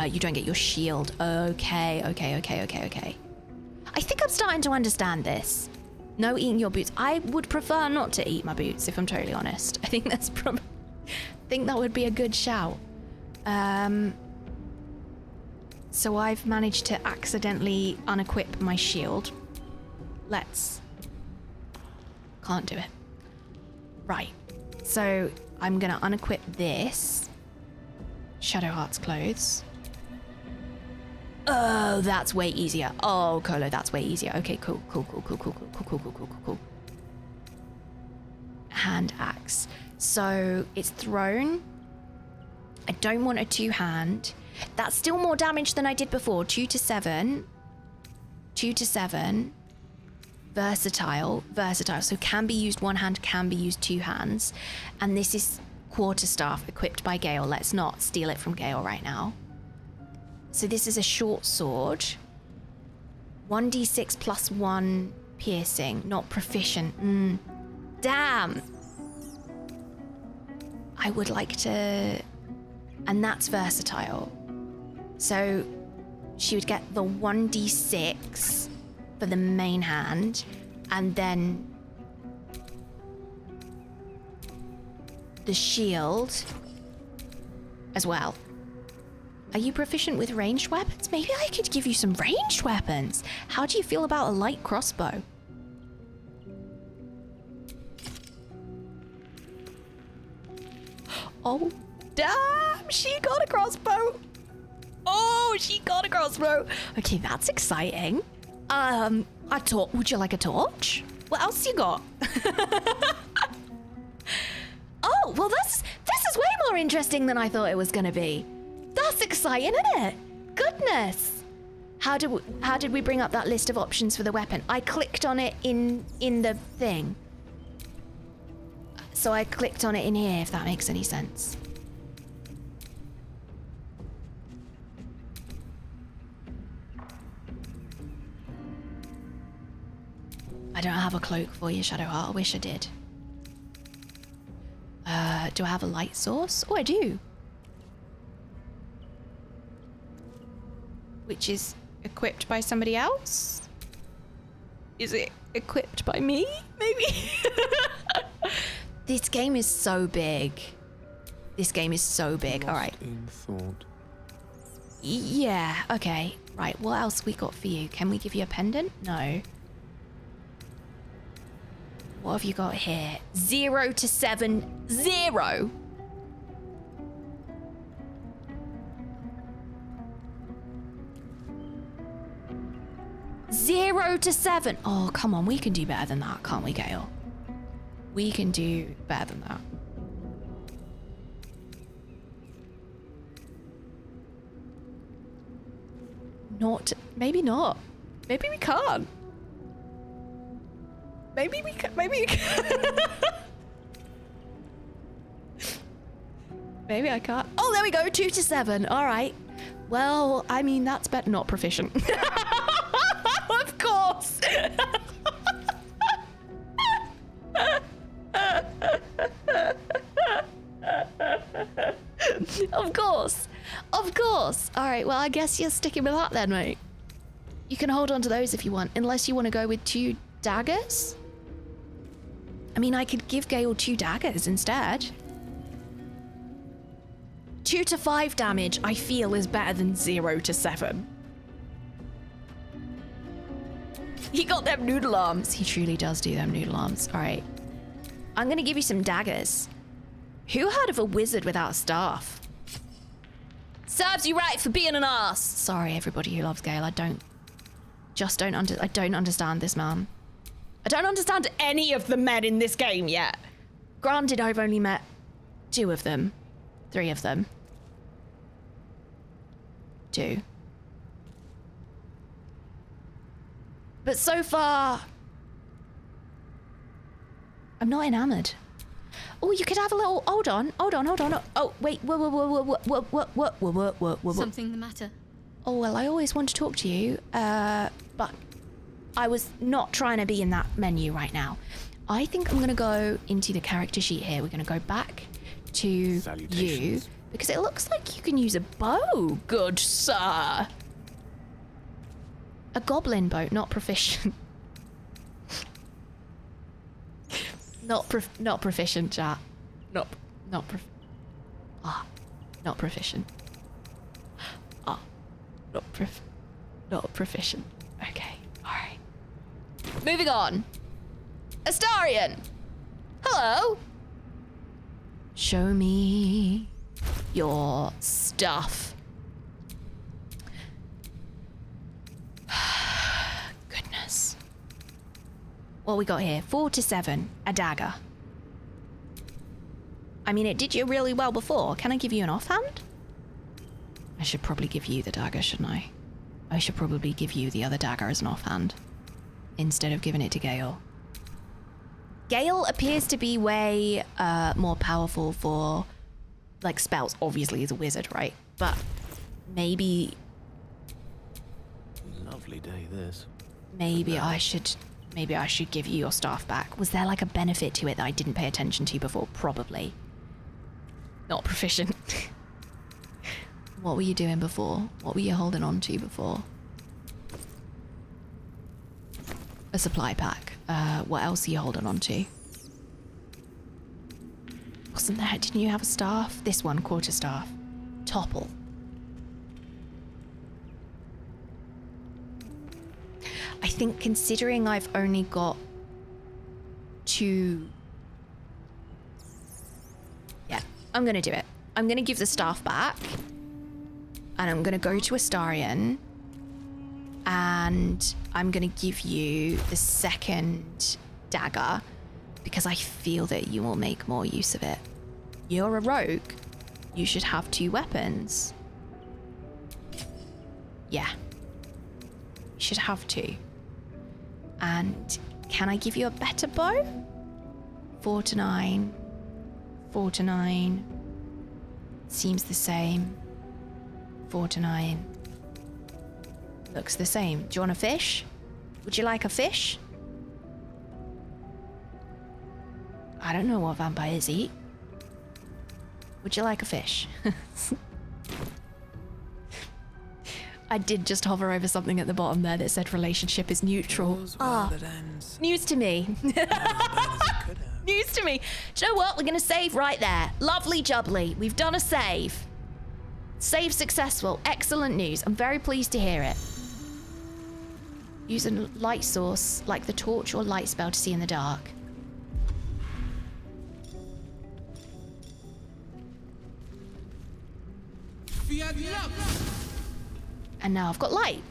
You don't get your shield. Okay. I think I'm starting to understand this. No eating your boots. I would prefer not to eat my boots, if I'm totally honest. I think that's probably... I think that would be a good shout. So I've managed to accidentally unequip my shield. Let's... Can't do it. Right. So I'm gonna unequip this. Shadowheart's clothes. Oh, that's way easier. Oh, Colo, that's way easier. Okay, cool. Hand axe. So it's thrown. I don't want a two-hand. That's still more damage than I did before. 2 to 7. 2 to 7. Versatile. So can be used one hand, can be used two hands. And this is quarterstaff equipped by Gale. Let's not steal it from Gale right now. So this is a short sword. 1d6 plus 1 piercing, not proficient. Damn. I would like to... And that's versatile. So she would get the 1d6 for the main hand, and then the shield as well. Are you proficient with ranged weapons? Maybe I could give you some ranged weapons. How do you feel about a light crossbow? Oh, damn! She got a crossbow! Oh, she got a crossbow! Okay, that's exciting. Would you like a torch? What else you got? Oh, well this is way more interesting than I thought it was gonna be. That's exciting, isn't it? Goodness. How did we bring up that list of options for the weapon? I clicked on it in the thing. So I clicked on it in here, if that makes any sense. I don't have a cloak for you, Shadowheart. I wish I did. Do I have a light source? Oh, I do. Which is equipped by somebody else? Is it equipped by me? Maybe? This game is so big. This game is so big. All right. In thought. Yeah, okay. Right, what else we got for you? Can we give you a pendant? No. What have you got here? 0 to 7. 0! Zero to 7. Oh, come on. We can do better than that, can't we, Gale? We can do better than that. Maybe not. Maybe we can't. Maybe we can. Maybe we can. Maybe I can't. Oh, there we go. 2 to 7. All right. Well, I mean, that's better. Not proficient. Of course. Of course. Of course. All right. Well, I guess you're sticking with that then, mate. You can hold on to those if you want, unless you want to go with 2 daggers. I mean, I could give Gale 2 daggers instead. 2 to 5 damage, I feel, is better than 0 to 7. He got them noodle arms. He truly does do them noodle arms. All right. I'm going to give you some daggers. Who heard of a wizard without a staff? Serves you right for being an ass. Sorry, everybody who loves Gale. I don't understand this man. I don't understand any of the men in this game yet. Granted, I've only met 2 of them. 3 of them. 2. But so far, I'm not enamored. Oh, you could have a little. Hold on. Oh, wait. Whoa. Something the matter? Oh, well, I always want to talk to you, but I was not trying to be in that menu right now. I think I'm going to go into the character sheet here. We're going to go back to you, because it looks like you can use a bow, good sir. A goblin bow, not proficient. Not proficient, chat. Not proficient. Not proficient. Okay, alright. Moving on. Astarion! Hello! Show me your stuff. Goodness. What we got here? 4 to 7. A dagger. I mean, it did you really well before. Can I give you an offhand? I should probably give you the dagger, shouldn't I? I should probably give you the other dagger as an offhand, instead of giving it to Gale. Gale appears to be way more powerful for, like, spells. Obviously, he's a wizard, right? But maybe... Lovely day, this. Maybe I should give you your staff back. Was there, like, a benefit to it that I didn't pay attention to before? Probably. Not proficient. What were you doing before? What were you holding on to before? A supply pack. What else are you holding on to? Wasn't there? Didn't you have a staff? This one, quarterstaff. Topple. I think considering I've only got 2... Yeah, I'm gonna do it. I'm gonna give the staff back. And I'm gonna go to Astarion. And I'm gonna give you the second dagger because I feel that you will make more use of it. You're a rogue. You should have 2 weapons. Yeah. You should have 2. And can I give you a better bow? 4 to 9. 4 to 9. Seems the same. 4 to 9. Looks the same. Do you want a fish? Would you like a fish? I don't know what vampires eat. Would you like a fish? I did just hover over something at the bottom there that said relationship is neutral. News to me. News to me. Do you know what? We're going to save right there. Lovely jubbly. We've done a save. Save successful. Excellent news. I'm very pleased to hear it. Use a light source like the torch or light spell to see in the dark. And now I've got light.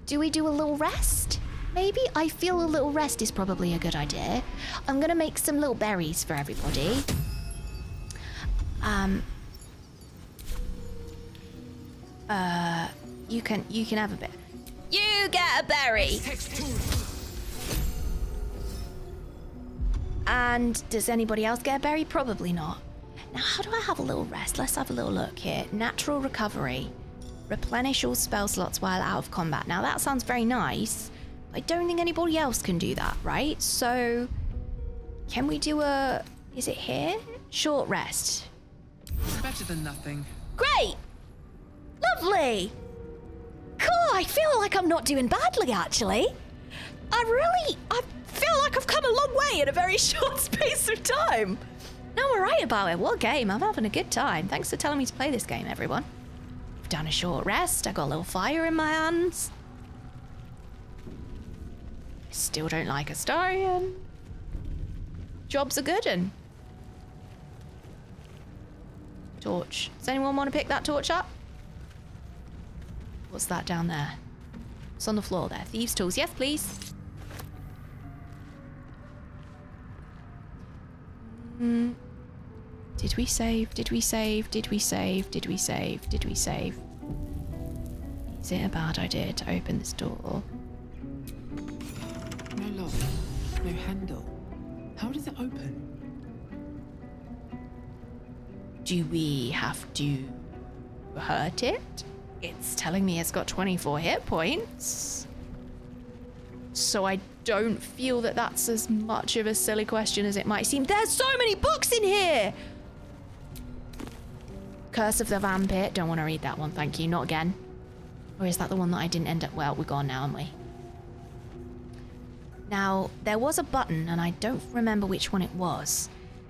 Do we do a little rest? Maybe? I feel a little rest is probably a good idea. I'm gonna make some little berries for everybody. You can have a bit. You get a berry. And does anybody else get a berry? Probably not. Now, how do I have a little rest? Let's have a little look here. Natural recovery. Replenish all spell slots while out of combat. Now, that sounds very nice. But I don't think anybody else can do that, right? So, can we do a... Is it here? Short rest. Better than nothing. Great! Lovely! Cool, I feel like I'm not doing badly, actually. I feel like I've come a long way in a very short space of time. No, I'm alright about it. What game? I'm having a good time. Thanks for telling me to play this game, everyone. I've done a short rest. I got a little fire in my hands. Still don't like Astarion. Jobs are good and... Torch. Does anyone want to pick that torch up? What's that down there? It's on the floor there. Thieves' tools. Yes, please. Did we save? Did we save? Did we save? Did we save? Did we save? Is it a bad idea to open this door? No lock. No handle. How does it open? Do we have to hurt it? It's telling me it's got 24 hit points. So I don't feel that that's as much of a silly question as it might seem. There's so many books in here! Curse of the Vampire. Don't want to read that one, thank you. Not again. Or is that the one that I didn't end up... Well, we're gone now, aren't we? Now, there was a button, and I don't remember which one it was.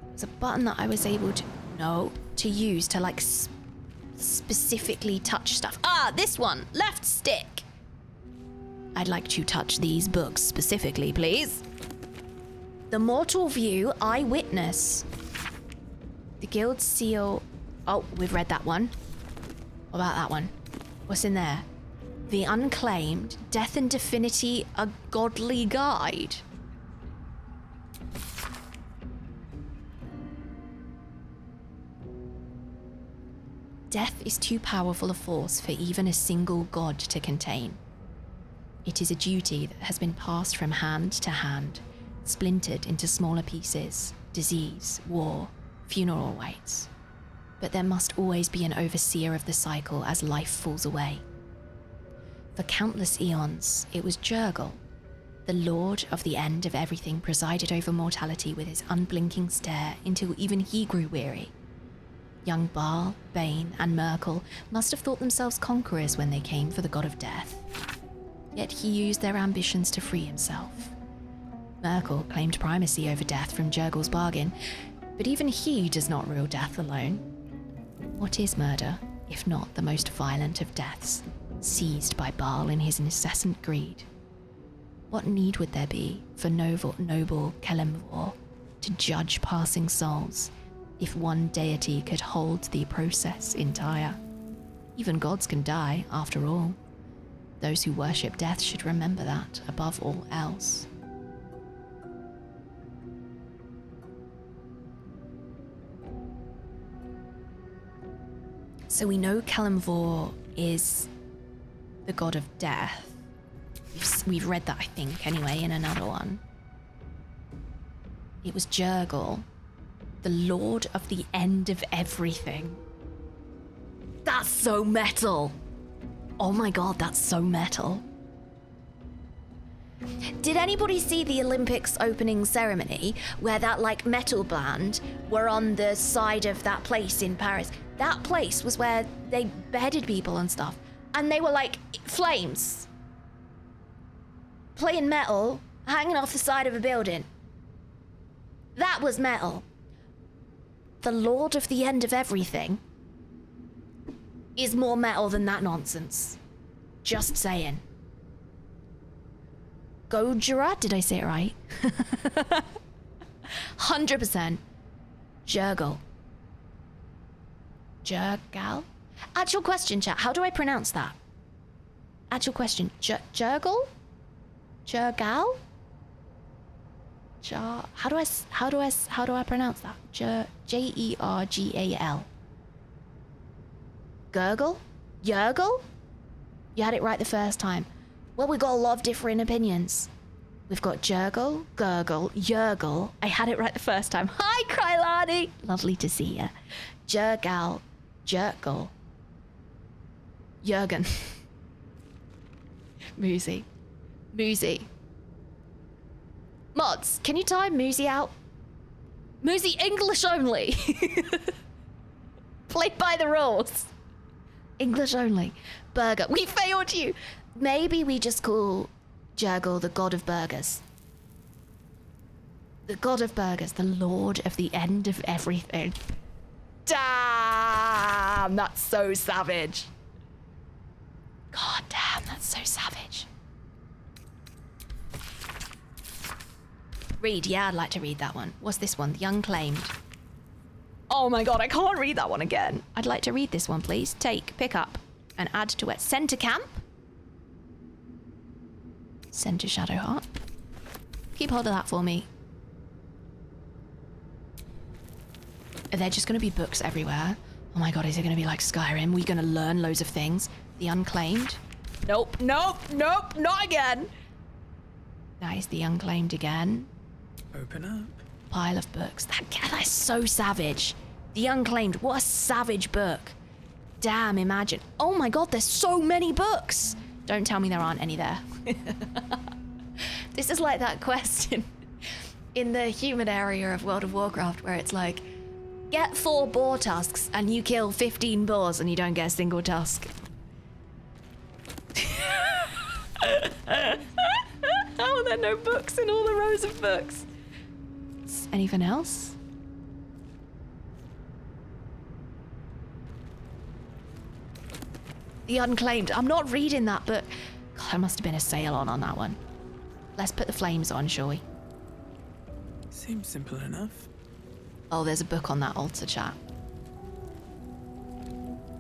It was a button that I was able to... No, to use to, like, specifically touch stuff. Ah, this one! Left stick! I'd like to touch these books specifically, please. The Mortal View, Eyewitness. The Guild Seal... Oh, we've read that one. What about that one? What's in there? The Unclaimed, Death and Divinity, A Godly Guide. Death is too powerful a force for even a single god to contain. It is a duty that has been passed from hand to hand, splintered into smaller pieces, disease, war, funeral waits. But there must always be an overseer of the cycle as life falls away. For countless eons, it was Jurgle, the lord of the end of everything, presided over mortality with his unblinking stare until even he grew weary. Young Baal, Bane, and Merkel must have thought themselves conquerors when they came for the god of death. Yet he used their ambitions to free himself. Merkel claimed primacy over death from Jurgle's bargain, but even he does not rule death alone. What is murder, if not the most violent of deaths, seized by Baal in his incessant greed? What need would there be for noble Kelemvor to judge passing souls if one deity could hold the process entire? Even gods can die, after all. Those who worship death should remember that above all else. So we know Kelemvor is the god of death. We've read that, I think, anyway, in another one. It was Jurgle, the lord of the end of everything. That's so metal! Oh my god, that's so metal. Did anybody see the Olympics opening ceremony where that, like, metal band were on the side of that place in Paris? That place was where they beheaded people and stuff. And they were, like, flames. Playing metal, hanging off the side of a building. That was metal. The Lord of the End of Everything is more metal than that nonsense. Just saying. Gojira? Did I say it right? 100%. Jurgle. Jurgal? Actual question, chat. How do I pronounce that? Actual question. Jurgle? Jurgal? How do I pronounce that? Jergal. Gurgle? Jurgle? You had it right the first time. Well, we've got a lot of different opinions. We've got Jurgle, Gurgle, Jurgle. I had it right the first time. Hi, Krylani! Lovely to see you. Jurgal, Jurgle. Jurgen. Moozy. Mods, can you time Moozy out? Moozy, English only. Play by the rules. English only. Burger. We failed you. Maybe we just call Jurgle the god of burgers. The god of burgers. The lord of the end of everything. Damn, that's so savage. God damn, that's so savage. Read, yeah, I'd like to read that one. What's this one? The Unclaimed. Oh my god, I can't read that one again. I'd like to read this one, please. Take, pick up, and add to it. Send to camp. Send to Shadowheart. Keep hold of that for me. Are there just going to be books everywhere? Oh my god, is it going to be like Skyrim? We're going to learn loads of things. The Unclaimed. Nope, not again. That is the Unclaimed again. Open up. Pile of books. That is so savage. The Unclaimed. What a savage book. Damn, imagine. Oh my god, there's so many books. Don't tell me there aren't any there. This is like that question in the human area of World of Warcraft where it's like, get 4 boar tusks and you kill 15 boars and you don't get a single tusk. How are there no books in all the rows of books? Anything else? The Unclaimed. I'm not reading that book. God, there must have been a sale on that one. Let's put the flames on, shall we? Seems simple enough. Oh, there's a book on that altar, chat.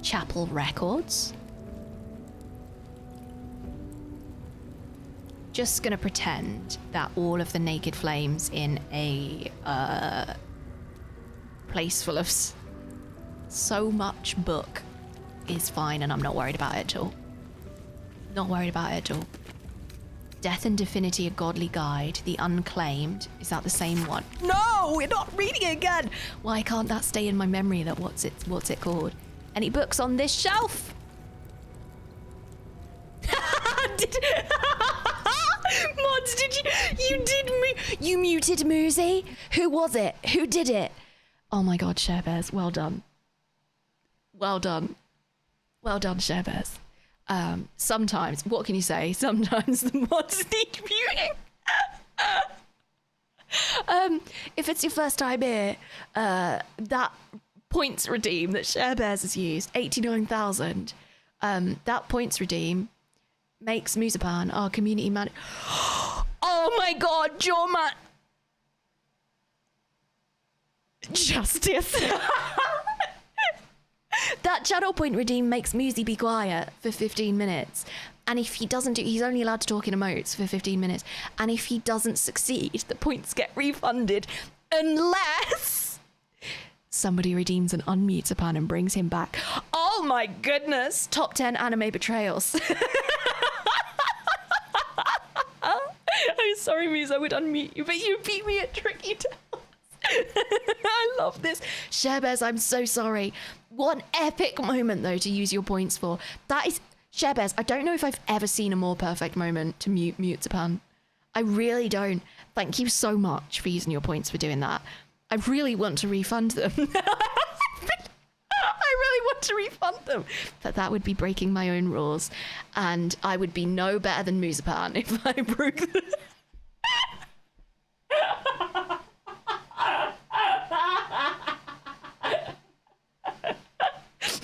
Chapel Records. Just gonna pretend that all of the naked flames in a place full of so much book is fine, and I'm not worried about it at all. Not worried about it at all. Death and Divinity, A Godly Guide. The Unclaimed. Is that the same one? No, we're not reading it again. Why can't that stay in my memory? That what's it called? Any books on this shelf? Mods, you muted Moozy? Who was it? Who did it? Oh my god, Sharebears, well done. Well done. Well done, Sharebears. Sometimes, what can you say? Sometimes the mods need muting. If it's your first time here, that points redeem that Sharebears has used, 89,000, that points redeem makes Musapan our community man. Oh my god, Jorma! Justice. That channel point redeem makes Musi be quiet for 15 minutes. And if he doesn't he's only allowed to talk in emotes for 15 minutes. And if he doesn't succeed, the points get refunded unless somebody redeems an unmute upon and brings him back. Oh my goodness! Top 10 anime betrayals. I'm sorry, Muse, I would unmute you, but you beat me at Tricky Tales. I love this. Sharebears, I'm so sorry. What an epic moment, though, to use your points for. That is... Sharebears, I don't know if I've ever seen a more perfect moment to mute Zapan. I really don't. Thank you so much for using your points for doing that. I really want to refund them. I really want to refund them. But that would be breaking my own rules. And I would be no better than Musapan if I broke them.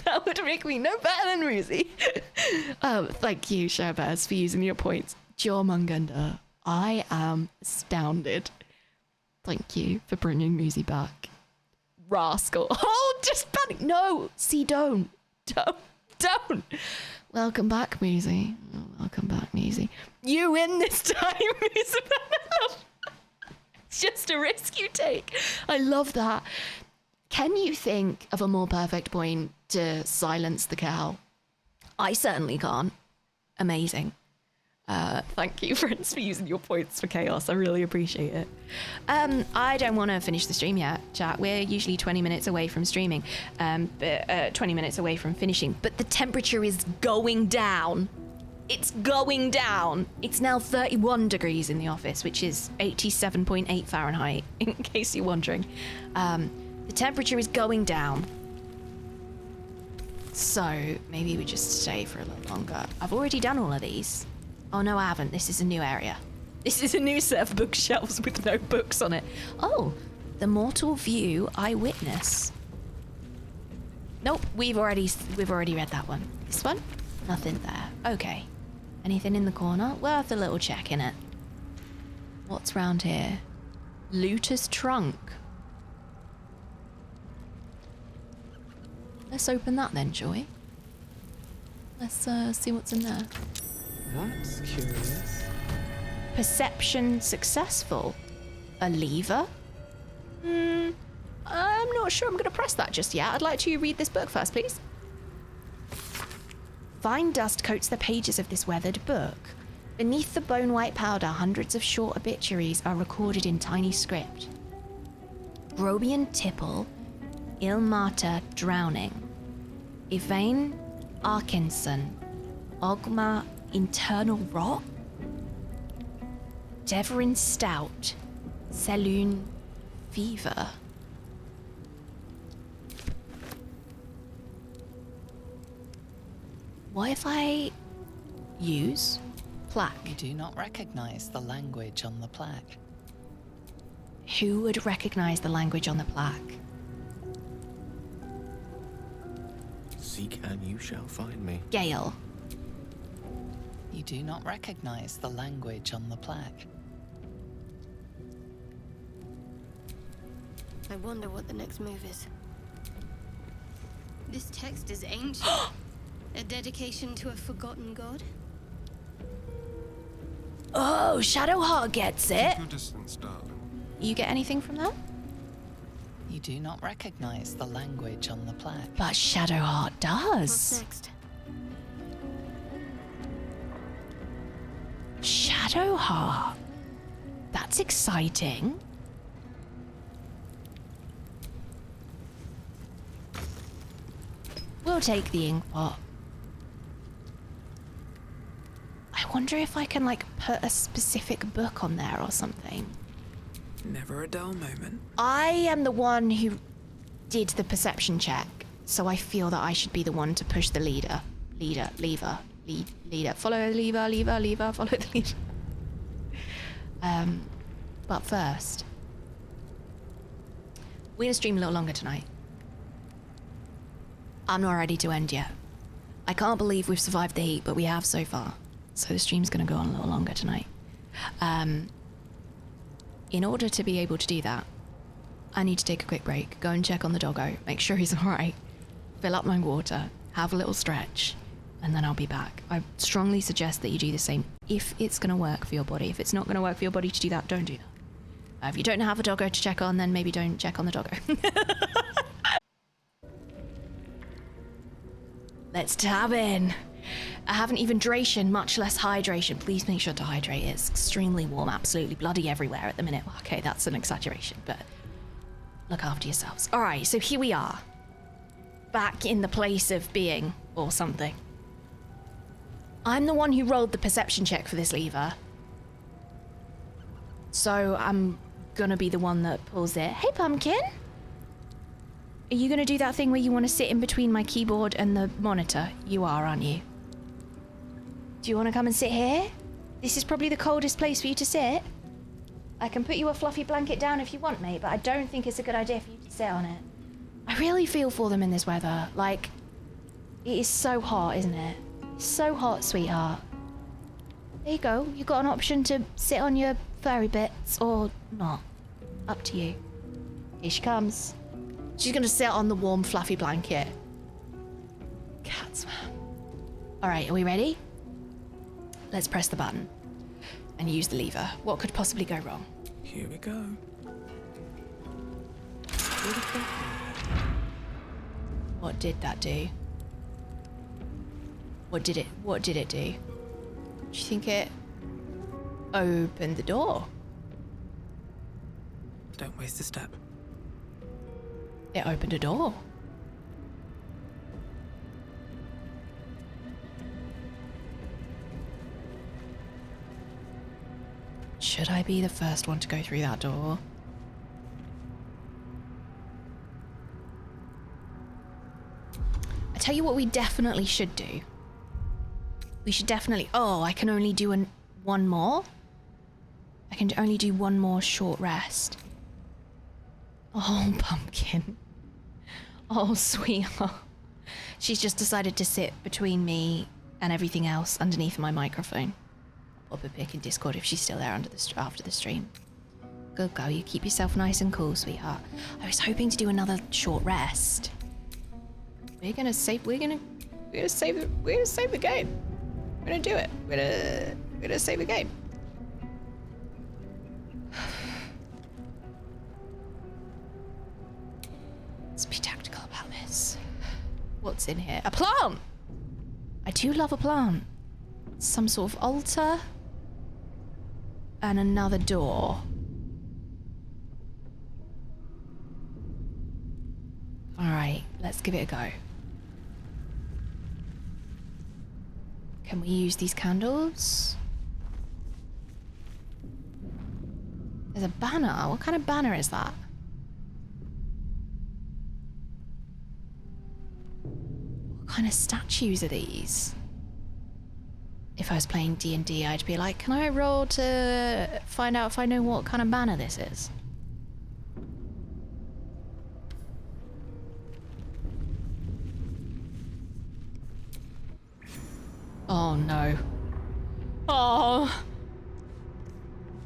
That would make me no better than Musi. Thank you, Sharebears, for using your points. Jormunganda, I am astounded. Thank you for bringing Musi back. Rascal. Oh, just panic. No. See, don't. Welcome back, Musi. Oh, welcome back, Musi. You win this time, Musi. It's just a risk you take. I love that. Can you think of a more perfect point to silence the cow? I certainly can't. Amazing. Thank you, friends, for using your points for chaos. I really appreciate it. I don't want to finish the stream yet, chat. We're usually 20 minutes away from streaming, but 20 minutes away from finishing. But the temperature is going down. It's going down. It's now 31 degrees in the office, which is 87.8 Fahrenheit, in case you're wondering. The temperature is going down. So maybe we just stay for a little longer. I've already done all of these. Oh no, I haven't. This is a new area. This is a new set of bookshelves with no books on it. Oh, the Mortal View Eyewitness. Nope, we've already read that one. This one? Nothing there. Okay. Anything in the corner? Worth a little check in it. What's round here? Looter's Trunk. Let's open that then, shall we? Let's see what's in there. That's curious. Perception successful. A lever? I'm not sure I'm going to press that just yet. I'd like to read this book first, please. Fine dust coats the pages of this weathered book. Beneath the bone-white powder, hundreds of short obituaries are recorded in tiny script. Grobian Tipple Ilmata drowning. Yvain Arkinson. Ogma internal rot. Deverin stout. Selune fever. What if I use plaque? You do not recognize the language on the plaque. Who would recognize the language on the plaque? Seek and you shall find me. Gale. You do not recognize the language on the plaque. I wonder what the next move is. This text is ancient. A dedication to a forgotten god? Oh, Shadowheart gets it. Keep your distance, darling. You get anything from that? You do not recognize the language on the plaque. But Shadowheart What's does. next? Shadowheart. That's exciting. We'll take the inkpot. I wonder if I can, like, put a specific book on there or something. Never a dull moment. I am the one who did the perception check, so I feel that I should be the one to push the leader. Leader. Follow the lever, follow the leader. But first, we're gonna stream a little longer tonight. I'm not ready to end yet. I can't believe we've survived the heat, but we have so far. So the stream's gonna go on a little longer tonight. In order to be able to do that, I need to take a quick break, go and check on the doggo, make sure he's alright, fill up my water, have a little stretch, and then I'll be back. I strongly suggest that you do the same if it's going to work for your body. If it's not going to work for your body to do that, don't do that. If you don't have a doggo to check on, then maybe don't check on the doggo. Let's tab in. I haven't even dration, much less hydration. Please make sure to hydrate. It's extremely warm, absolutely bloody everywhere at the minute. Okay, that's an exaggeration, but look after yourselves. All right, so here we are. Back in the place of being, or something. I'm the one who rolled the perception check for this lever. So I'm gonna be the one that pulls it. Hey, Pumpkin! Are you gonna do that thing where you want to sit in between my keyboard and the monitor? You are, aren't you? Do you want to come and sit here? This is probably the coldest place for you to sit. I can put you a fluffy blanket down if you want, mate, but I don't think it's a good idea for you to sit on it. I really feel for them in this weather. Like, it is so hot, isn't it? So hot, sweetheart. There you go. You've got an option to sit on your furry bits or not. Up to you. Here she comes. She's gonna sit on the warm, fluffy blanket. Cats, man. All right, are we ready? Let's press the button and use the lever. What could possibly go wrong? Here we go. What did that do? What did it do? Do you think it opened the door? Don't waste a step. It opened a door. Should I be the first one to go through that door? I tell you what we definitely should do. We should definitely... Oh, I can only do one more? I can only do one more short rest. Oh, Pumpkin. Oh, sweetheart. She's just decided to sit between me and everything else underneath my microphone. I'll pop a pic in Discord if she's still there after the stream. Good girl, you keep yourself nice and cool, sweetheart. I was hoping to do another short rest. We're gonna save the game. We're gonna do it. We're gonna save the game. Let's be tactical about this. What's in here? A plant! I do love a plant. Some sort of altar. And another door. Alright, let's give it a go. Can we use these candles? There's a banner. What kind of banner is that? What kind of statues are these? If I was playing D&D, I'd be like, can I roll to find out if I know what kind of banner this is? Oh no. Oh.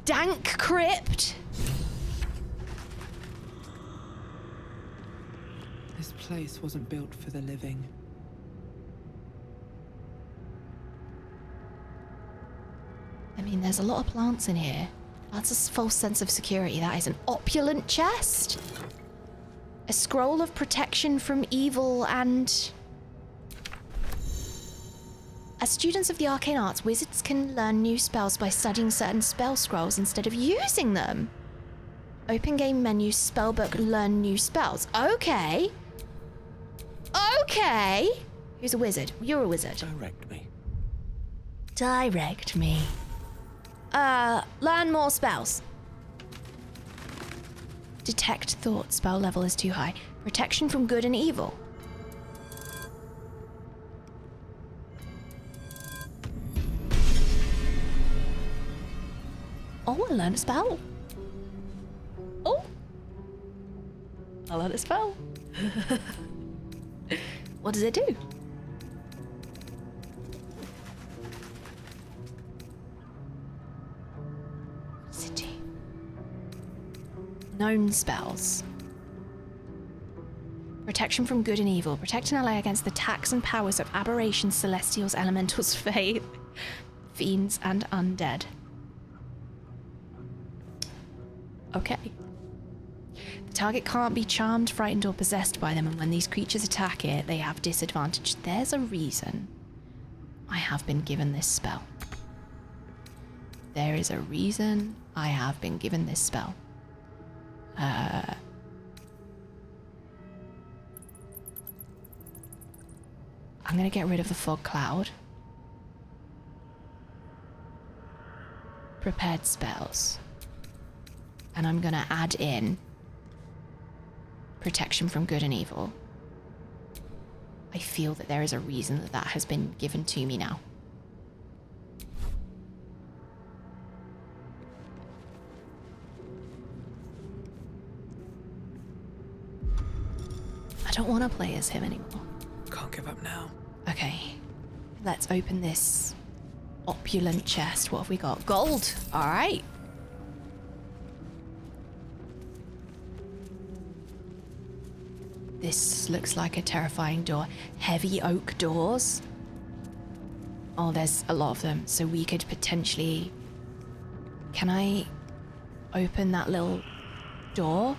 Dank crypt. This place wasn't built for the living. I mean, there's a lot of plants in here. That's a false sense of security. That is an opulent chest. A scroll of protection from evil and... As students of the arcane arts, wizards can learn new spells by studying certain spell scrolls instead of using them. Open game menu, spellbook, learn new spells. Okay. Okay. Who's a wizard? You're a wizard. Direct me. Direct me. Learn more spells. Detect thought, spell level is too high. Protection from good and evil. Oh, I learned a spell. Oh. I learned a spell. What does it do? What does it do? Known spells. Protection from good and evil. Protect an ally against the attacks and powers of aberrations, celestials, elementals, fae, fiends, and undead. Okay. The target can't be charmed, frightened, or possessed by them, and when these creatures attack it, they have disadvantage. There's a reason I have been given this spell. There is a reason I have been given this spell. I'm gonna get rid of the fog cloud. Prepared spells. And I'm gonna add in protection from good and evil. I feel that there is a reason that that has been given to me now. I don't want to play as him anymore. Can't give up now. Okay, let's open this opulent chest. What have we got? Gold. All right. This looks like a terrifying door. Heavy oak doors. Oh, there's a lot of them. So we could potentially... Can I open that little door?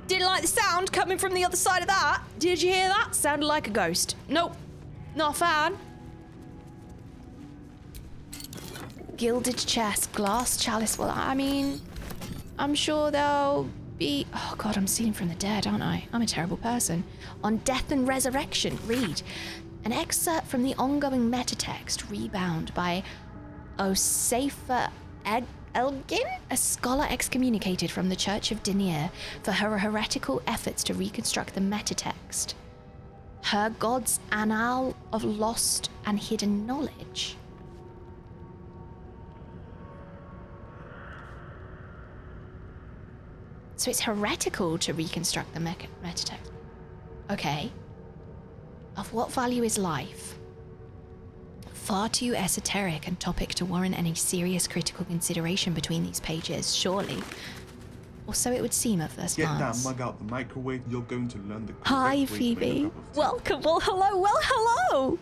Didn't like the sound coming from the other side of that. Did you hear that? Sounded like a ghost. Nope. Not a fan. Gilded chest, glass chalice. Well, I mean, I'm sure they'll be... Oh God, I'm stealing from the dead, aren't I? I'm a terrible person. On death and resurrection, read. An excerpt from the ongoing metatext, rebound by Osafa Elgin, a scholar excommunicated from the Church of Denier for her heretical efforts to reconstruct the metatext. Her God's Annal of Lost and Hidden Knowledge. So it's heretical to reconstruct the metatext. Okay. Of what value is life? Far too esoteric and topic to warrant any serious critical consideration between these pages, surely. Or so it would seem at first glance. Get that mug out the microwave, you're going to learn the correct Hi, way to make a Phoebe. cup of tea. Welcome. Well, hello.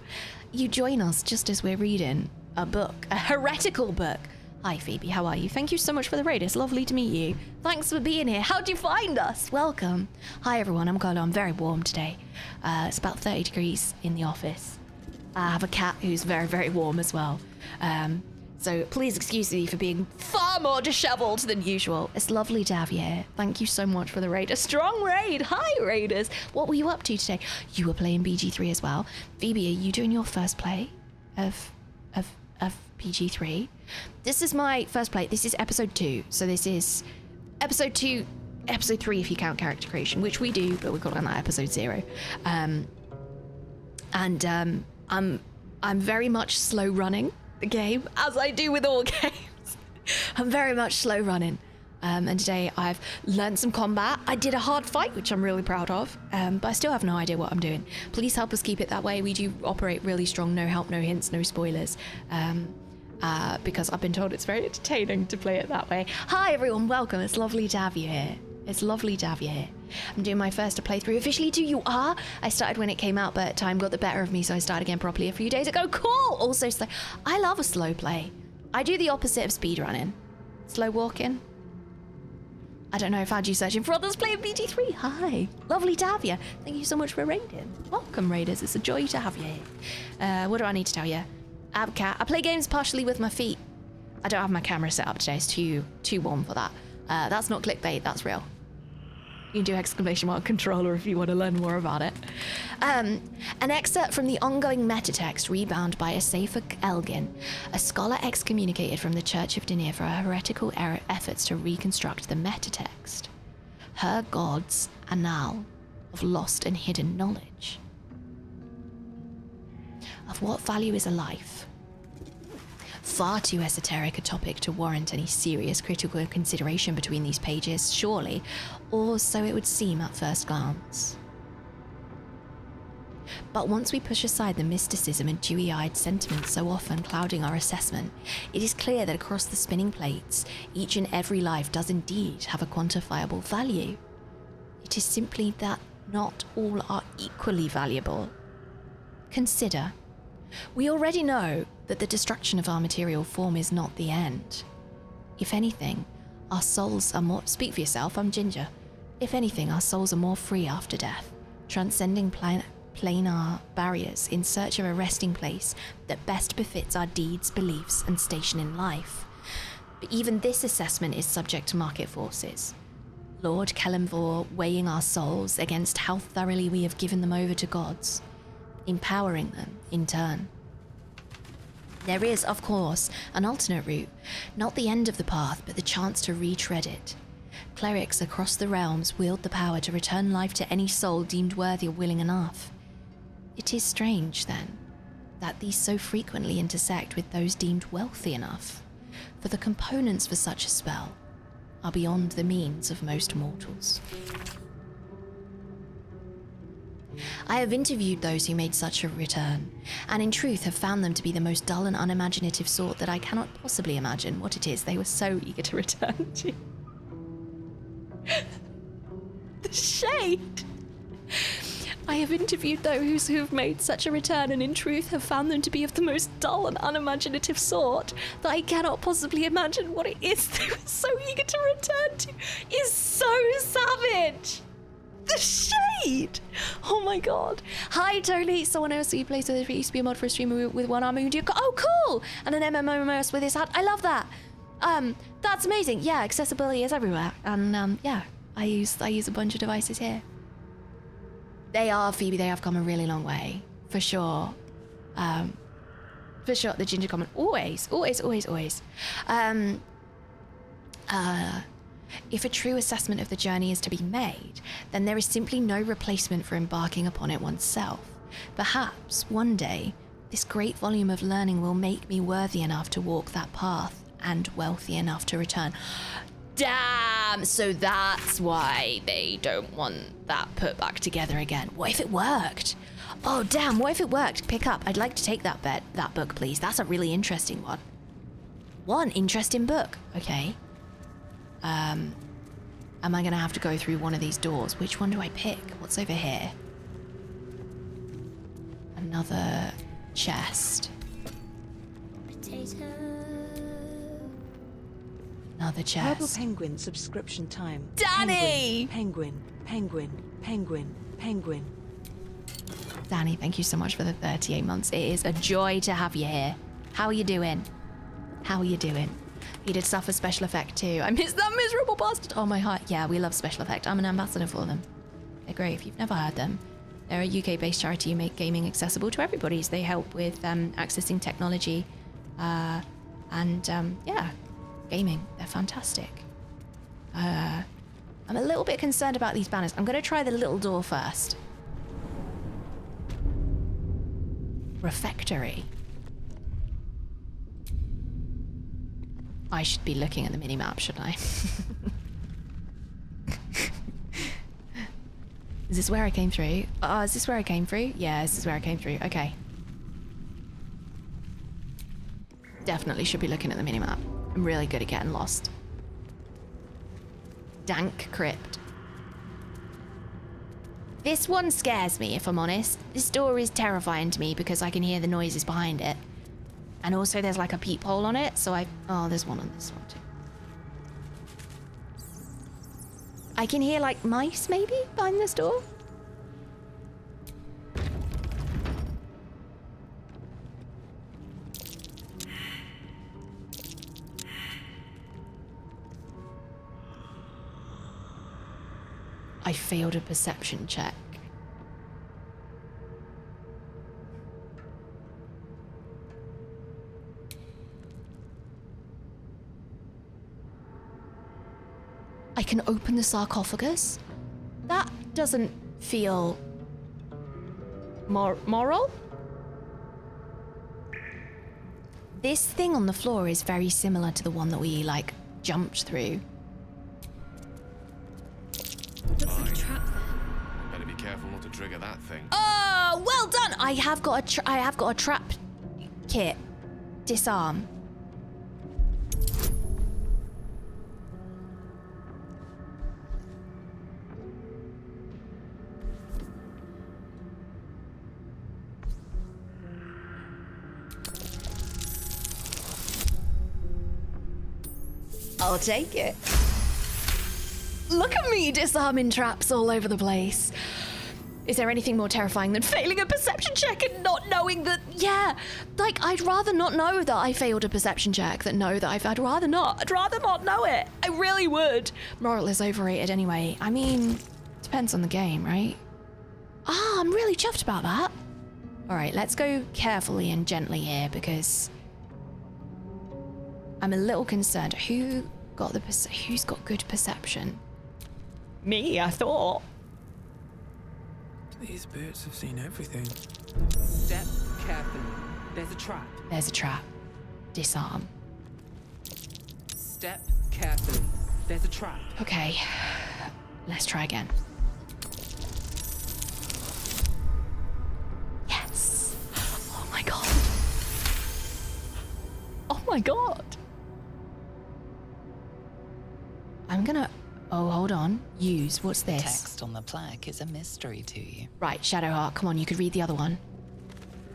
You join us just as we're reading a book, a heretical book. Hi, Phoebe. How are you? Thank you so much for the raid. It's lovely to meet you. Thanks for being here. How'd you find us? Welcome. Hi, everyone. I'm Carla. I'm very warm today. It's about 30 degrees in the office. I have a cat who's very, very warm as well. So please excuse me for being far more disheveled than usual. It's lovely to have you here. Thank you so much for the raid. A strong raid. Hi, raiders. What were you up to today? You were playing BG3 as well. Phoebe, are you doing your first play of BG3? This is my first play. This is episode 2. So this is episode 2, episode 3 if you count character creation, which we do, but we got on that episode 0. I'm very much slow running the game, as I do with all games. I'm very much slow running. And today I've learned some combat. I did a hard fight, which I'm really proud of, but I still have no idea what I'm doing. Please help us keep it that way. We do operate really strong, no help, no hints, no spoilers, because I've been told it's very entertaining to play it that way. Hi everyone, welcome. It's lovely to have you here. It's lovely to have you here. I'm doing my first playthrough officially too. You are? I started when it came out, but time got the better of me, so I started again properly a few days ago. Cool! Also slow. I love a slow play. I do the opposite of speedrunning. Slow walking. I don't know if I had you searching for others playing BG3. Hi. Lovely to have you. Thank you so much for raiding. Welcome, raiders. It's a joy to have you here. What do I need to tell you? I have a cat. I play games partially with my feet. I don't have my camera set up today. It's too warm for that. That's not clickbait. That's real. You can do ! controller if you want to learn more about it. An excerpt from the ongoing metatext rebound by a Safer Elgin, a scholar excommunicated from the Church of Denir for her heretical efforts to reconstruct the metatext. Her gods annal of lost and hidden knowledge. Of what value is a life? Far too esoteric a topic to warrant any serious critical consideration between these pages, surely, or so it would seem at first glance. But once we push aside the mysticism and dewy-eyed sentiment so often clouding our assessment, it is clear that across the spinning plates, each and every life does indeed have a quantifiable value. It is simply that not all are equally valuable. Consider. We already know that the destruction of our material form is not the end. If anything, our souls are more... Speak for yourself, I'm Ginger. If anything, our souls are more free after death, transcending planar barriers in search of a resting place that best befits our deeds, beliefs, and station in life. But even this assessment is subject to market forces. Lord Kellenvor weighing our souls against how thoroughly we have given them over to gods, empowering them in turn. There is, of course, an alternate route, not the end of the path, but the chance to retread it. Clerics across the realms wield the power to return life to any soul deemed worthy or willing enough. It is strange, then, that these so frequently intersect with those deemed wealthy enough, for the components for such a spell are beyond the means of most mortals. I have interviewed those who made such a return, and in truth have found them to be the most dull and unimaginative sort that I cannot possibly imagine what it is they were so eager to return to. The shade! I have interviewed those who have made such a return, and in truth have found them to be of the most dull and unimaginative sort that I cannot possibly imagine what it is they were so eager to return to. Is so savage! The shade! Oh my god. Hi, Tony. Someone else who plays with it used to be a mod for a streamer with one arm. Oh, cool! And an MMO with his hat. I love that. That's amazing. Yeah, accessibility is everywhere. And yeah, I use a bunch of devices here. They are, Phoebe, they have come a really long way. For sure. For sure, the ginger comment. Always. If a true assessment of the journey is to be made, then there is simply no replacement for embarking upon it oneself. Perhaps, one day, this great volume of learning will make me worthy enough to walk that path, and wealthy enough to return. Damn! So that's why they don't want that put back together again. What if it worked? Oh, damn, what if it worked? Pick up. I'd like to take that book, please. That's a really interesting one. One interesting book. Okay. Am I gonna have to go through one of these doors? Which one do I pick? What's over here? Another chest. Potato. Another chest. Purple Penguin subscription time. Danny! Penguin. Danny, thank you so much for the 38 months. It is a joy to have you here. How are you doing? How are you doing? He did suffer special effect too. I miss that miserable bastard. Oh my heart. Yeah, we love special effect. I'm an ambassador for them. They're great. If you've never heard them, they're a UK-based charity who make gaming accessible to everybody. So they help with accessing technology and yeah, gaming. They're fantastic. I'm a little bit concerned about these banners. I'm going to try the little door first. Refectory. I should be looking at the minimap, shouldn't I? Is this where I came through? Is this where I came through? Yeah, this is where I came through. Okay. Definitely should be looking at the minimap. I'm really good at getting lost. Dank crypt. This one scares me, if I'm honest. This door is terrifying to me because I can hear the noises behind it. And also there's like a peephole on it, so oh, there's one on this one too. I can hear like mice maybe behind this door. I failed a perception check. I can open the sarcophagus? That doesn't feel moral? This thing on the floor is very similar to the one that we like jumped through. Looks like a trap there. Better be careful not to trigger that thing. Oh, well done! I have got a trap kit. Disarm. I'll take it. Look at me disarming traps all over the place. Is there anything more terrifying than failing a perception check and not knowing that? Yeah, like I'd rather not know that I failed a perception check than know that I'd rather not know it. I really would. Moral is overrated anyway. I mean, depends on the game, right? I'm really chuffed about that. All right, let's go carefully and gently here because I'm a little concerned. Who's got good perception? Me, I thought. These birds have seen everything. Step carefully. There's a trap. There's a trap. Disarm. Step carefully. There's a trap. Okay, let's try again. Yes. Oh my god. Oh my god. I'm gonna... Oh, hold on. Use. What's this? The text on the plaque is a mystery to you. Right, Shadowheart, come on, you could read the other one.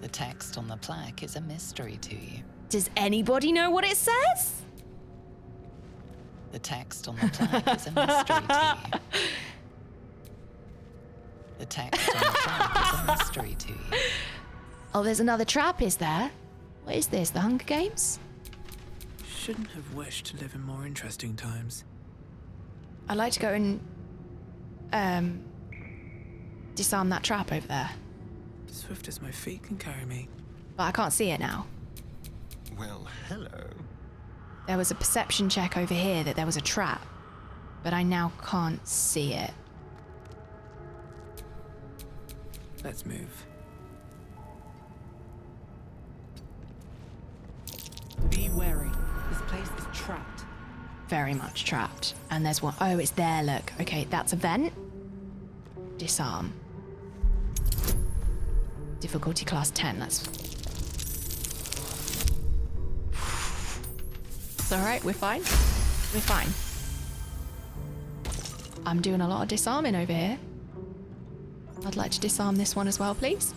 The text on the plaque is a mystery to you. Does anybody know what it says? The text on the plaque is a mystery to you. The text on the plaque is a mystery to you. Oh, there's another trap, is there? What is this, the Hunger Games? Shouldn't have wished to live in more interesting times. I'd like to go and disarm that trap over there. Swift as my feet can carry me. But I can't see it now. Well, hello. There was a perception check over here that there was a trap, but I now can't see it. Let's move. Be wary. This place is trapped. Very much trapped. And there's one. Oh, it's there, look. Okay, that's a vent. Disarm. Difficulty class 10, that's... It's alright, we're fine. We're fine. I'm doing a lot of disarming over here. I'd like to disarm this one as well, please.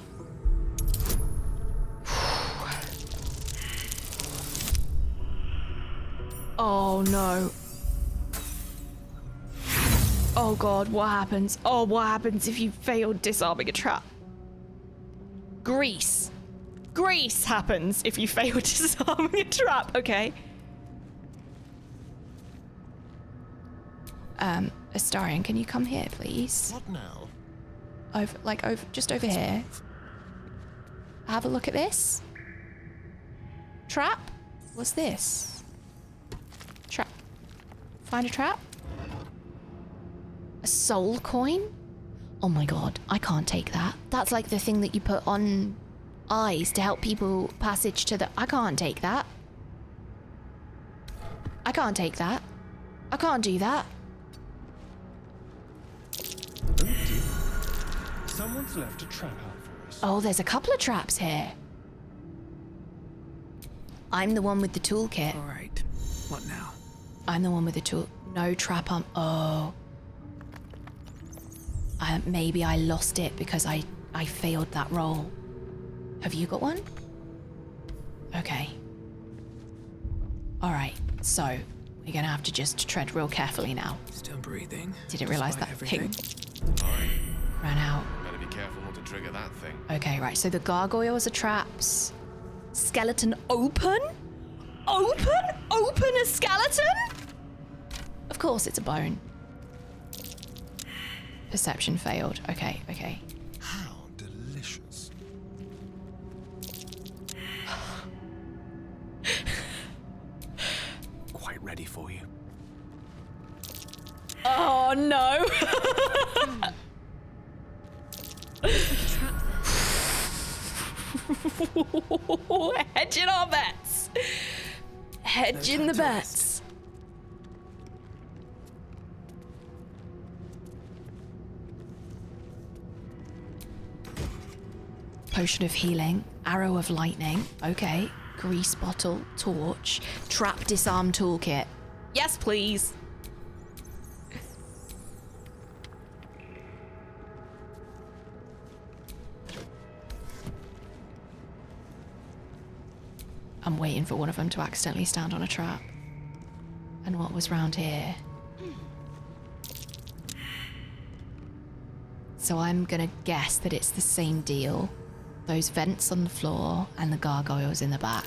Oh no. Oh god, what happens? Oh, what happens if you fail disarming a trap? Grease. Grease happens if you fail disarming a trap. Okay. Astarion, can you come here, please? What now? Just over here. Have a look at this. Trap? What's this? Trap. Find a trap? A soul coin? Oh my god, I can't take that. That's like the thing that you put on eyes to help people passage to the... I can't take that. I can't take that. I can't do that. Oh dear. Someone's left a trap out for us. Oh, there's a couple of traps here. I'm the one with the toolkit. All right. What now? I'm the one with the tool. No trap on. Oh. Maybe I lost it because I failed that roll. Have you got one? Okay. All right. So we're gonna have to just tread real carefully now. Still breathing. Didn't realize that everything. thing Alright, ran out. better be careful not to trigger that thing. Okay, right. So the gargoyles are traps. Skeleton open? Open a skeleton? Of course it's a bone. Perception failed. Okay. How delicious. Quite ready for you. Oh no! Hedging our bets. Hedging the bets. Potion of healing, arrow of lightning. Okay. Grease bottle, torch, trap disarm toolkit. Yes, please. I'm waiting for one of them to accidentally stand on a trap. And what was round here? So I'm gonna guess that it's the same deal. Those vents on the floor and the gargoyles in the back.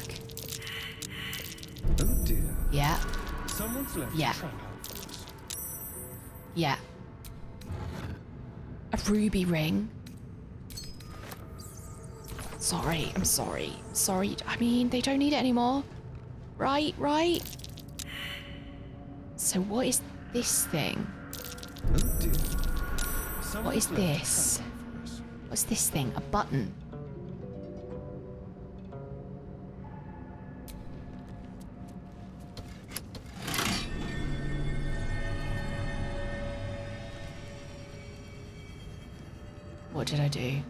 Oh dear. Yeah, Someone's left Yeah. a trap out for us. yeah. A ruby ring. Sorry, I'm sorry. Sorry, I mean, they don't need it anymore. Right? So what is this thing? Oh dear. What is Someone's left a this? trap out for us. What's this thing? A button? What did I do?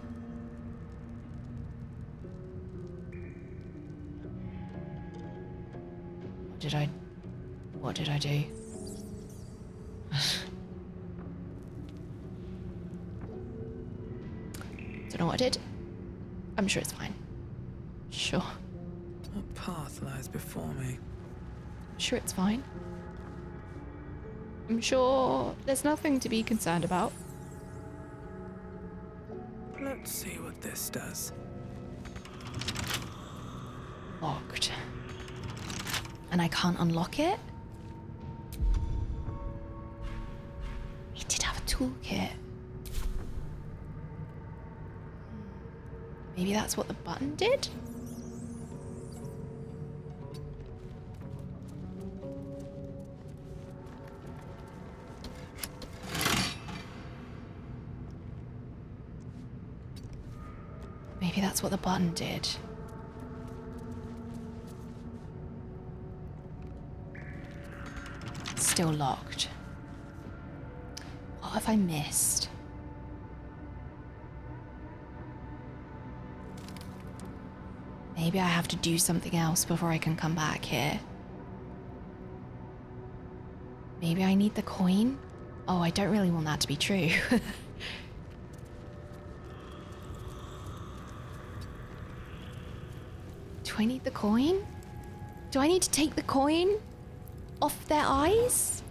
What did I do? Don't know what I did. I'm sure it's fine. Sure. What path lies before me? Sure it's fine. I'm sure there's nothing to be concerned about. Let's see what this does. Locked. And I can't unlock it? It did have a toolkit. Maybe that's what the button did? Maybe that's what the button did. Still locked. What have I missed? Maybe I have to do something else before I can come back here. Maybe I need the coin? Oh, I don't really want that to be true. Do I need the coin? Do I need to take the coin off their eyes?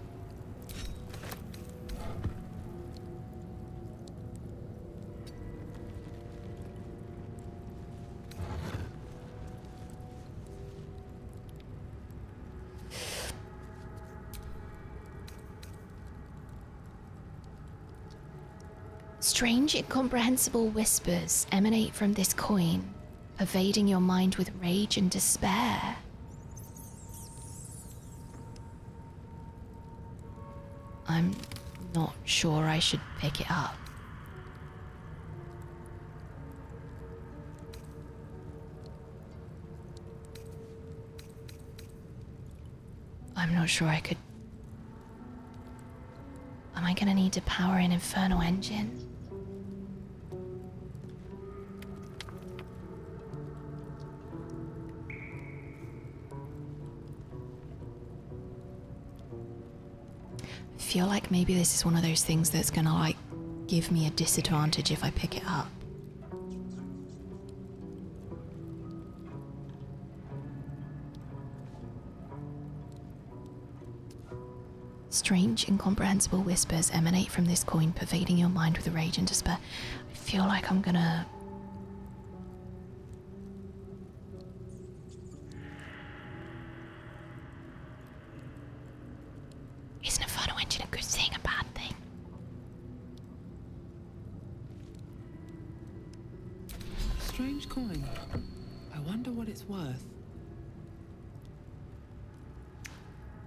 Strange, incomprehensible whispers emanate from this coin, pervading your mind with rage and despair. I'm not sure I should pick it up. I'm not sure I could... Am I gonna need to power an infernal engine? I feel like maybe this is one of those things that's gonna like give me a disadvantage if I pick it up. Strange, incomprehensible whispers emanate from this coin, pervading your mind with rage and despair. I feel like I'm gonna... Is an infernal engine a good thing, a bad thing? Strange coin. I wonder what it's worth.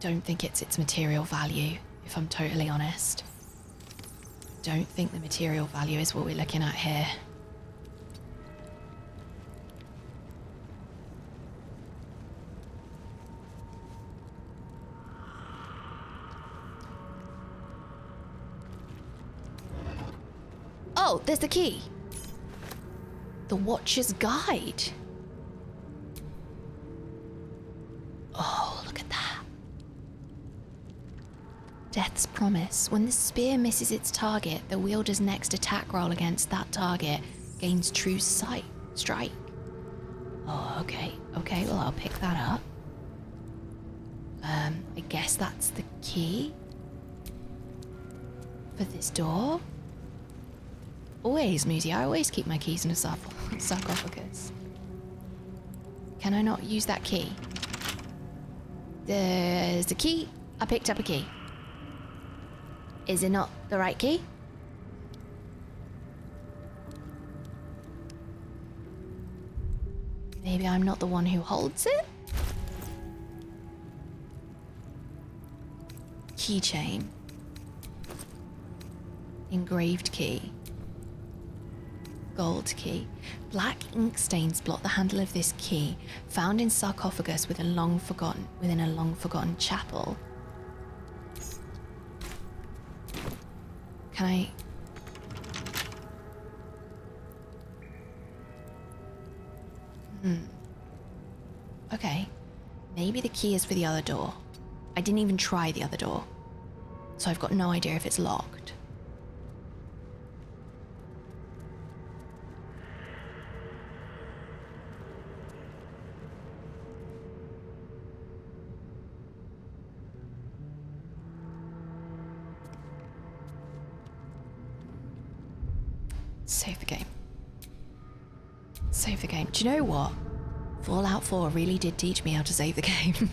Don't think it's its material value, if I'm totally honest. Don't think the material value is what we're looking at here. Oh, there's the key. The Watcher's Guide. Oh, look at that. Death's Promise. When the spear misses its target, the wielder's next attack roll against that target gains true sight. Strike. Oh, okay. Okay, well, I'll pick that up. I guess that's the key for this door. Always, Musi. I always keep my keys in a sarcophagus. Can I not use that key? There's a key. I picked up a key. Is it not the right key? Maybe I'm not the one who holds it? Keychain. Engraved key. Gold key. Black ink stains blot the handle of this key, found in sarcophagus within a long forgotten chapel. Can I... Okay. Maybe the key is for the other door. I didn't even try the other door, so I've got no idea if it's locked. Save the game. Save the game. Do you know what? Fallout 4 really did teach me how to save the game.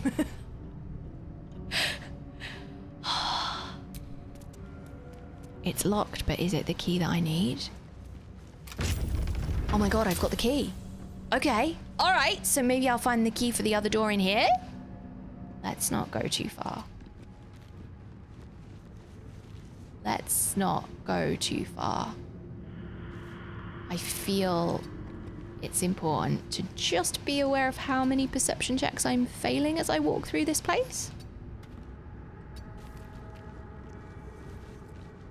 It's locked, but is it the key that I need? Oh my god, I've got the key. Okay, alright, so maybe I'll find the key for the other door in here? Let's not go too far. Let's not go too far. I feel it's important to just be aware of how many perception checks I'm failing as I walk through this place.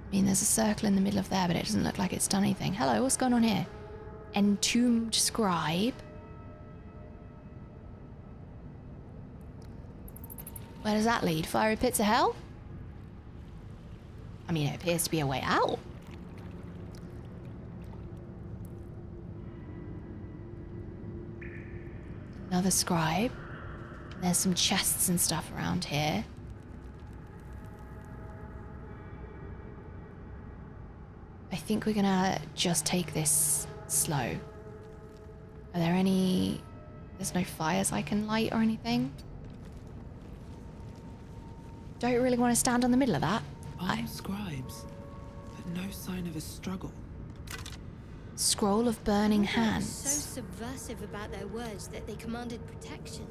I mean, there's a circle in the middle of there, but it doesn't look like it's done anything. Hello, what's going on here? Entombed Scribe. Where does that lead? Fiery pits of hell? I mean, it appears to be a way out. Another scribe. There's some chests and stuff around here. I think we're gonna just take this slow. Are there any... There's no fires I can light or anything? Don't really want to stand on the middle of that. Scribes. but no sign of a struggle. Scroll of burning They were hands. so subversive about their words that they commanded protection.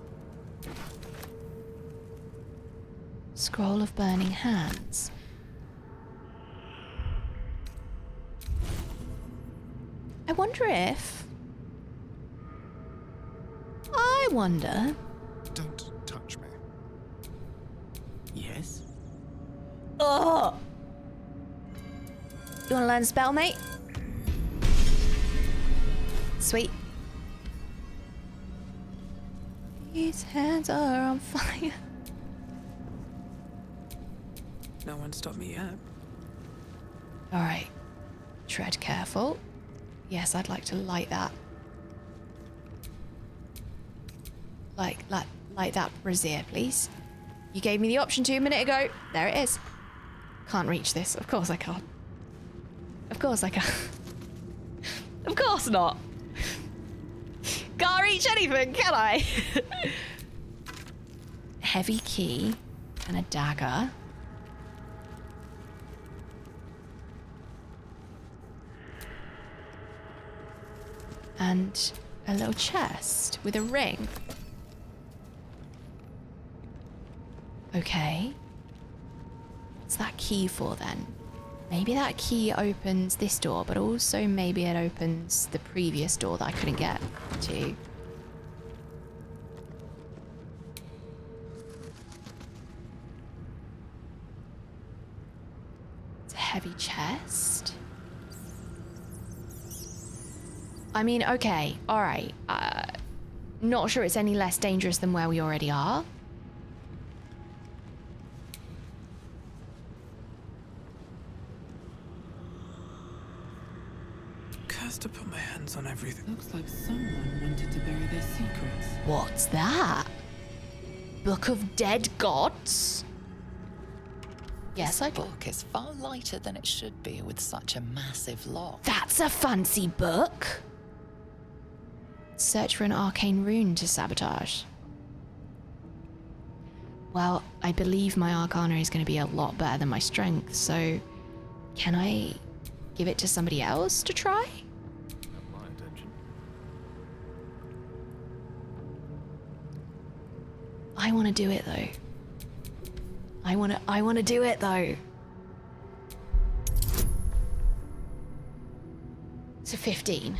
Scroll of burning hands. I wonder if... I wonder... Don't touch me. Yes? Oh! You wanna learn a spell, mate? Sweet. These hands are on fire. No one stopped me yet. Alright. Tread careful. Yes, I'd like to light that. Like that brazier, please. You gave me the option to a minute ago. There it is. Can't reach this. Of course I can't. Of course I can't. Of course not. Can't reach anything, can I? Heavy key and a dagger. And a little chest with a ring. Okay. What's that key for then? Maybe that key opens this door, but also maybe it opens the previous door that I couldn't get to. It's a heavy chest. I mean, okay, alright. Not sure it's any less dangerous than where we already are. Cursed to put my hands on everything. Looks like someone wanted to bury their secrets. What's that? Book of Dead Gods? Yes, I... Book is far lighter than it should be with such a massive lock. That's a fancy book. Search for an arcane rune to sabotage. Well, I believe my arcana is going to be a lot better than my strength, so can I give it to somebody else to try? Not my intention. I want to do it though. I want to do it though. It's a 15.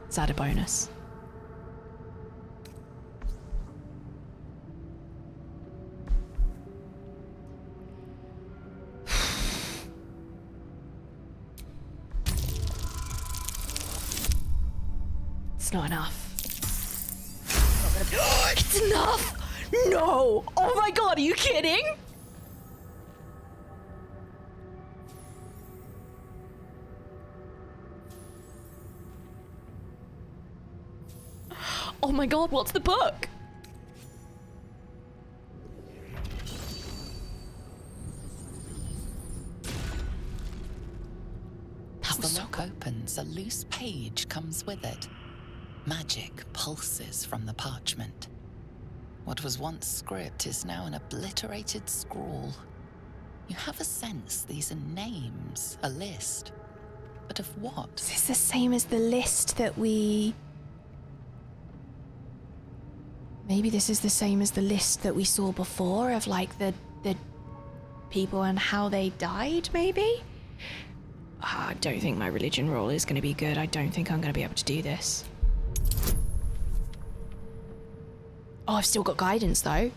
Is that a bonus? It's not enough. It's enough! No! Oh my god, are you kidding? Oh my god, what's the book? As the lock opens, a loose page comes with it. Magic pulses from the parchment. What was once script is now an obliterated scrawl. You have a sense these are names, a list. But of what? Is this the same as the list that we... Maybe this is the same as the list that we saw before of like the people and how they died, maybe? I don't think my religion roll is going to be good. I don't think I'm going to be able to do this. Oh, I've still got guidance though.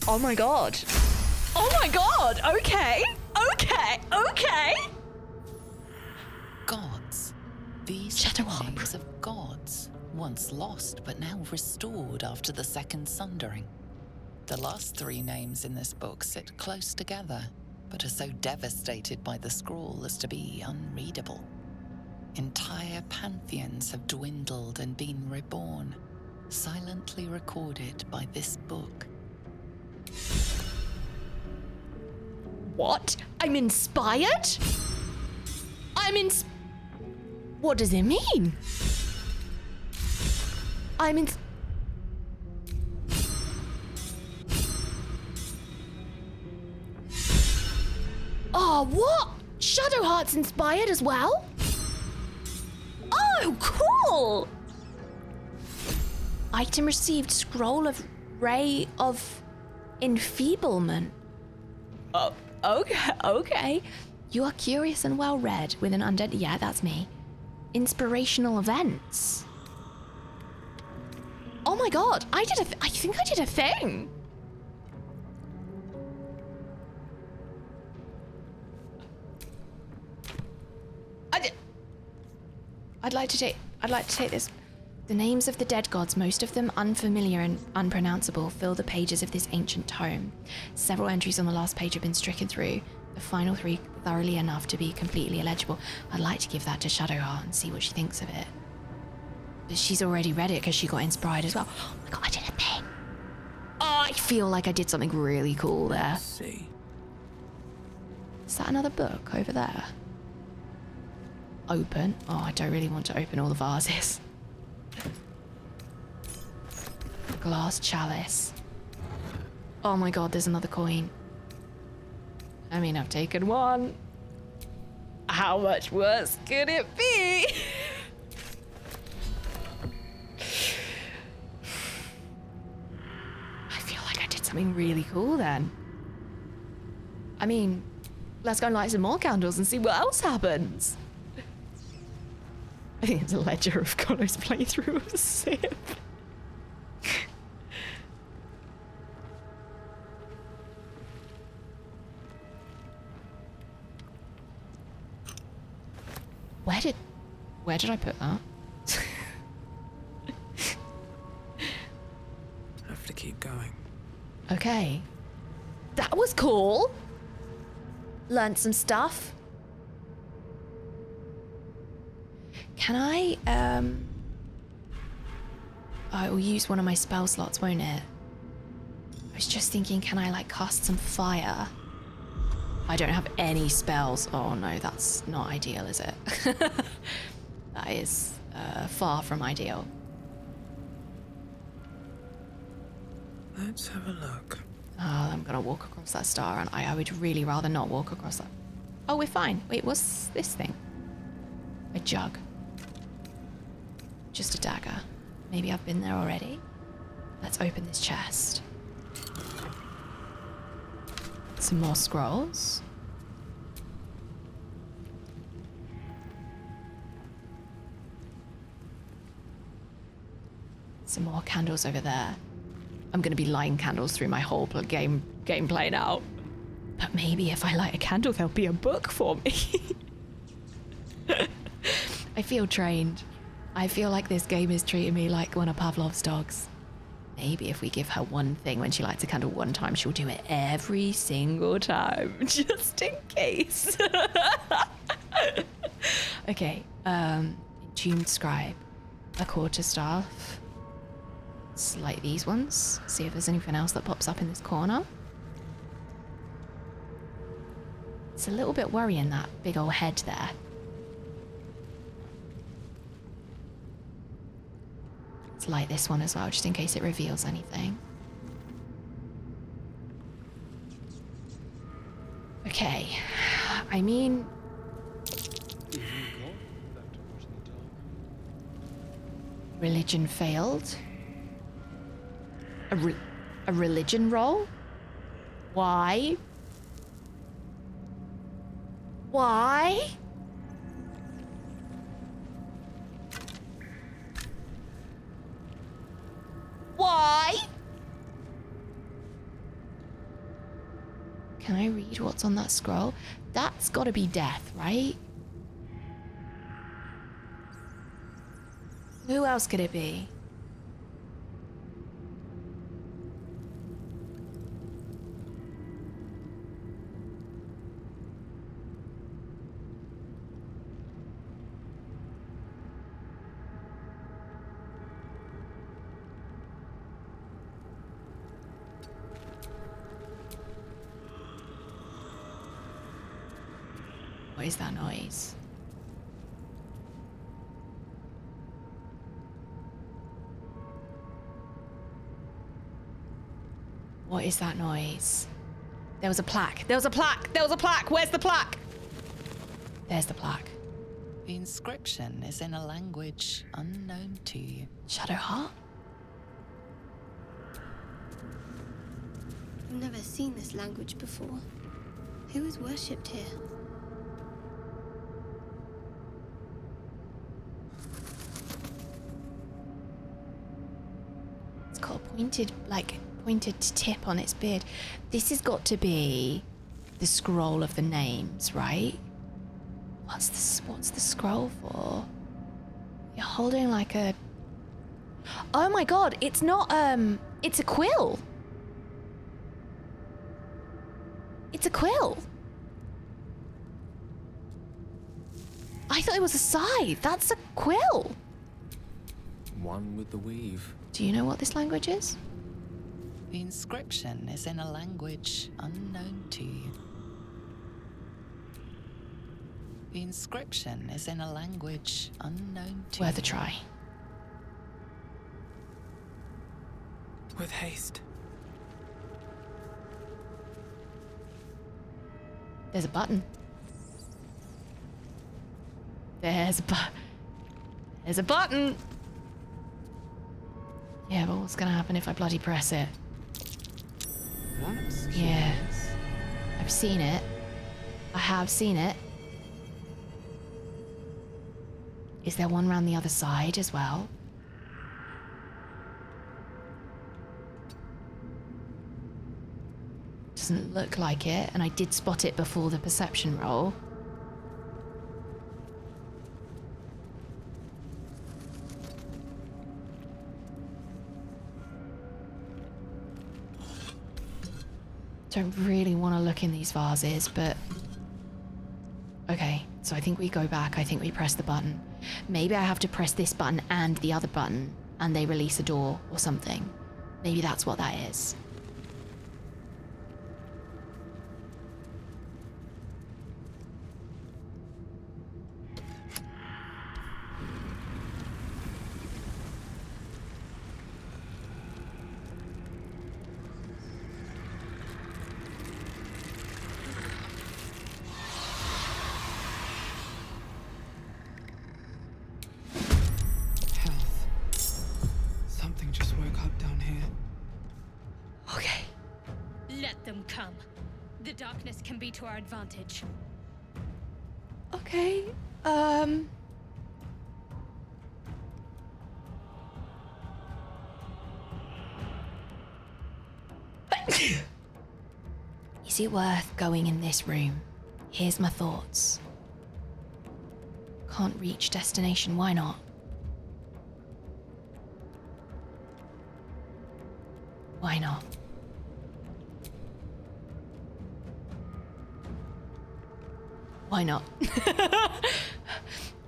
Oh my god. Oh my god. Okay. Okay. Okay. Gods. These Shadow are Harp. names of gods, once lost but now restored after the Second Sundering. The last three names in this book sit close together, but are so devastated by the scroll as to be unreadable. Entire pantheons have dwindled and been reborn, silently recorded by this book. What? I'm inspired? What does it mean? Oh, what? Shadowheart's inspired as well? Oh, cool! Item received, Scroll of Ray of Enfeeblement. Oh, okay. You are curious and well read with an undead. Yeah, that's me. Inspirational events. Oh my god, I think I did a thing. I'd like to take this. The names of the dead gods, most of them unfamiliar and unpronounceable, fill the pages of this ancient tome. Several entries on the last page have been stricken through, the final 3 thoroughly enough to be completely illegible. I'd like to give that to Shadowheart and see what she thinks of it. But she's already read it because she got inspired as well. Oh my god, I did a thing. Oh, I feel like I did something really cool there. Let's see. Is that another book over there? Open. Oh, I don't really want to open all the vases. Glass chalice. Oh my god, there's another coin. I mean, I've taken one. How much worse could it be? I feel like I did something really cool then. I mean, let's go and light some more candles and see what else happens. I think it's a ledger of Connor's playthrough of Civ. Where did I put that? Have to keep going. Okay. That was cool. Learned some stuff. Can I, oh, it will use one of my spell slots, won't it? I was just thinking, can I, like, cast some fire? I don't have any spells. Oh, no, that's not ideal, is it? That is far from ideal. Let's have a look. Oh, I'm gonna walk across that star, and I would really rather not walk across that. Oh, we're fine. Wait, what's this thing? A jug. Just a dagger. Maybe I've been there already. Let's open this chest. Some more scrolls. Some more candles over there. I'm gonna be lighting candles through my whole gameplay now. But maybe if I light a candle, there'll be a book for me. I feel trained. I feel like this game is treating me like one of Pavlov's dogs. Maybe if we give her one thing when she lights a candle one time, she'll do it every single time, just in case. Okay, Entombed Scribe, a quarterstaff. Let's light these ones, see if there's anything else that pops up in this corner. It's a little bit worrying, that big old head there. Let's light this one as well, just in case it reveals anything. Okay, I mean... Religion failed. A religion roll? Why? Why? Why? Can I read what's on that scroll? That's gotta be death, right? Who else could it be? What is that noise? What is that noise? There was a plaque. There was a plaque. There was a plaque. Where's the plaque? There's the plaque. The inscription is in a language unknown to you. Shadowheart? I've never seen this language before. Who is worshipped here? It's got a pointed tip on its beard. This has got to be the scroll of the names, right? What's the scroll for? You're holding like a... Oh my god, it's not, it's a quill. It's a quill. I thought it was a scythe. That's a quill. One with the weave. Do you know what this language is? The inscription is in a language unknown to you. The inscription is in a language unknown to you. Worth a try. With haste. There's a button. There's a button. Yeah, but what's gonna happen if I bloody press it? That's Yeah. curious. I've seen it. I have seen it. Is there one round the other side as well? Doesn't look like it, and I did spot it before the perception roll. Don't really want to look in these vases, but... Okay, so I think we go back, I think we press the button. Maybe I have to press this button and the other button, and they release a door or something. Maybe that's what that is. Something just woke up down here. Okay. Let them come. The darkness can be to our advantage. Okay, Is it worth going in this room? Here's my thoughts. Can't reach destination, why not? Why not? Why not?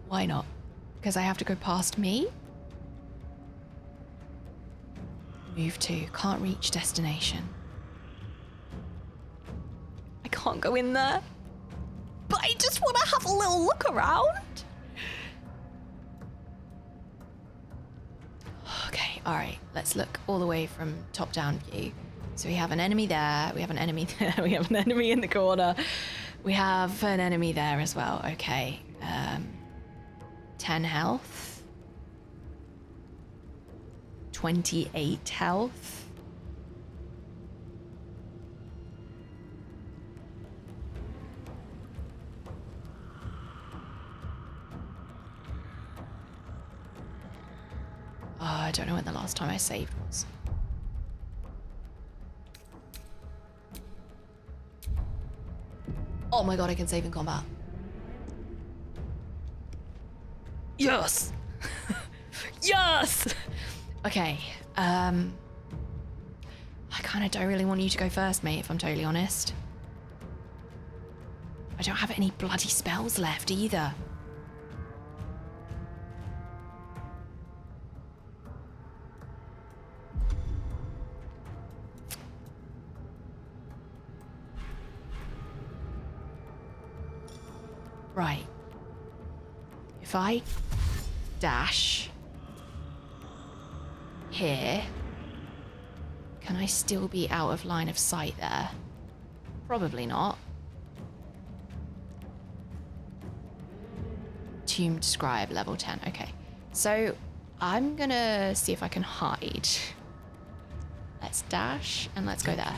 Why not? Because I have to go past me? Move to, can't reach destination. I can't go in there. But I just want to have a little look around. Okay, all right. Let's look all the way from top-down view. So we have an enemy there. We have an enemy there. We have an enemy in the corner. We have an enemy there as well. Okay. 10 health. 28 health. I don't know when the last time I saved was. Oh my god, I can save in combat. Yes! Yes! Okay, I kind of don't really want you to go first, mate, if I'm totally honest. I don't have any bloody spells left either. Right. If I dash here, can I still be out of line of sight there? Probably not. Tombed Scribe, level 10. Okay. So I'm gonna see if I can hide. Let's dash and let's go there.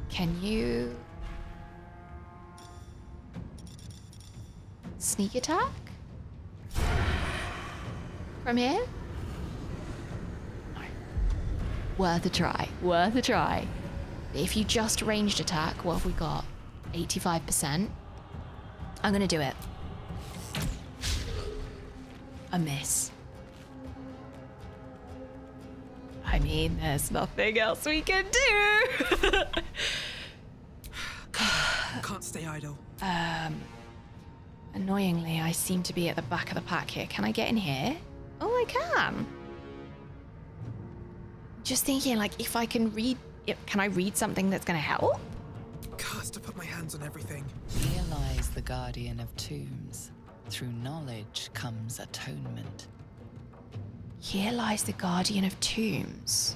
Can you sneak attack from here? No. Worth a try. Worth a try. If you just ranged attack, what have we got? 85%. I'm gonna do it. A miss. I mean, there's nothing else we can do. Can't stay idle. Annoyingly, I seem to be at the back of the pack here. Can I get in here? Oh, I can. Just thinking, like, if I can read... Can I read something that's going to help? Cast to put my hands on everything. Here lies the guardian of tombs. Through knowledge comes atonement. Here lies the guardian of tombs.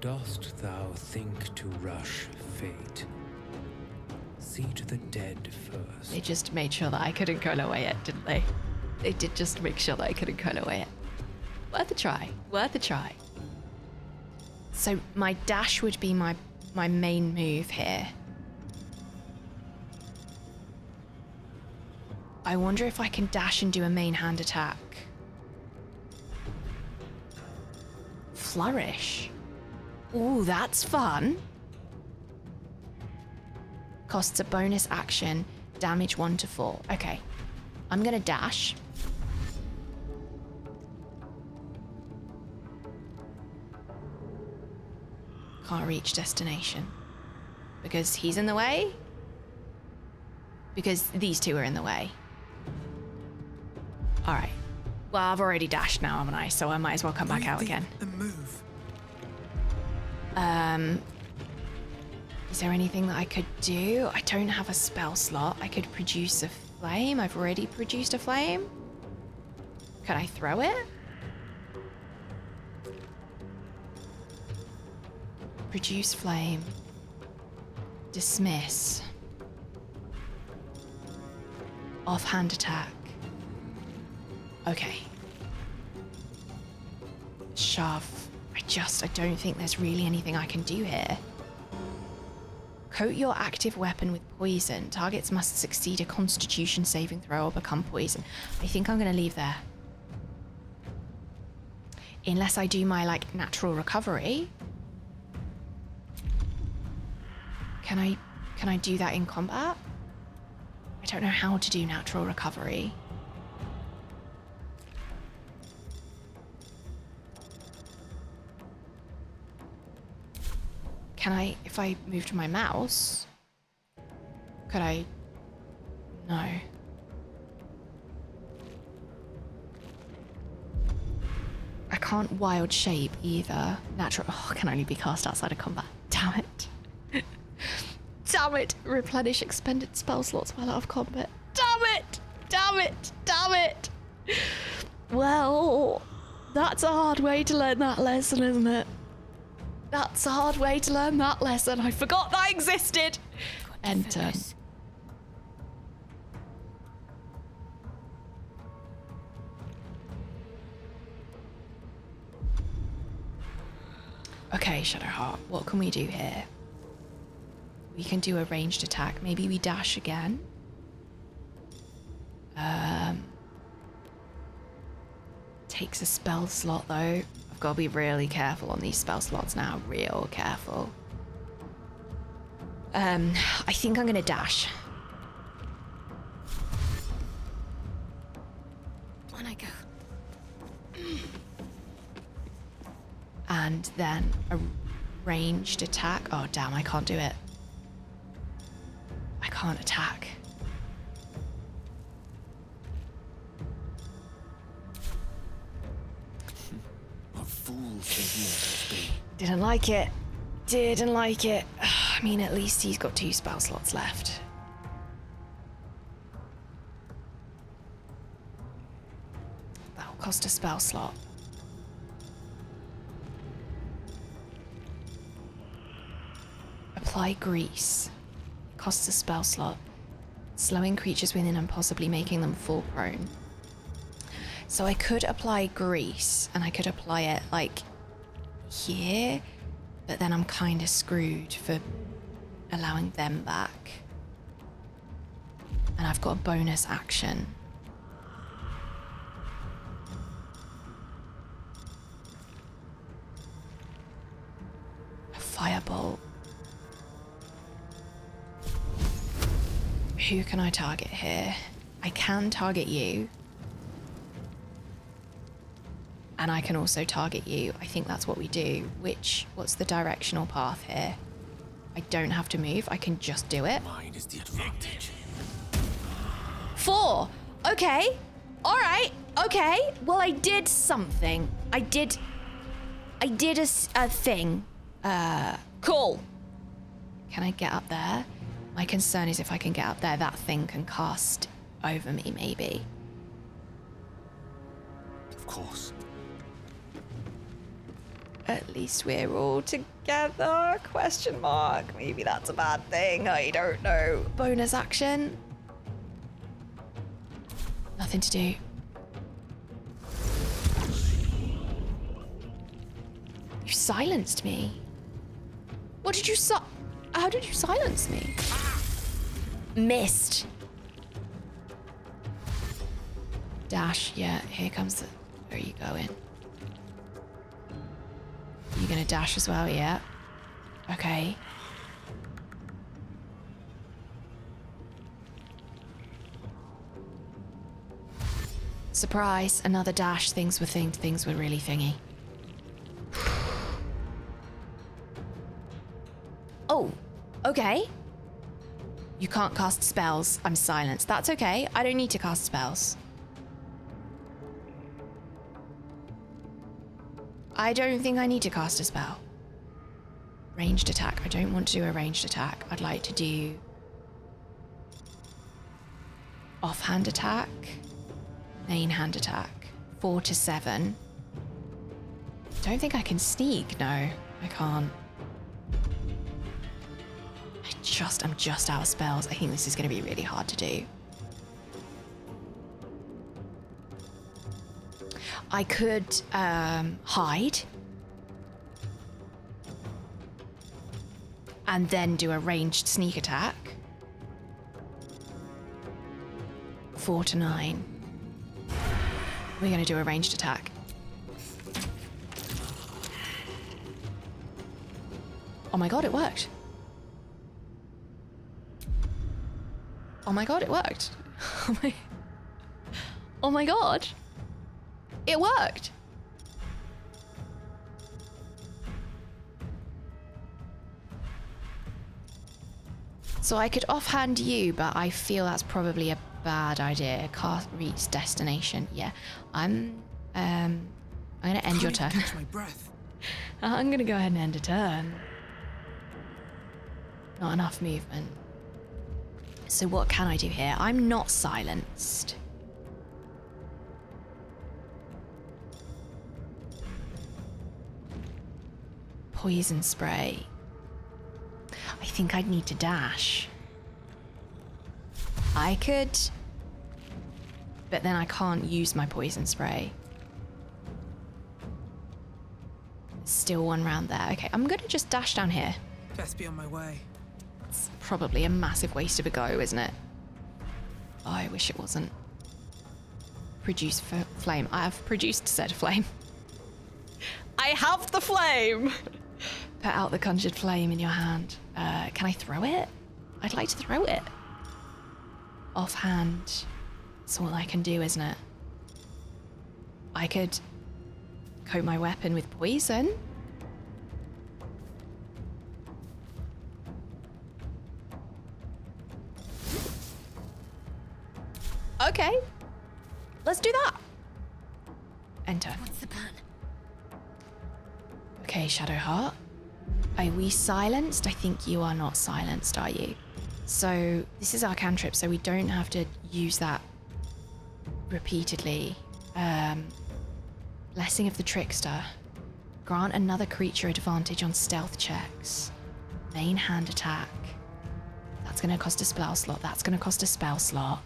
Dost thou think to rush fate? See to the dead first. They just made sure that I couldn't go away it, didn't they? They did just make sure that I couldn't go away it. Worth a try. Worth a try. So my dash would be my main move here. I wonder if I can dash and do a main hand attack. Flourish. Ooh, that's fun. Costs a bonus action, damage 1 to 4. Okay, I'm gonna dash. Can't reach destination. Because he's in the way? Because these two are in the way. All right. Well, I've already dashed now, haven't I? So I might as well come back out again. And move. Is there anything that I could do? I don't have a spell slot. I could produce a flame. I've already produced a flame. Could I throw it? Produce flame. Dismiss. Offhand attack. Okay. Shove. I don't think there's really anything I can do here. Coat your active weapon with poison. Targets must succeed a constitution saving throw or become poison. I think I'm going to leave there. Unless I do my, like, natural recovery. Can I do that in combat? I don't know how to do natural recovery. Can I, if I moved my mouse, could I? No. I can't wild shape either. Natural, can only be cast outside of combat. Damn it. Damn it. Replenish expended spell slots while out of combat. Damn it. Damn it. Damn it. Well, that's a hard way to learn that lesson, isn't it? That's a hard way to learn that lesson. I forgot that existed. Enter. Okay, Shadowheart, what can we do here? We can do a ranged attack. Maybe we dash again. Takes a spell slot though. I've got to be really careful on these spell slots now. Real careful. I think I'm gonna dash. On I go. And then a ranged attack. Oh damn, I can't do it. I can't attack. What fools these mortals be. Didn't like it. Didn't like it. I mean, at least he's got 2 spell slots left. That'll cost a spell slot. Apply grease. Costs a spell slot. Slowing creatures within and possibly making them fall prone. So I could apply grease, and I could apply it like here, but then I'm kind of screwed for allowing them back. And I've got a bonus action. A firebolt. Who can I target here? I can target you. And I can also target you. I think that's what we do. What's the directional path here? I don't have to move. I can just do it. Mine is the advantage. 4. Okay. All right. Okay. Well, I did something. I did a thing. Cool. Can I get up there? My concern is if I can get up there, that thing can cast over me, maybe. Of course. At least we're all together? Question mark. Maybe that's a bad thing. I don't know. Bonus action. Nothing to do. You silenced me. What did you How did you silence me? Missed. Dash. Yeah, here comes the... Where are you going? You gonna dash as well? Yeah. Okay. Surprise, another dash. Things were really thingy. Oh, okay. You can't cast spells. I'm silenced. That's okay. I don't need to cast spells. I don't think I need to cast a spell. Ranged attack. I don't want to do a ranged attack. I'd like to do offhand attack, main hand attack, 4 to 7. Don't think I can sneak. No, I can't. I'm just out of spells. I think this is going to be really hard to do. I could hide and then do a ranged sneak attack. 4 to 9. We're going to do a ranged attack. Oh my god, it worked. Oh my god, it worked. Oh my god. It worked. So I could offhand you, but I feel that's probably a bad idea. Cast reach destination. Yeah. I'm gonna end your turn. Catch my breath. I'm gonna go ahead and end a turn. Not enough movement. So what can I do here? I'm not silenced. Poison spray. I think I'd need to dash. I could, but then I can't use my poison spray. Still one round there. Okay, I'm gonna just dash down here. Best be on my way. It's probably a massive waste of a go, isn't it? Oh, I wish it wasn't. Produce flame. I have produced said flame. I have the flame! Put out the conjured flame in your hand. Can I throw it? I'd like to throw it. Offhand. That's all I can do, isn't it? I could coat my weapon with poison. Okay. Let's do that. Enter. What's the plan? Okay, Shadowheart. Are we silenced? I think you are not silenced, are you? So this is our cantrip, so we don't have to use that repeatedly. Blessing of the Trickster. Grant another creature advantage on stealth checks. Main hand attack. That's going to cost a spell slot. That's going to cost a spell slot.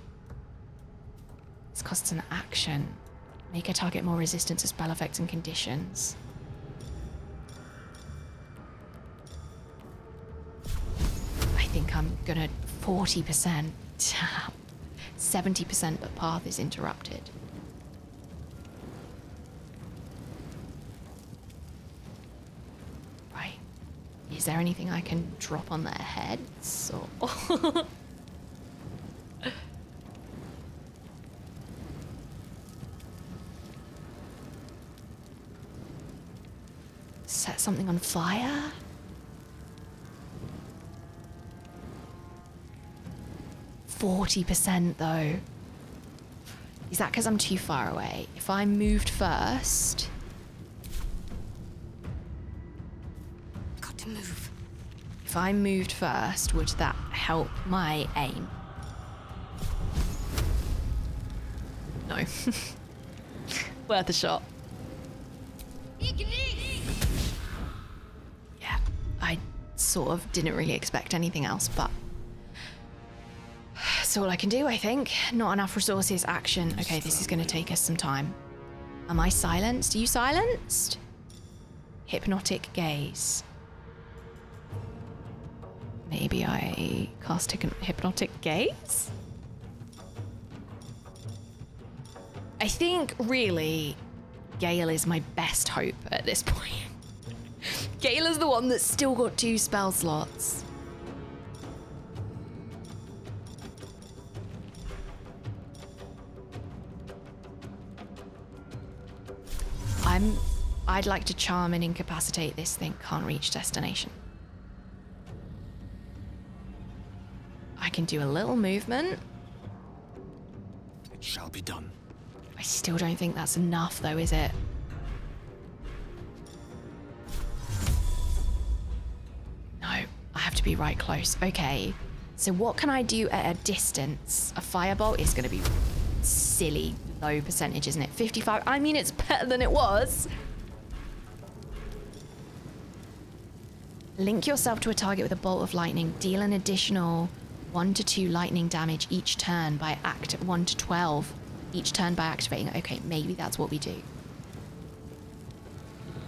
This costs an action. Make a target more resistant to spell effects and conditions. I think I'm gonna 40%. 70%, but path is interrupted. Right. Is there anything I can drop on their heads? Or set something on fire? %, though. Is that because I'm too far away? If I moved first... Got to move. If I moved first, would that help my aim? No. Worth a shot. Yeah, I sort of didn't really expect anything else, but that's all I can do, I think. Not enough resources. Action. Okay, this is going to take us some time. Am I silenced? Are you silenced? Hypnotic gaze. Maybe I cast hypnotic gaze? I think, really, Gale is my best hope at this point. Gale is the one that's still got 2 spell slots. I'd like to charm and incapacitate this thing. Can't reach destination. I can do a little movement. It shall be done. I still don't think that's enough, though, is it? No, I have to be right close. Okay, so what can I do at a distance? A firebolt is going to be silly low percentage, isn't it? 55. I mean, it's better than it was. Link yourself to a target with a bolt of lightning. Deal an additional 1 to 2 lightning damage each turn by 1 to 12 each turn by activating. Okay, maybe that's what we do.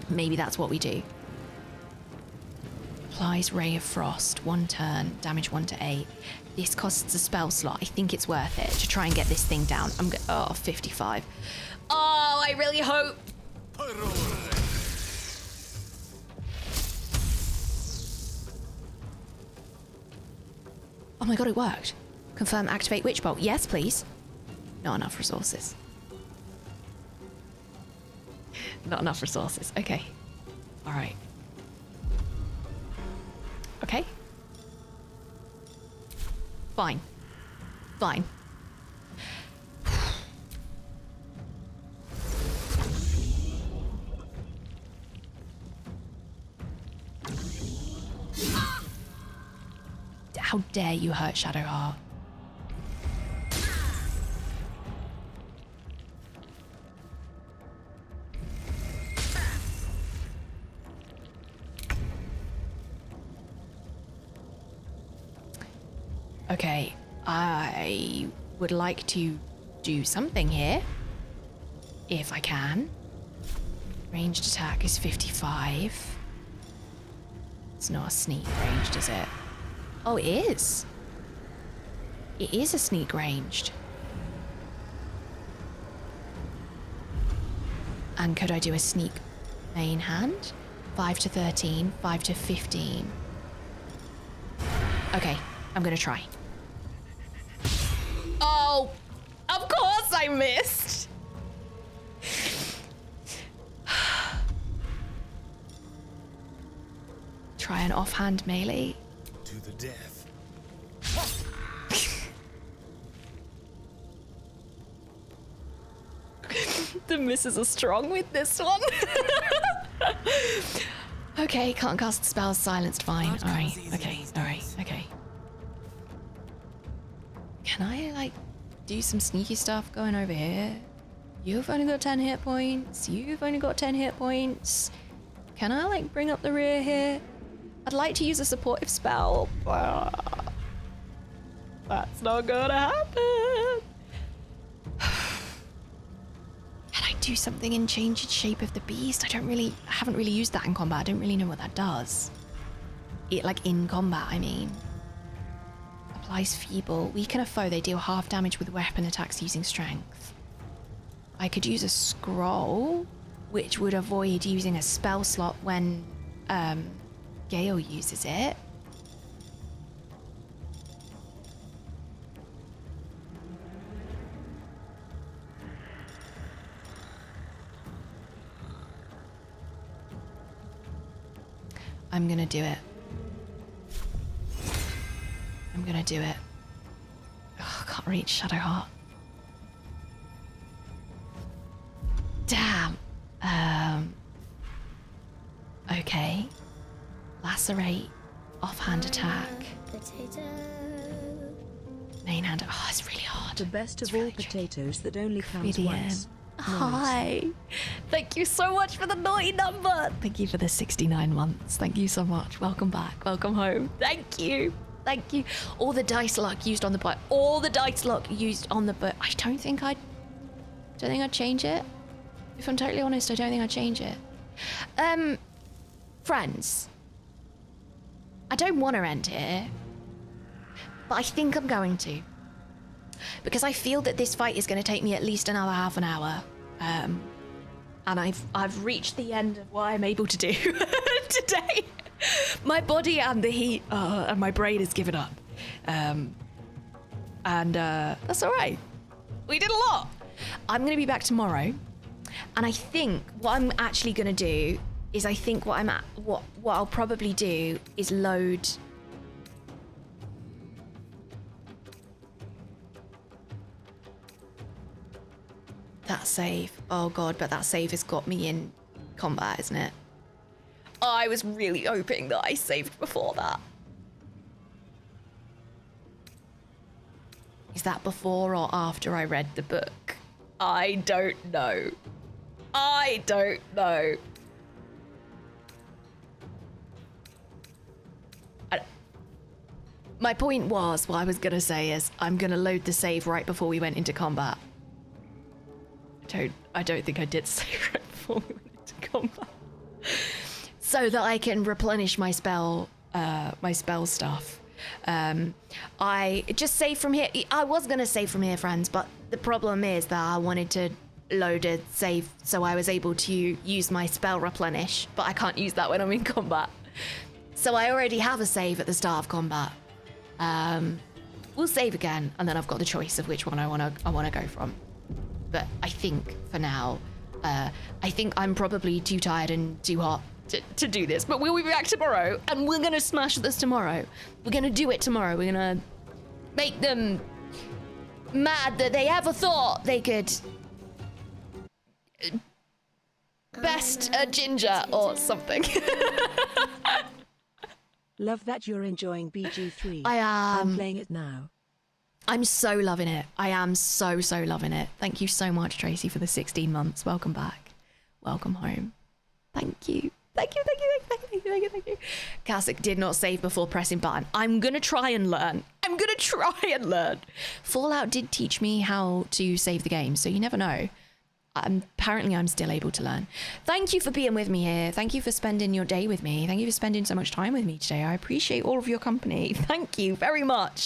Maybe that's what we do. Applies Ray of Frost. 1 turn. Damage 1 to 8. This costs a spell slot. I think it's worth it to try and get this thing down. Oh, 55. Oh, I really hope. Oh my god, it worked. Confirm activate Witch Bolt. Yes, please. Not enough resources. Not enough resources. Okay. All right. Okay. Fine. Fine. How dare you hurt Shadowheart? Okay, I would like to do something here, if I can. Ranged attack is 55. It's not a sneak ranged, is it? Oh, it is. It is a sneak ranged. And could I do a sneak main hand? 5 to 13, 5 to 15. Okay, I'm gonna try. Oh, of course I missed. Try an offhand melee. To the death. The misses are strong with this one. Okay, can't cast spells, silenced, fine. Alright, okay, alright, okay. Can I, like, do some sneaky stuff going over here? You've only got 10 hit points. You've only got 10 hit points. Can I, like, bring up the rear here? I'd like to use a supportive spell, but that's not gonna happen. Can I do something and change the shape of the beast? I haven't really used that in combat. I don't really know what that does. Like in combat, I mean. Applies feeble. Weaken a foe. They deal half damage with weapon attacks using strength. I could use a scroll, which would avoid using a spell slot when Gale uses it. I'm gonna do it. I'm gonna do it. Oh, I can't reach Shadowheart. Damn. Okay. Lacerate. Offhand attack. Potato. Main hand. Oh, it's really hard. The best of all potatoes that only comes Brilliant. once. Hi. Thank you so much for the naughty number. Thank you for the 69 months. Thank you so much. Welcome back. Welcome home. Thank you. Thank you. All the dice luck used on the book. All the dice luck used on the book. I don't think I'd change it. If I'm totally honest, I don't think I'd change it. Friends. I don't want to end here, but I think I'm going to. Because I feel that this fight is going to take me at least another half an hour. And I've reached the end of what I'm able to do today. My body and the heat and my brain has given up. That's all right. We did a lot. I'm going to be back tomorrow. And I think what I'm actually going to do is what I'll probably do is load that save. Oh god, but that save has got me in combat, isn't it? I was really hoping that I saved before that. Is that before or after I read the book? I don't know. I don't know. My point was, what I was gonna say is, I'm gonna load the save right before we went into combat. I don't think I did save right before we went into combat. So that I can replenish my spell stuff. I just save from here. I was gonna save from here, friends, but the problem is that I wanted to load a save so I was able to use my spell replenish, but I can't use that when I'm in combat. So I already have a save at the start of combat. We'll save again, and then I've got the choice of which one I wanna go from. But I think for now, I think I'm probably too tired and too hot to do this. But we'll be back tomorrow, and we're gonna smash this tomorrow. We're gonna do it tomorrow. We're gonna make them mad that they ever thought they could best a ginger or something. Love that you're enjoying BG3. I am. I'm playing it now. I'm so loving it. I am so loving it. Thank you so much, Tracy, for the 16 months. Welcome back. Welcome home. Thank you. Thank you. Kasich did not save before pressing button. I'm gonna try and learn. Fallout did teach me how to save the game, so you never know. Apparently I'm still able to learn. Thank you for being with me here. Thank you for spending your day with me. Thank you for spending so much time with me today. I appreciate all of your company. Thank you very much.